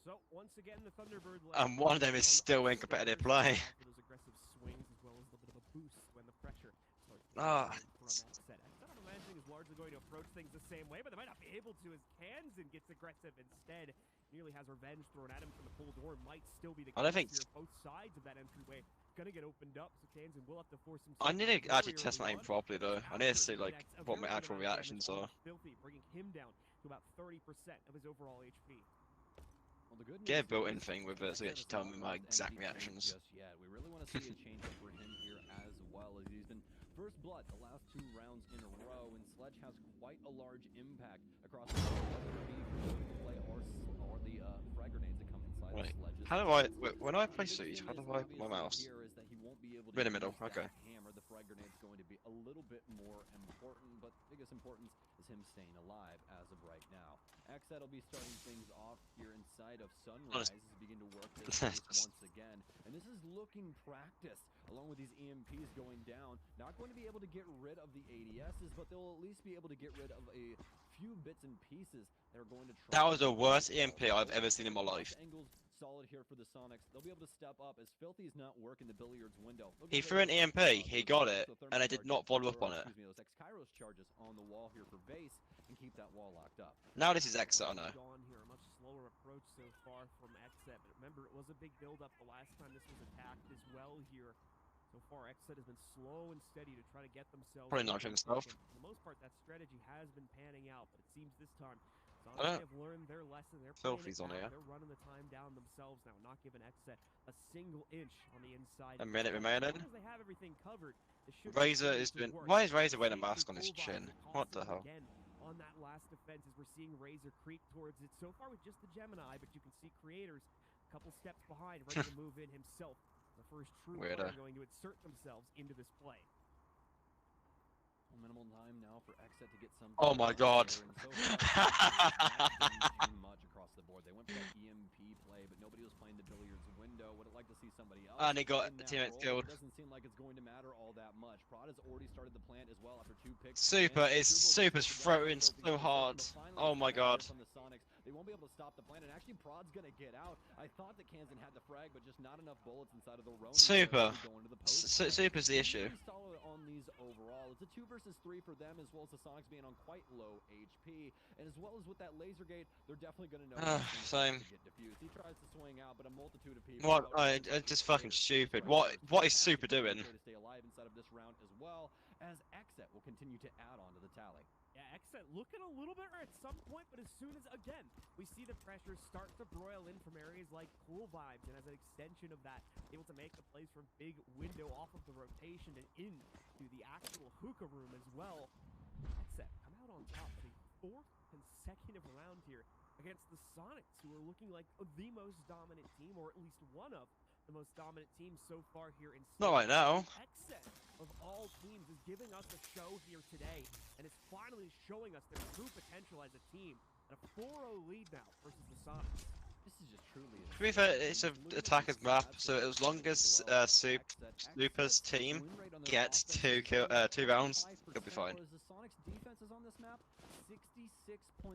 So once again, the Thunderbird. And one of them is still in competitive play. Those aggressive swings as well as a little bit of a boost when the pressure starts to Ah. from Xset. Xset, I'm imagining, is largely going to approach things the same way, but they might not be able to as Kansan gets aggressive instead. Nearly has revenge thrown at him from the full door. Might still be the I don't case think- here. Both sides of that entryway gonna get opened up, so Kansan will have to force himself. I need to very actually test my early aim on. properly though. I need to see like Connects a what my very good actual amount of damage reactions on are. Filthy, bringing him down to about 30% of his overall HP. Well, the good Get a news built-in is thing with it so you actually tell me my exact reactions. Just yet. We really want to see a change up for him here as well, as he's been first blood the last 2 rounds in a row, and Sledge has quite a large impact across the board, whether it be the play or the frag grenades that come inside Wait, of Sledge's. how do I? When I play Siege, how do I put my mouse? Here is that he won't be able to In the middle, use that okay. hammer. The frag grenade's going to be a little bit more important, but biggest importance is him staying alive as of right now. Xset will be starting things off here inside of Sunrise as we begin to work this base once again. And this is looking practice, along with these EMPs going down. Not going to be able to get rid of the ADSs, but they'll at least be able to get rid of a few bits and pieces that are going to try. That was the worst EMP I've ever seen in my life. Angles solid here for the Sonics. They'll be able to step up as Filthy's not working the billiards window. He threw an EMP, he got it, and I did not follow up on it. Excuse me, those X-Kairos charges on the wall here for base and keep that wall locked up. Now this is Exit, I know. Gone here, a much slower approach so far from Xset, but remember, it was a big build-up the last time this was attacked as well here. So far, Xset has been slow and steady to try to get themselves. Probably not himself. For the most part, that strategy has been panning out, but it seems this time I don't- Sonics have learned their lesson. They're Filthy's playing it on now. here. They're running the time down themselves now, not giving Xset a single inch on the inside. A minute As remaining. long as they have everything covered, it should Razor continue has to been. work. Why is Razor wearing a Safety mask on his full chin? visor What the costing hell? again on that last defense as we're seeing Razor creep towards it so far with just the Gemini, but you can see Creators a couple steps behind, ready to move in himself. The first true player Weirdo. going to insert themselves into this play. Minimal time now for Xset to get some. Oh my God. Too much across the board. They went for that EMP play, but nobody was playing the billiards window. Would have liked to see somebody else. And he got in that teammates role, killed. but it doesn't seem like it's going to matter all that much. Prod has already started the plant as well after 2 picks. Super's throwing so hard. Oh my god. From the Sonics. They won't be able to stop the plant, and actually Prod's gonna get out. I thought that Kansan had the frag, but just not enough bullets inside of the Ronin. Super's the issue. Solid on these overall. It's a 2 versus 3 for them, as well as the Sonics being on quite low HP, and as well as with that laser gate, they're definitely gonna know. Same. To get diffused. He tries to swing out, but a multitude of people. What? Just fucking stupid. What is Super doing? To stay alive inside of this round as well, as Xset will continue to add on to the tally. Yeah, Xset looking a little bit at some point, but as soon as, again, we see the pressure start to broil in from areas like Cool Vibes, and as an extension of that, able to make the plays from big window off of the rotation and into the actual hookah room as well. Xset come out on top for the 4th consecutive round here against the Sonics, who are looking like the most dominant team, or at least one of the most dominant teams so far here in Not right now. Xset of all teams is giving us a show here today, and it's finally showing us their true potential as a team. And a 4-0 lead now versus the Sonics. This is just truly. To be fair, it's an attacker's map, so as long as Super's team gets 2 rounds, he'll be fine. The Sonics defense is on this map 66.7%.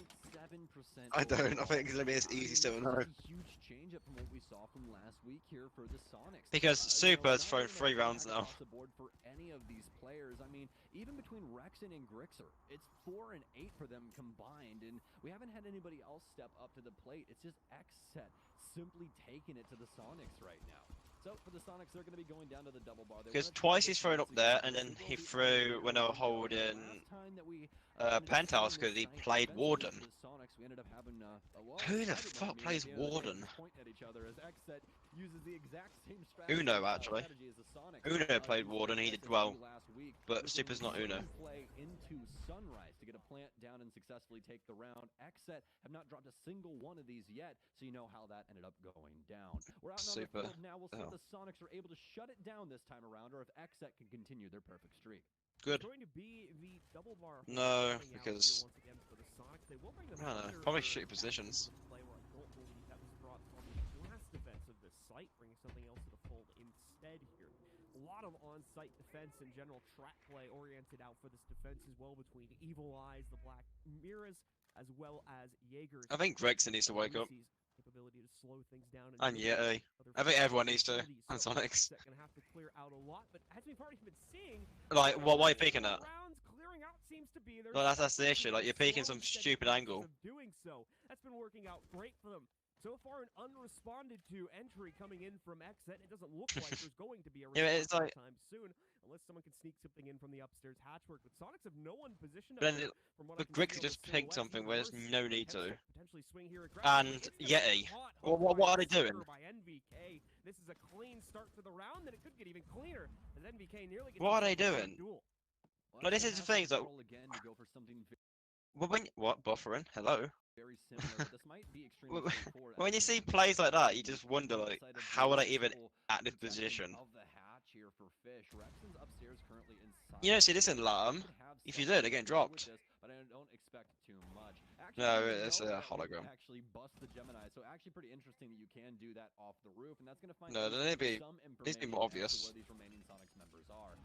I don't. I think it's gonna be as easy still. No. Huge change up from what we saw from last week here for the Sonics. Because Super's thrown 3 rounds now. Across the board for any of these players. I mean, even between Rexon and Grixer, it's 4 and 8 for them combined, and we haven't had anybody else step up to the plate. It's just Xset simply taking it to the Sonics right now. So for the Sonics, they're going to be going down to the double bar. Because twice he's thrown up there, and then he threw when they were holding Penthouse because he played Warden. Who the fuck plays Warden? Uno, actually. Uno played Warden, he did well. But Super's not Uno. Play into Sunrise to get a plant down and successfully take the round. Xset have not dropped a single one of these yet, so you know how that ended up going down. We're out on the field now. We'll see if the Sonics are able to shut it down this time around, or if Xset can continue their perfect streak. Good. Going to be the double bar. No, because I don't know. Probably shitty positions. Last defense of this site, bringing something else to the fold instead here. A lot of on-site defense and general trap play oriented out for this defense as well between Evil Eyes, the Black Mirrors, as well as Jaegers. I think Gregson needs to wake up. Capability to slow things down And Yeti. I think everyone needs to. And Sonics. Gonna have to clear out a lot, but as we've already been seeing, like, why are you peeking at? Clearing out seems to be their That's the issue. Like, you're peeking some stupid angle. Doing so, that's been working out great for them. So far, an unresponded to entry coming in from Xset. It doesn't look like there's going to be a response time soon, unless someone can sneak something in from the upstairs hatchwork. But Sonics have no one positioned. But Griggs just picked something where there's no need to. And Yeti. What are they doing? By NVK. This is a clean start to the round, and it could get even cleaner. As NVK nearly gets what are they doing? Like, this is the thing. Like, what buffering? Hello. Very similar, but this might be extremely straightforward. When you see plays like that, you just wonder, like, how are they even at this position? You don't see this in LATAM. If you do, they're getting dropped. But I don't expect too much. No, it's a hologram. Actually bust the Gemini, so actually pretty interesting that you can do that off the roof, and that's going to find no, there needs to be more obvious. Where these remaining Sonics members are.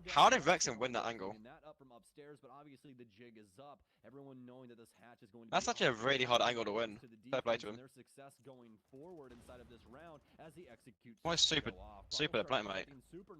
How did Rexon win that angle? That up from upstairs, but obviously the jig is up. Everyone knowing that this hatch is going to That's actually a really hard angle to win. Fair play to him. Their success going forward inside of this round as he executes. Why Super play, mate?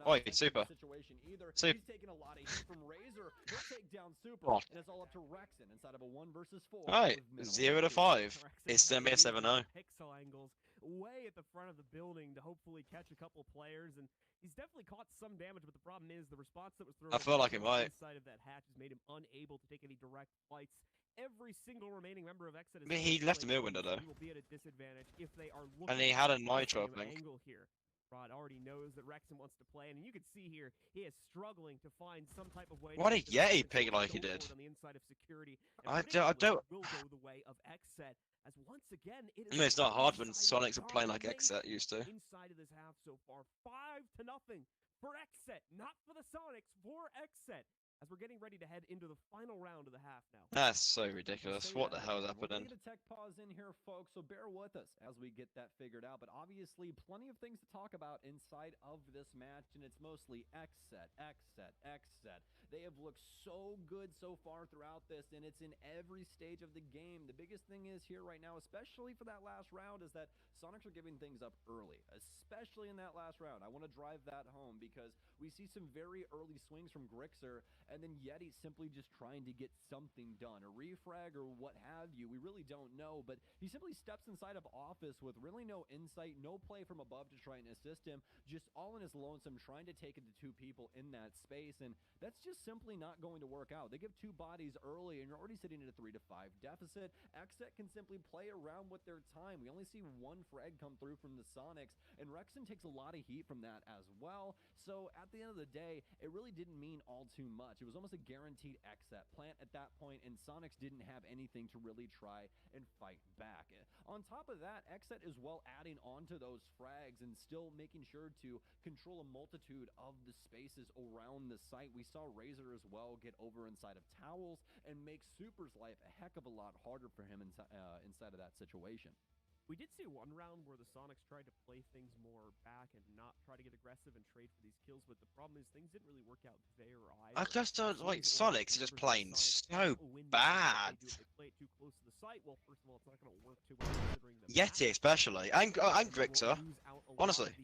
Oi, Super. He's taking a lot of heat from Razor. He'll take down Super, and it's all up to Rexon inside of a 1 versus 4. Right, 0 to 5. It's gonna be a 7-0. Pixel angles way at the front of the building to hopefully catch a couple players, and he's definitely caught some damage. But the problem is the response that was thrown. I feel like it might. Inside of that hatch has made him unable to take any direct fights. Every single remaining member of Xset. I mean, he left a middle window though. He will be at a disadvantage if they are looking. And he had a nitro, I think. Angle here. Rod already knows that Rexon wants to play, and you can see here he is struggling to find some type of way. What did Yeti pick like he did? On the inside of security, I don't. Will go the way of Xset, as once again it is. I mean, it's not hard when Sonics are playing like Xset used to. Inside of this half so far, 5-0 for Xset, not for the Sonics, for Xset. as we're getting ready to head into the final round of the half now. That's so ridiculous. What the hell is We're happening? gonna get a tech pause in here, folks, so bear with us as we get that figured out. But obviously, plenty of things to talk about inside of this match, and it's mostly X set. They have looked so good so far throughout this, and it's in every stage of the game. The biggest thing is here right now, especially for that last round, is that Sonics are giving things up early, especially in that last round. I want to drive that home because we see some very early swings from Grixer, and then Yeti simply just trying to get something done, a refrag or what have you. We really don't know, but he simply steps inside of office with really no insight, no play from above to try and assist him, just all in his lonesome, trying to take it to two people in that space, and that's just simply not going to work out. They give two bodies early, and you're already sitting at a 3-5 deficit. Xset can simply play around with their time. We only see one frag come through from the Sonics, and Rexon takes a lot of heat from that as well. So at the end of the day, it really didn't mean all too much. It was almost a guaranteed Xset plant at that point, and Sonics didn't have anything to really try and fight back. On top of that, Xset is well adding onto those frags and still making sure to control a multitude of the spaces around the site. We saw Razor as well get over inside of towels and make Super's life a heck of a lot harder for him inside of that situation. We did see one round where the Sonics tried to play things more back and not try to get aggressive and trade for these kills, but the problem is things didn't really work out there either. I just don't like Sonics are just playing so bad. If they play it too close to the site, well, first of all, it's not going to work too well considering the Yeti especially, and Grixer. Honestly.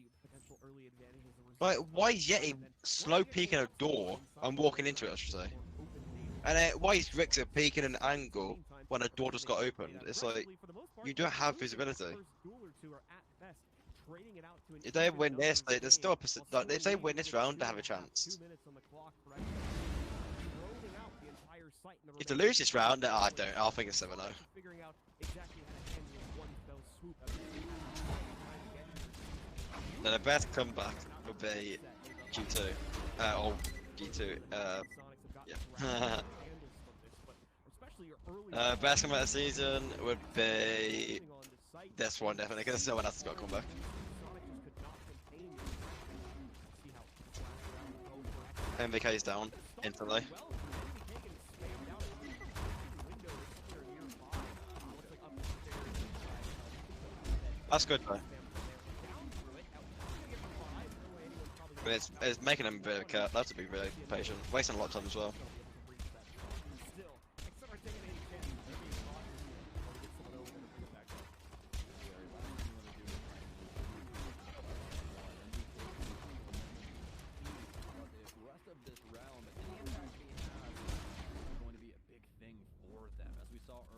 Like, why is Yeti slow peeking a door and walking into it, I should say? And why is Grixer peeking an angle when a door just got opened? It's like, you don't have visibility. If they win this, there's still a if they win this round, they have a chance. If they lose this round, I don't. I'll think it's 7-0. Then the best comeback would be G2. Or G2. Yeah. Best comeback of the season would be this one, definitely, because no one else has got a comeback. MVK's down instantly. That's good though. But it's making him a bit of a cut. That's to be really patient. Wasting a lot of time as well.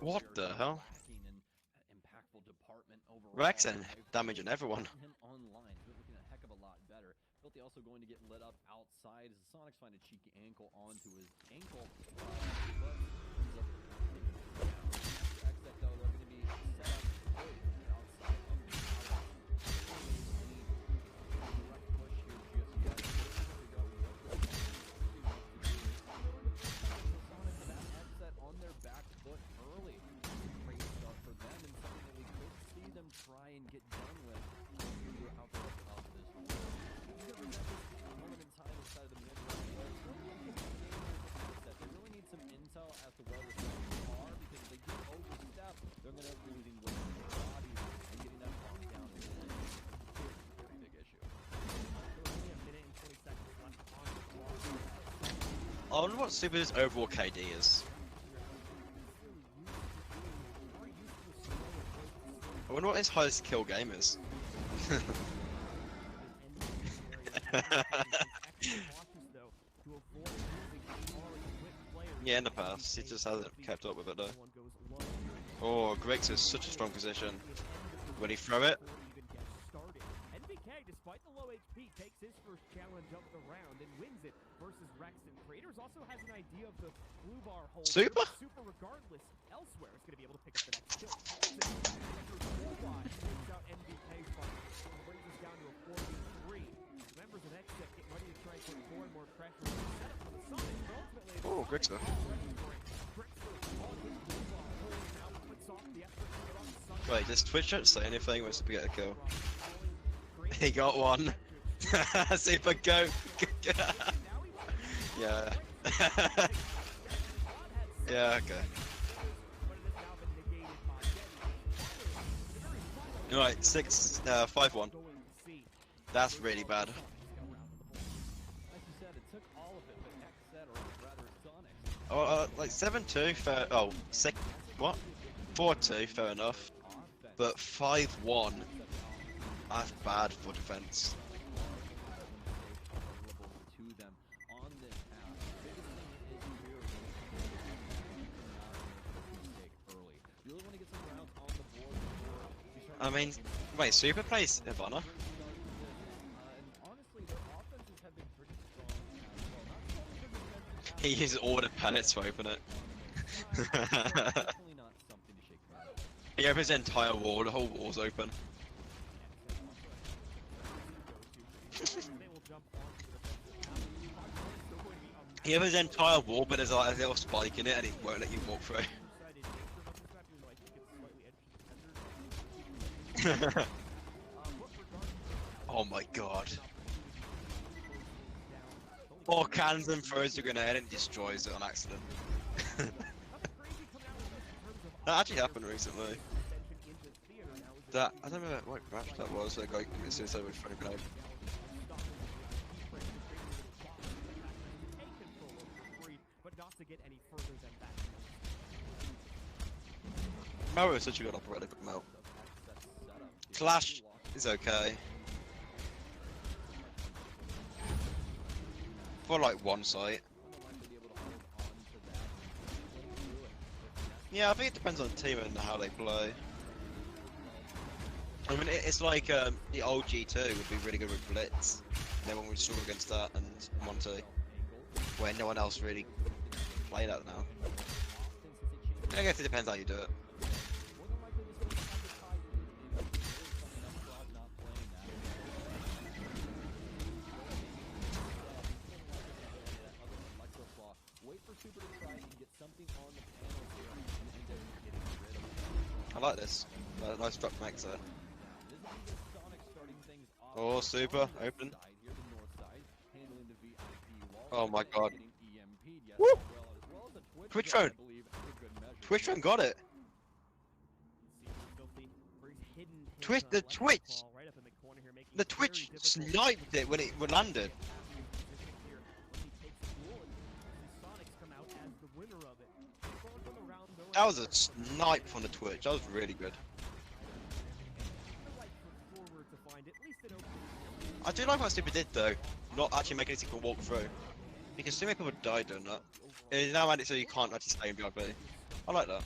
What the hell? Rexon damaging everyone. Online, looking a heck of a lot better. Filthy also going to get lit up outside as the Sonics find a cheeky ankle onto his ankle. But ends up Xset though, they're going to be set up outside of the direct push here just yet. Sonics that Xset on their back foot early. Great start for them and something that we could see them try and get done with throughout the rest of this war. Moment in time inside of the mid-range, they really need some intel as to where the Sonics are, because if they get overstep, they're going to be losing weight in their bodies, and getting that locked down is a very big issue. Only a minute and 20 seconds left on the clock. I wonder what Super's overall KD is. I wonder what his highest kill game is. Yeah, in the past, he just hasn't kept up with it though. Oh, Grix is such a strong position. When he throw it. NBK, despite the low HP, takes his first challenge of the round and wins it versus Rexon. Creators also has an idea of the blue bar hold. Super? Super, regardless, elsewhere is going to be able to pick up the next kill. Takes out NBK fight. Brings us down to a 4v3. Members of Xset get ready to try and put more and more pressure. Set up for the Sonics, but ultimately... Oh, Grixer. Wait, does Twitch don't say anything when Super get a kill? He got one. Super go. Yeah. Yeah, okay. Alright, 5-1. That's really bad. Like you said, it took all of it, but Xset, or rather Sonics, Oh, like 7-2, fair. Oh, 4-2, fair enough. But 5-1, that's bad for defense. to them on this path. Biggest thing is you early. You really want to get some rounds on the board before you start. I mean, wait, Super plays Ivana? And honestly, their offenses have been pretty strong as well. Not so good defensive He uses all the pellets to open it. definitely not something to shake around. He opens the entire wall, the whole wall's open. He opens the entire wall, but there's like a little spike in it and it won't let you walk through. Oh my god. Or cans and throws a grenade and destroys it on accident. That actually happened recently. That, I don't know what match that was, that guy committed suicide with throwing a grenade. Mario is such a good operator, but no. Clash is okay. For like one site. Yeah, I think it depends on the team and how they play. I mean, it's like the old G2 would be really good with Blitz. And everyone would struggle against that and Monty. Where no one else really play that now. I guess it depends how you do it. I like this. Nice drop from X there. Oh, super. Open. Oh my god. Woo! Twitch drone! Twitch drone got it! The Twitch sniped it when it landed. That was a snipe from the Twitch. That was really good. I do like what Super did though, not actually making it people walk through. Because too many people died doing that. It now made it so you can't actually stay in VIP. I like that.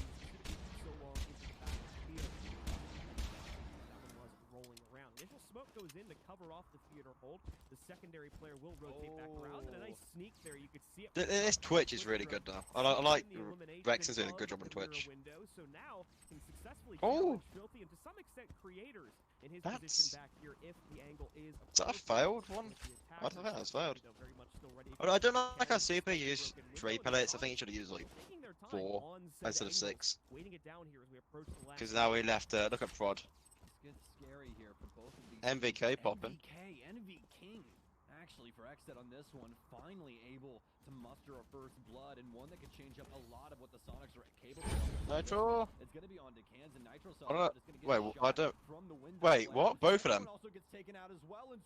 Goes in to cover off the theater hold. The secondary player will rotate back around, and a nice sneak there. You could see it. This Twitch is really good now. I like Rex is doing a good job on Twitch. So now can successfully Oh, Filthy and to some extent creators in his that's... position back here if the angle is that a failed one? I don't think that's failed. I don't like how Super used 3 pellets. I think he should have used like 4 instead of 6. Because now we left. Look at Prod. Scary here for both of these. MVK popping. NV King, actually, for Xset on this one, finally able to muster a first blood and one that could change up a lot of what the Sonics are capable of. Nitro. It's going to be on to cans and Nitro wait, I don't. Wait, what? Both of them?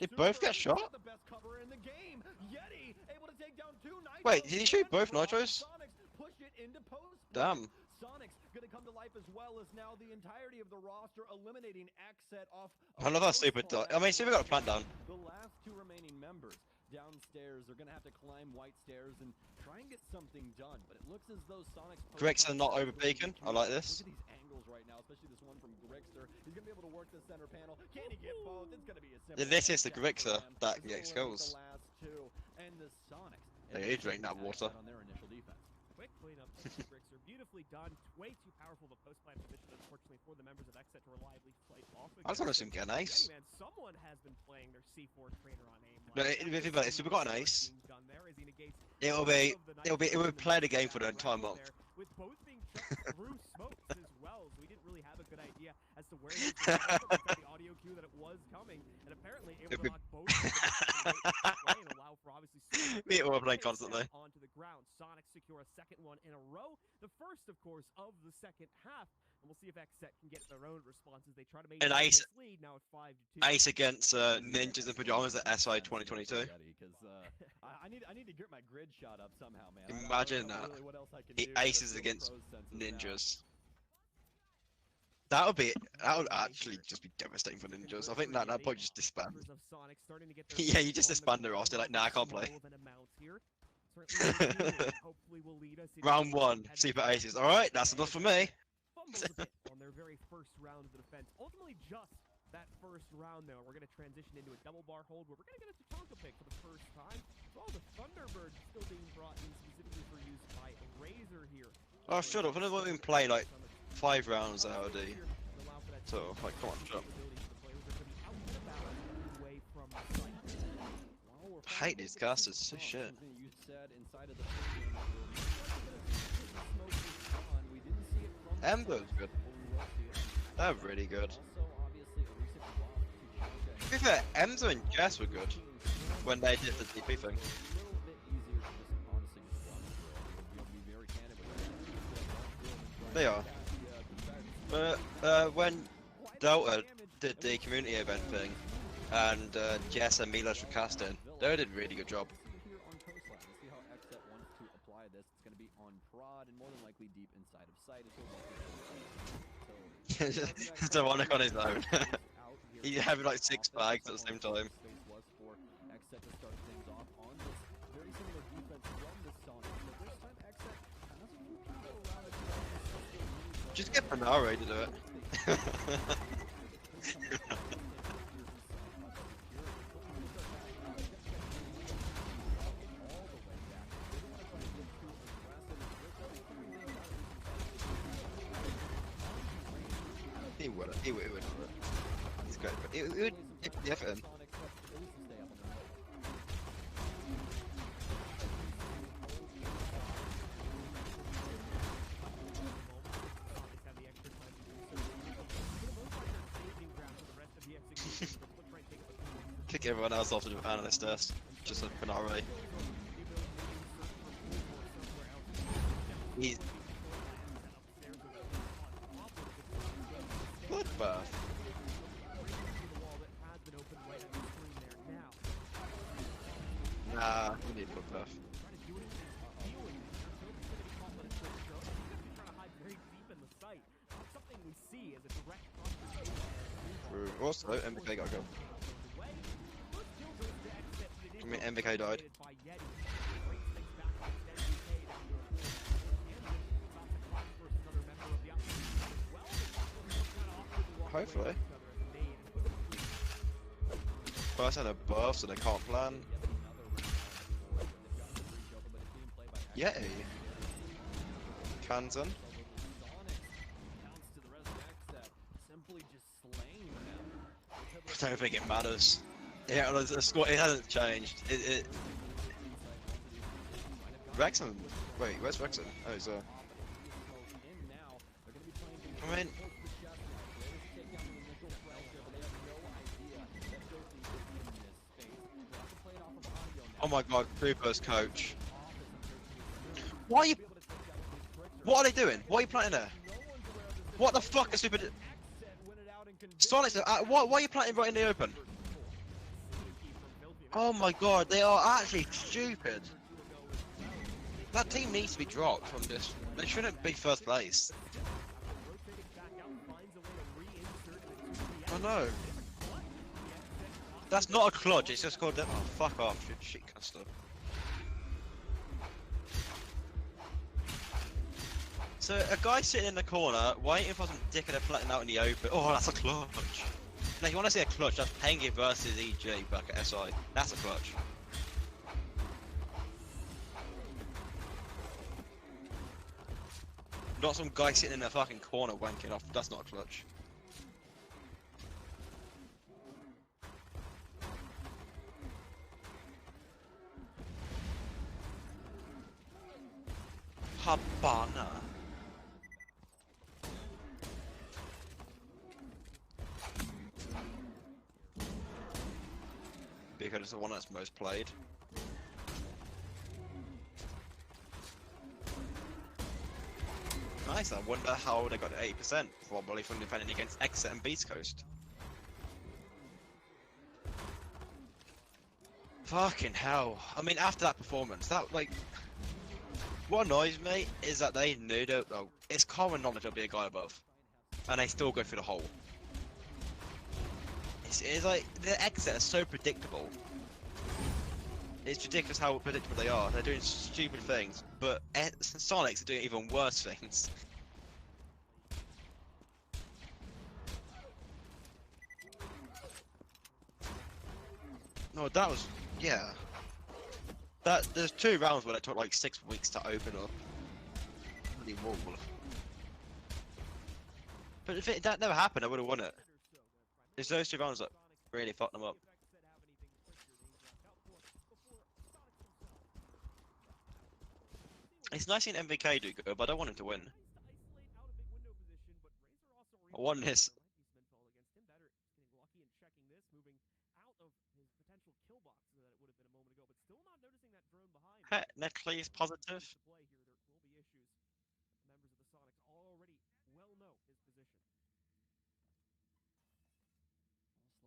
Did both get shot? The best cover in the game. Yeti able to take down 2 Nitros. Wait, did he shoot both Nitros? Push it into post. Damn. Sonics gonna come to life as well as now the entirety of the roster eliminating Xset off. I love that Super. I mean, Super got a plant down. The last 2 remaining members downstairs are gonna have to climb white stairs and try and get something done. But it looks as though Sonic's Grixer not over beacon. I like this. Look at these angles right now, especially this one from Grixer. He's gonna be able to work the center panel. Can he get both? It's gonna be a simple. This is the Grixer that gets kills. The last 2 and the Sonics. They drink that water. On their initial defense. Quick cleanup from Grixer. Beautifully done. Way too powerful of a post-plant position, unfortunately, for the members of Xset to reliably fight off. I just want to see him get an ace. Man, someone has been playing their C4 trainer on aim. No, if Super got an ace, it will play the game for the entire month. With both being checked through smokes as well, so we didn't really have a good idea as to where he was the audio cue that it was coming, and apparently able to knock both of them and allow for obviously we were playing constantly. onto the ground. for a second one in a row. The first, of course, of the second half. And we'll see if Xset can get their own responses. They try to maintain Ace- this lead now at 5-2. Ace against Ninjas in Pajamas at SI 2022. I need to get my grid shot up somehow, man. Imagine I don't know that. really what else I can He do to aces feel the against pros senses now. Ninjas. That would actually just be devastating for Ninjas. I think that probably just disband. Members of Sonic starting to get their Yeah, you feet just on the disband the ground. roster, like, nah, I can't play. Small of an amount here. Certainly hopefully will lead us into Round a 1, competitive Super match. Aces. Alright, that's enough for me. Fumbles a bit on their very first round of the defense. Ultimately, just that first round, though. We're going to transition into a double bar hold where we're going to get a Tatanka pick for the first time. As well as a Thunderbird still being brought in specifically for use by Razor here. Oh, shut up. I've been playing like 5 rounds already. So, like, come on, shut up. I hate these casters, so shit. Ember's good. They're really good. To be fair, Emza and Jess were good when they did the DP thing. They are. But when Delta did the community event thing, and Jess and Milos were casting, they did a really good job. It's ironic on his own. He having like 6 bags at the same time. Just get Panare to do it. He would. He's great, but he would get the effort in. Kick everyone else off to the analyst desk. Just a Panare. He's... Bloodbath. Nah, we need Bloodbath. True. Also, MBK gotta go. I mean, MBK died. Hopefully. First had a buff, so they can't plan. Yay. Kansan. I don't think it matters. Yeah, the squad, it hasn't changed. Wrexham? Wait, where's Wrexham? Oh, he's I mean... Oh my god, Cooper's coach. Why are you... What are they doing? What are you planting there? What the fuck is Super... Sonic's... why are you planting right in the open? Oh my god, they are actually stupid. That team needs to be dropped from this. They shouldn't be first place. Oh no. That's not a clutch, it's just called... Oh, fuck off, shit caster. So, a guy sitting in the corner, waiting for some dickhead flattening out in the open. Oh, that's a clutch. Now, if you want to see a clutch, that's Pengy versus EG back at SI. That's a clutch. Not some guy sitting in the fucking corner wanking off. That's not a clutch. Habana. Because it's the one that's most played. Nice. I wonder how they got 80%. Probably from defending against Exit and Beast Coast. Fucking hell. I mean, after that performance, that, like... What annoys me is that they knew that, oh, it's common knowledge there'll be a guy above. And they still go through the hole. It's like, the Exit are so predictable. It's ridiculous how predictable they are. They're doing stupid things, but Sonics are doing even worse things. No, that was... yeah. There's 2 rounds where it took like 6 weeks to open up. Bloody wall. But if that never happened, I would have won it. It's those 2 rounds that really fucked them up. It's nice seeing MVK do good, but I don't want him to win. I want this. Netcleave positive. Slow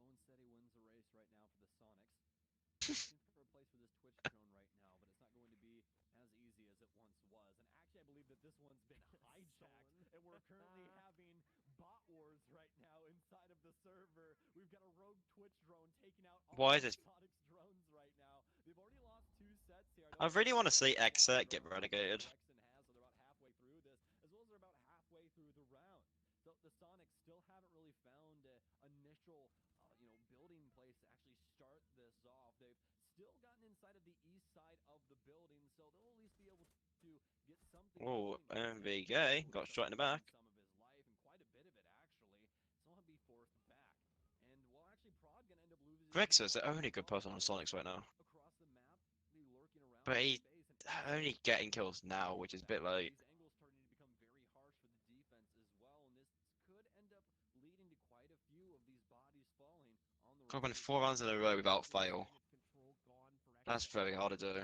and steady wins the race right now for the Sonics. Looking for a place with this Twitch drone right now, but it's not going to be as easy as it once was. And actually, I believe that this one's been hijacked, and we're currently having bot wars right now inside of the server. We've got a rogue Twitch drone taking out all Why is the it? Sonics drones right now. They've already lost 2 sets here. I really want to see Exit get relegated. They're about halfway through this, as well as they're about halfway through the round. So the Sonics still haven't really found an initial, building place to actually start this off. They've still gotten inside of the east side of the building, so they'll at least be able to get something. Oh, MVK got shot in the back. Some of his life, and quite a bit of it actually. So he'll be forced back. And well, actually, Prod gonna end up losing. Grixer's the only good person on Sonics right now. Across the map, lurking around. But he's only getting kills now, which is a bit late. These angles starting to become very harsh for the defense as well, and this could end up leading to quite a few of these bodies falling on the. Could win 4 rounds in a row without fail. That's very hard to do.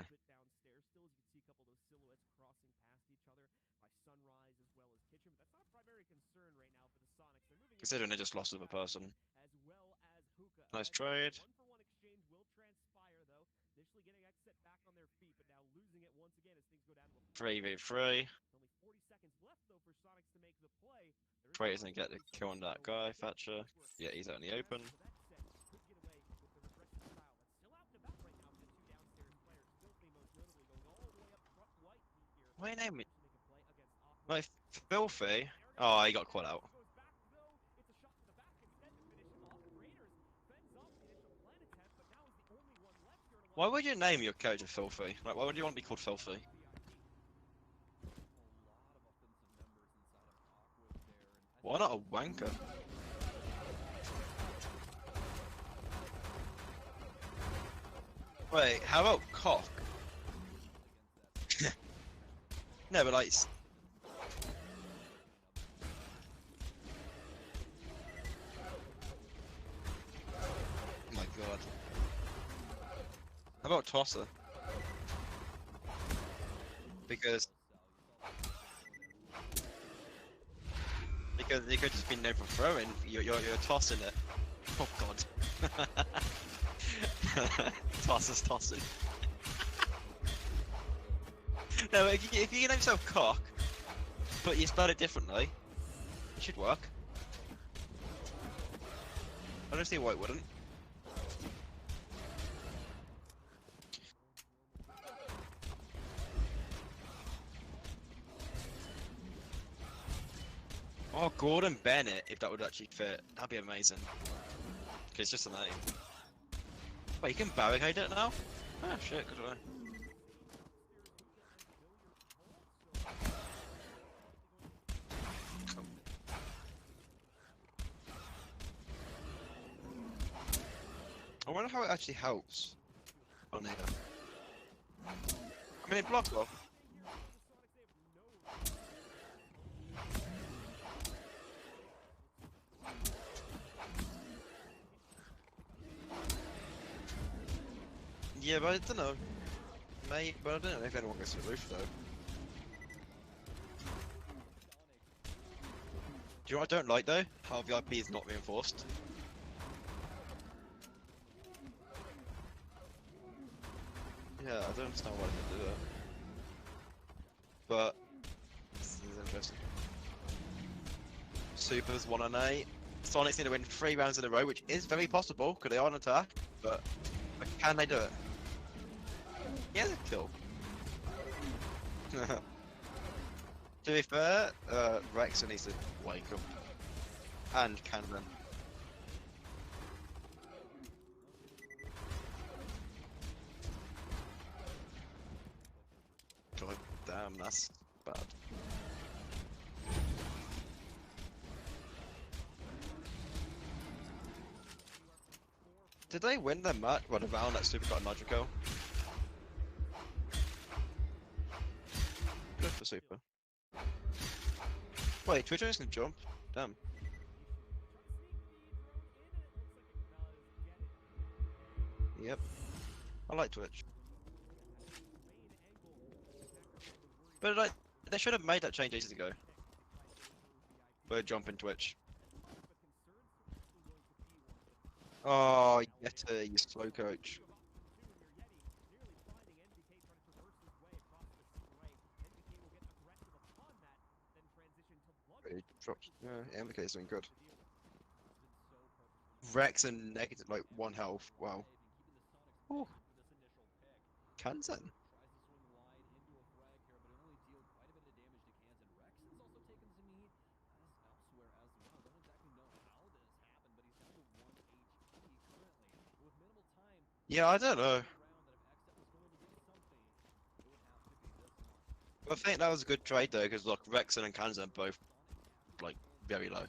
Considering they just lost with a person. Nice trade. 3v3. Trade isn't gonna get the kill on that guy, Thatcher. Yeah, he's out in the open. What are you naming? Like, Filthy? Oh, he got caught out. Why would you name your character Filthy? Like, why would you want to be called Filthy? Why not a wanker? Wait, how about cock? No, but like... Oh my god. How about tosser? Because you could just be known for throwing. You're tossing it. Oh god. Tosser's tossing. No, if you name yourself cock, but you spell it differently, it should work. I don't see why it wouldn't. Oh, Gordon Bennett, if that would actually fit, that'd be amazing. Okay, it's just a name. Wait, you can barricade it now? Ah, shit, good way. I wonder how it actually helps on here. I mean, it blocks off. Yeah, but I don't know. But I don't know if anyone gets to the roof though. you know what I don't like though? How VIP is not reinforced. Yeah, I don't understand why they do that. But this is interesting. Supers 1-8. Sonics need to win 3 rounds in a row, which is very possible because they are on attack. But can they do it? Yeah, they kill. To be fair, Rex needs to wake up. And Cannon. God damn, that's bad. Did they win their match? Well, the round that Super got a Magico? Good for Super. Wait, Twitter can jump? Damn. Yep. I like Twitch. But like, they should have made that change ages ago. We're jumping Twitch. Oh, Yeti, you slow coach. He drops. Yeah, MK is doing good. Rex and negative, like 1 health. Wow. Ooh. Kanzen. Yeah, I don't know. I think that was a good trade though, because look, Rexon and Kanzen both like very low.